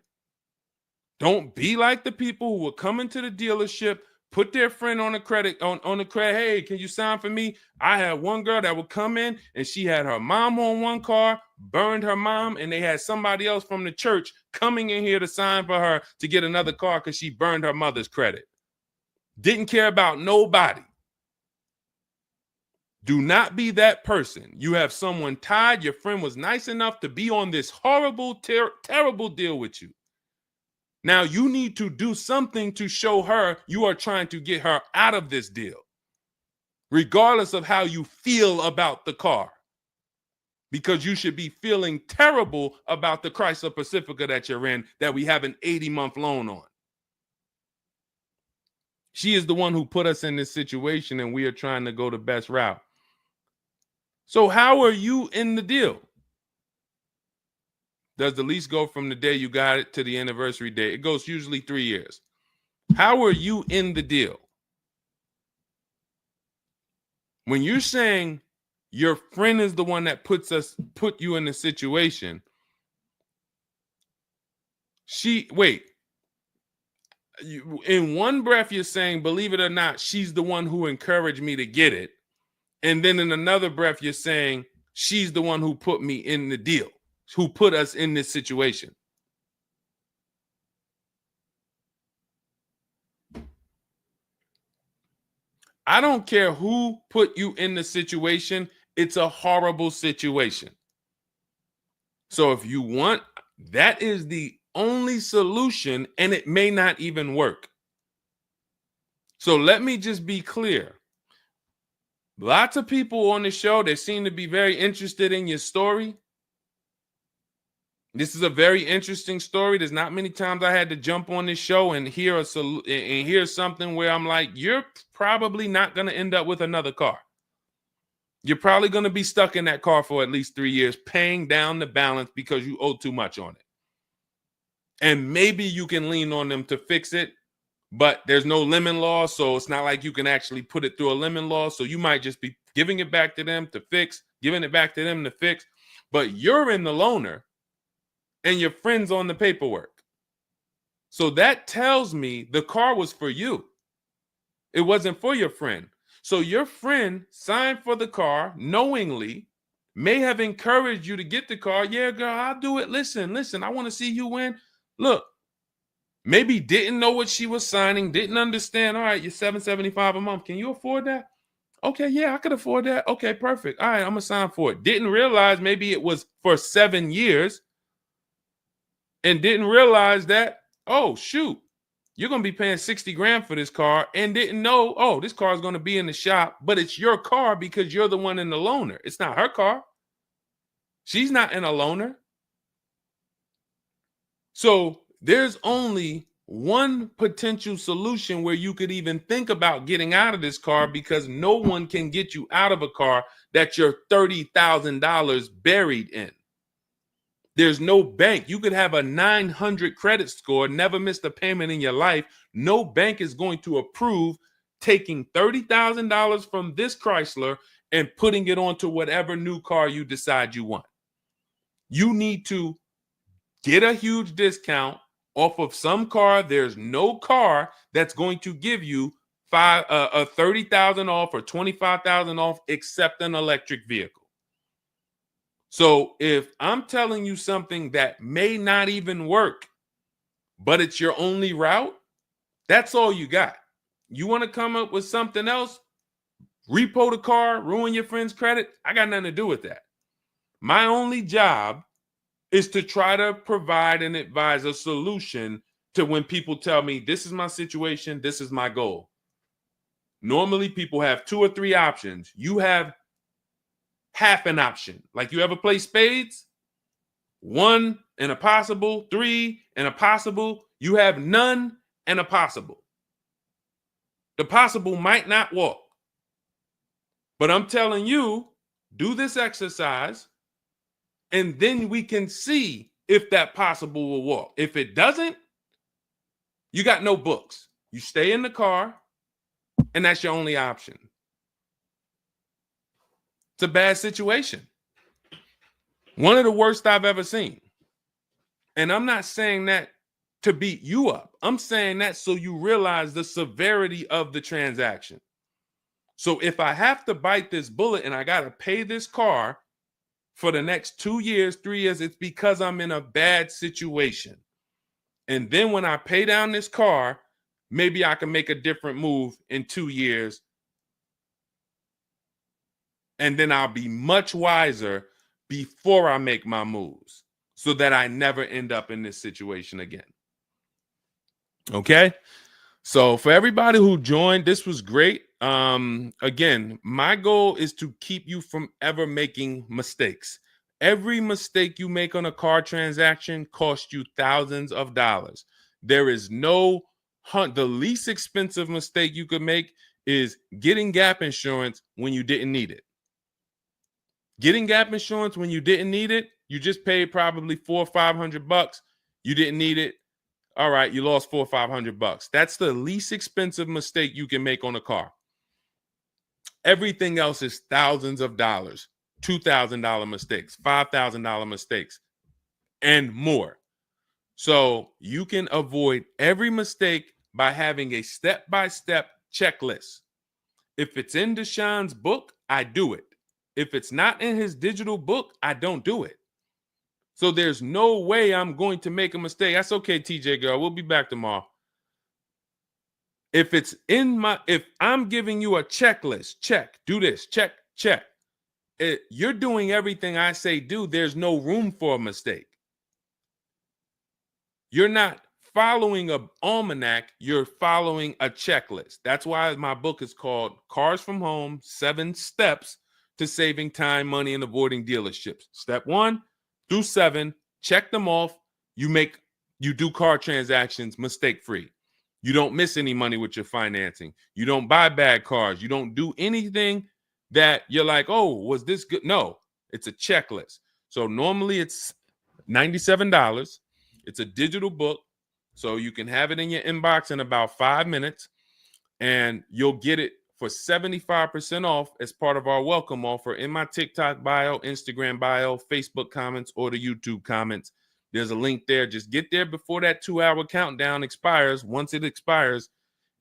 Don't be like the people who will come into the dealership, put their friend on the credit, on the credit. Hey, can you sign for me? I had one girl that would come in and she had her mom on one car, burned her mom, and they had somebody else from the church coming in here to sign for her to get another car because she burned her mother's credit. Didn't care about nobody. Do not be that person. You have someone tied. Your friend was nice enough to be on this horrible, terrible deal with you. Now you need to do something to show her you are trying to get her out of this deal, regardless of how you feel about the car, because you should be feeling terrible about the Chrysler Pacifica that you're in that we have an 80-month loan on. She is the one who put us in this situation and we are trying to go the best route. So how are you in the deal? Does the lease go from the day you got it to the anniversary day? It goes usually 3 years. How are you in the deal? When you're saying your friend is the one that put you in the situation, in one breath you're saying, believe it or not, she's the one who encouraged me to get it. And then in another breath, you're saying she's the one who put me in the deal, who put us in this situation. I don't care who put you in the situation. It's a horrible situation. So if you want, that is the only solution, and it may not even work. So let me just be clear. Lots of people on the show, they seem to be very interested in your story. This is a very interesting story. There's not many times I had to jump on this show and hear something where I'm like, you're probably not going to end up with another car. You're probably going to be stuck in that car for at least 3 years, paying down the balance because you owe too much on it. And maybe you can lean on them to fix it, but there's no lemon law, so it's not like you can actually put it through a lemon law. So you might just be giving it back to them to fix, giving it back to them to fix. But you're in the loaner and your friend's on the paperwork. So that tells me the car was for you. It wasn't for your friend. So your friend signed for the car knowingly, may have encouraged you to get the car. Yeah, girl, I'll do it. Listen, I want to see you win. Look. Maybe didn't know what she was signing, didn't understand. All right, you're $775 a month. Can you afford that? Okay, yeah, I could afford that. Okay, perfect. All right, I'm going to sign for it. Didn't realize maybe it was for 7 years. and didn't realize that, oh, shoot, you're going to be paying 60 grand for this car, and didn't know, oh, this car is going to be in the shop, but it's your car because you're the one in the loaner. It's not her car. She's not in a loaner. So there's only one potential solution where you could even think about getting out of this car, because no one can get you out of a car that you're $30,000 buried in. There's no bank. You could have a 900 credit score, never missed a payment in your life. No bank is going to approve taking $30,000 from this Chrysler and putting it onto whatever new car you decide you want. You need to get a huge discount off of some car. There's no car that's going to give you 30,000 off or 25,000 off except an electric vehicle. So if I'm telling you something that may not even work, but it's your only route, that's all you got. You want to come up with something else, repo the car, ruin your friend's credit, I got nothing to do with that. My only job is to try to provide and advise a solution to when people tell me, this is my situation, this is my goal. Normally people have 2 or 3 options. You have half an option. Like, you ever play spades? 1 and a possible, 3 and a possible. You have none and a possible. The possible might not walk. But I'm telling you, do this exercise, and then we can see if that possible will walk. If it doesn't, you got no books. You stay in the car, and that's your only option. It's a bad situation. One of the worst I've ever seen. And I'm not saying that to beat you up. I'm saying that so you realize the severity of the transaction. So if I have to bite this bullet and I got to pay this car for the next 2 years, 3 years, it's because I'm in a bad situation. And then when I pay down this car, maybe I can make a different move in 2 years. And then I'll be much wiser before I make my moves, so that I never end up in this situation again. Okay? So for everybody who joined, this was great. Again, my goal is to keep you from ever making mistakes. Every mistake you make on a car transaction costs you thousands of dollars. There is no the least expensive mistake you could make is getting gap insurance when you didn't need it. Getting gap insurance when you didn't need it, you just paid probably $400 or $500. You didn't need it. All right, you lost $400 or $500. That's the least expensive mistake you can make on a car. Everything else is thousands of dollars, $2,000 mistakes, $5,000 mistakes, and more. So you can avoid every mistake by having a step-by-step checklist. If it's in Deshone's book, I do it. If it's not in his digital book, I don't do it. So there's no way I'm going to make a mistake. That's okay, TJ girl. We'll be back tomorrow. If I'm giving you a checklist, check, do this, check, check. You're doing everything I say do. There's no room for a mistake. You're not following an almanac. You're following a checklist. That's why my book is called Cars from Home, 7 Steps to Saving Time, Money, and Avoiding Dealerships. Step 1 through 7, check them off. You do car transactions mistake-free. You don't miss any money with your financing. You don't buy bad cars. You don't do anything that you're like, oh, was this good? No, it's a checklist. So normally it's $97. It's a digital book. So you can have it in your inbox in about 5 minutes, and you'll get it for 75% off as part of our welcome offer in my TikTok bio, Instagram bio, Facebook comments, or the YouTube comments. There's a link there. Just get there before that 2-hour countdown expires. Once it expires,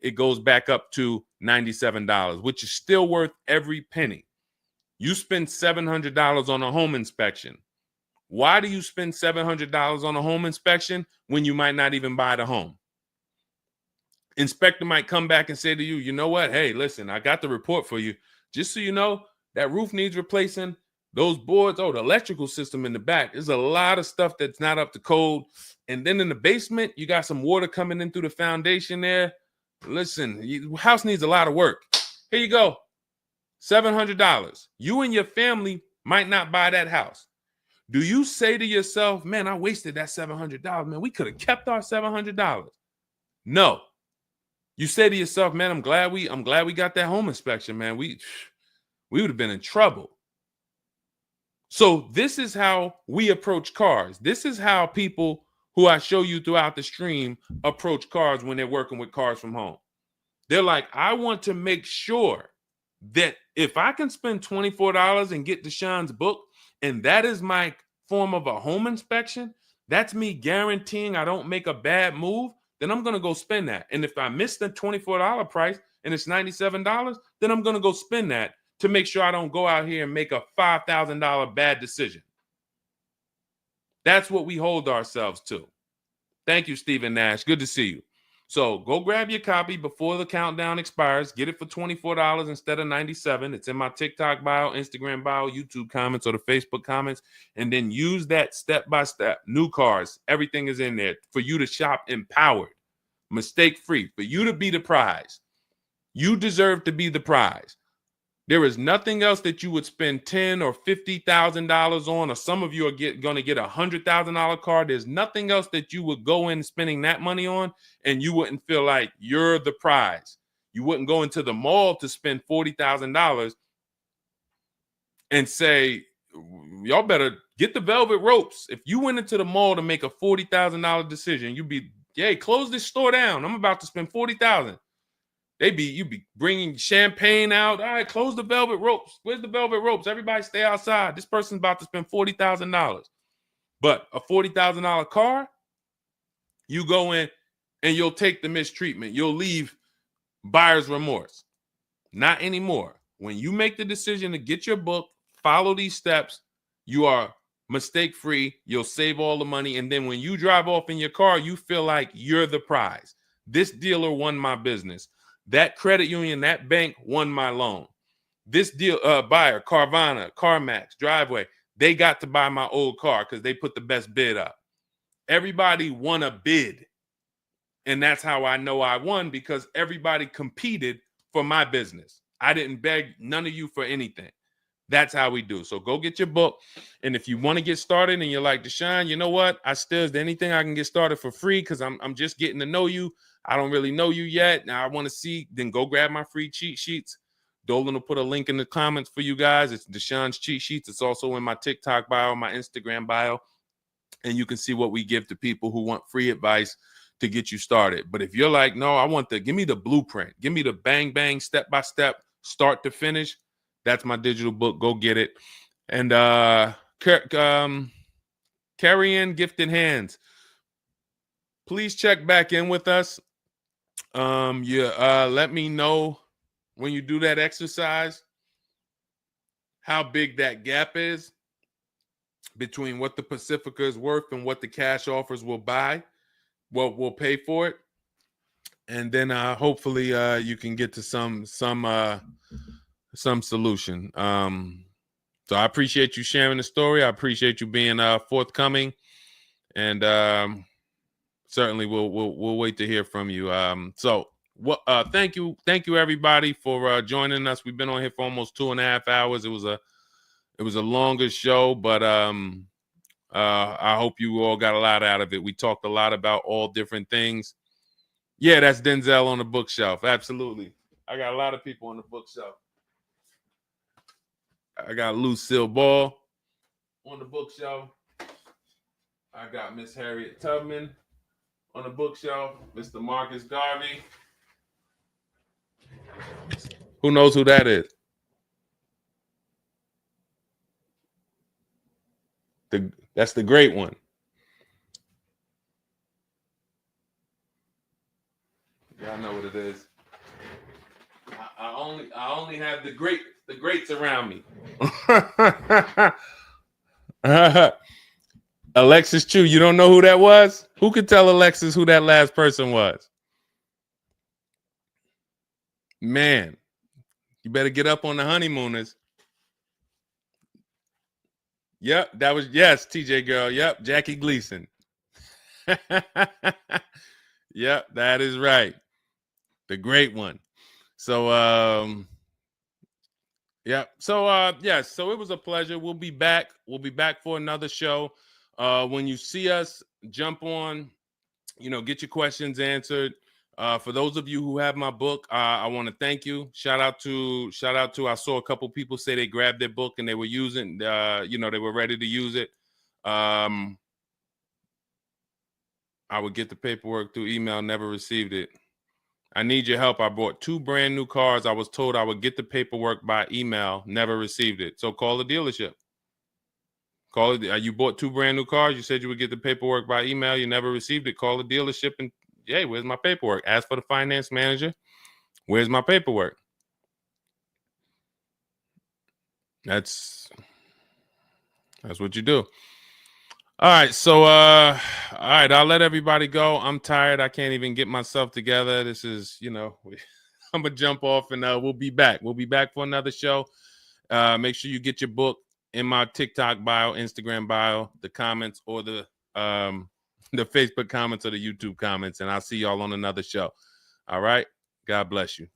it goes back up to $97, which is still worth every penny. You spend $700 on a home inspection. Why do you spend $700 on a home inspection when you might not even buy the home? Inspector might come back and say to you, you know what? Hey, listen, I got the report for you. Just so you know, that roof needs replacing. Those boards, the electrical system in the back, there's a lot of stuff that's not up to code. And then in the basement, you got some water coming in through the foundation there. Listen, house needs a lot of work. Here you go, $700. You and your family might not buy that house. Do you say to yourself, man, I wasted that $700, man, we could have kept our $700? No. You say to yourself, man, I'm glad we got that home inspection, man. We would have been in trouble. So this is how we approach cars. This is how people who I show you throughout the stream approach cars when they're working with cars from home. They're like, I want to make sure that if I can spend $24 and get Deshone's book, and that is my form of a home inspection, that's me guaranteeing I don't make a bad move, then I'm going to go spend that. And if I miss the $24 price and it's $97, then I'm going to go spend that to make sure I don't go out here and make a $5,000 bad decision. That's what we hold ourselves to. Thank you, Stephen Nash. Good to see you. So go grab your copy before the countdown expires. Get it for $24 instead of $97. It's in my TikTok bio, Instagram bio, YouTube comments, or the Facebook comments. And then use that step-by-step. New cars. Everything is in there for you to shop empowered, mistake-free, for you to be the prize. You deserve to be the prize. There is nothing else that you would spend $10,000 or $50,000 on, or some of you are going to get a $100,000 car. There's nothing else that you would go in spending that money on, and you wouldn't feel like you're the prize. You wouldn't go into the mall to spend $40,000 and say, y'all better get the velvet ropes. If you went into the mall to make a $40,000 decision, you'd be, hey, close this store down. I'm about to spend $40,000. You be bringing champagne out. All right, close the velvet ropes. Where's the velvet ropes? Everybody stay outside. This person's about to spend $40,000. But a $40,000 car, you go in and you'll take the mistreatment. You'll leave buyer's remorse. Not anymore. When you make the decision to get your book, follow these steps, you are mistake-free. You'll save all the money. And then when you drive off in your car, you feel like you're the prize. This dealer won my business. That credit union, that bank won my loan. This deal, buyer, Carvana, CarMax, Driveway, they got to buy my old car because they put the best bid up. Everybody won a bid. And that's how I know I won, because everybody competed for my business. I didn't beg none of you for anything. That's how we do. So go get your book. And if you want to get started and you're like, Deshone, you know what? Is there anything I can get started for free? Because I'm just getting to know you. I don't really know you yet. Now I want to see, then go grab my free cheat sheets. Dolan will put a link in the comments for you guys. It's Deshone's cheat sheets. It's also in my TikTok bio, my Instagram bio. And you can see what we give to people who want free advice to get you started. But if you're like, no, give me the blueprint. Give me the bang, bang, step-by-step, start to finish. That's my digital book. Go get it. And carry in gifted hands. Please check back in with us. Let me know when you do that exercise how big that gap is between what the Pacifica is worth and what the cash offers will buy. What will pay for it. And then hopefully you can get to some solution. So I appreciate you sharing the story. I appreciate you being forthcoming, and certainly we'll wait to hear from you. Thank you everybody for joining us. We've been on here for almost 2.5 hours. It was a longer show, but I hope you all got a lot out of it. We talked a lot about all different things. Yeah, that's Denzel on the bookshelf. Absolutely. I got a lot of people on the bookshelf. I got Lucille Ball on the bookshelf. I got Miss Harriet Tubman on the bookshelf. Mr. Marcus Garvey. Who knows who that is? That's the great one. Y'all know what it is. I only have the greats around me. Alexis Chu, you don't know who that was? Who could tell Alexis who that last person was? Man, you better get up on the honeymooners. Yep, that was, yes, TJ girl. Yep, Jackie Gleason. Yep, that is right. The great one. So yeah. So yes, so it was a pleasure. We'll be back. We'll be back for another show. When you see us, jump on, get your questions answered. For those of you who have my book, I want to thank you. Shout out to I saw a couple people say they grabbed their book and they were using they were ready to use it. I would get the paperwork through email, never received it. I need your help. I bought 2 brand new cars. I was told I would get the paperwork by email, never received it. So call the dealership. Call it. You bought 2 brand new cars. You said you would get the paperwork by email. You never received it. Call the dealership and, hey, where's my paperwork? Ask for the finance manager. Where's my paperwork? That's what you do. All right. So, all right. I'll let everybody go. I'm tired. I can't even get myself together. This is, I'm going to jump off and we'll be back. We'll be back for another show. Make sure you get your book in my TikTok bio, Instagram bio, the comments, or the Facebook comments or the YouTube comments. And I'll see y'all on another show. All right. God bless you.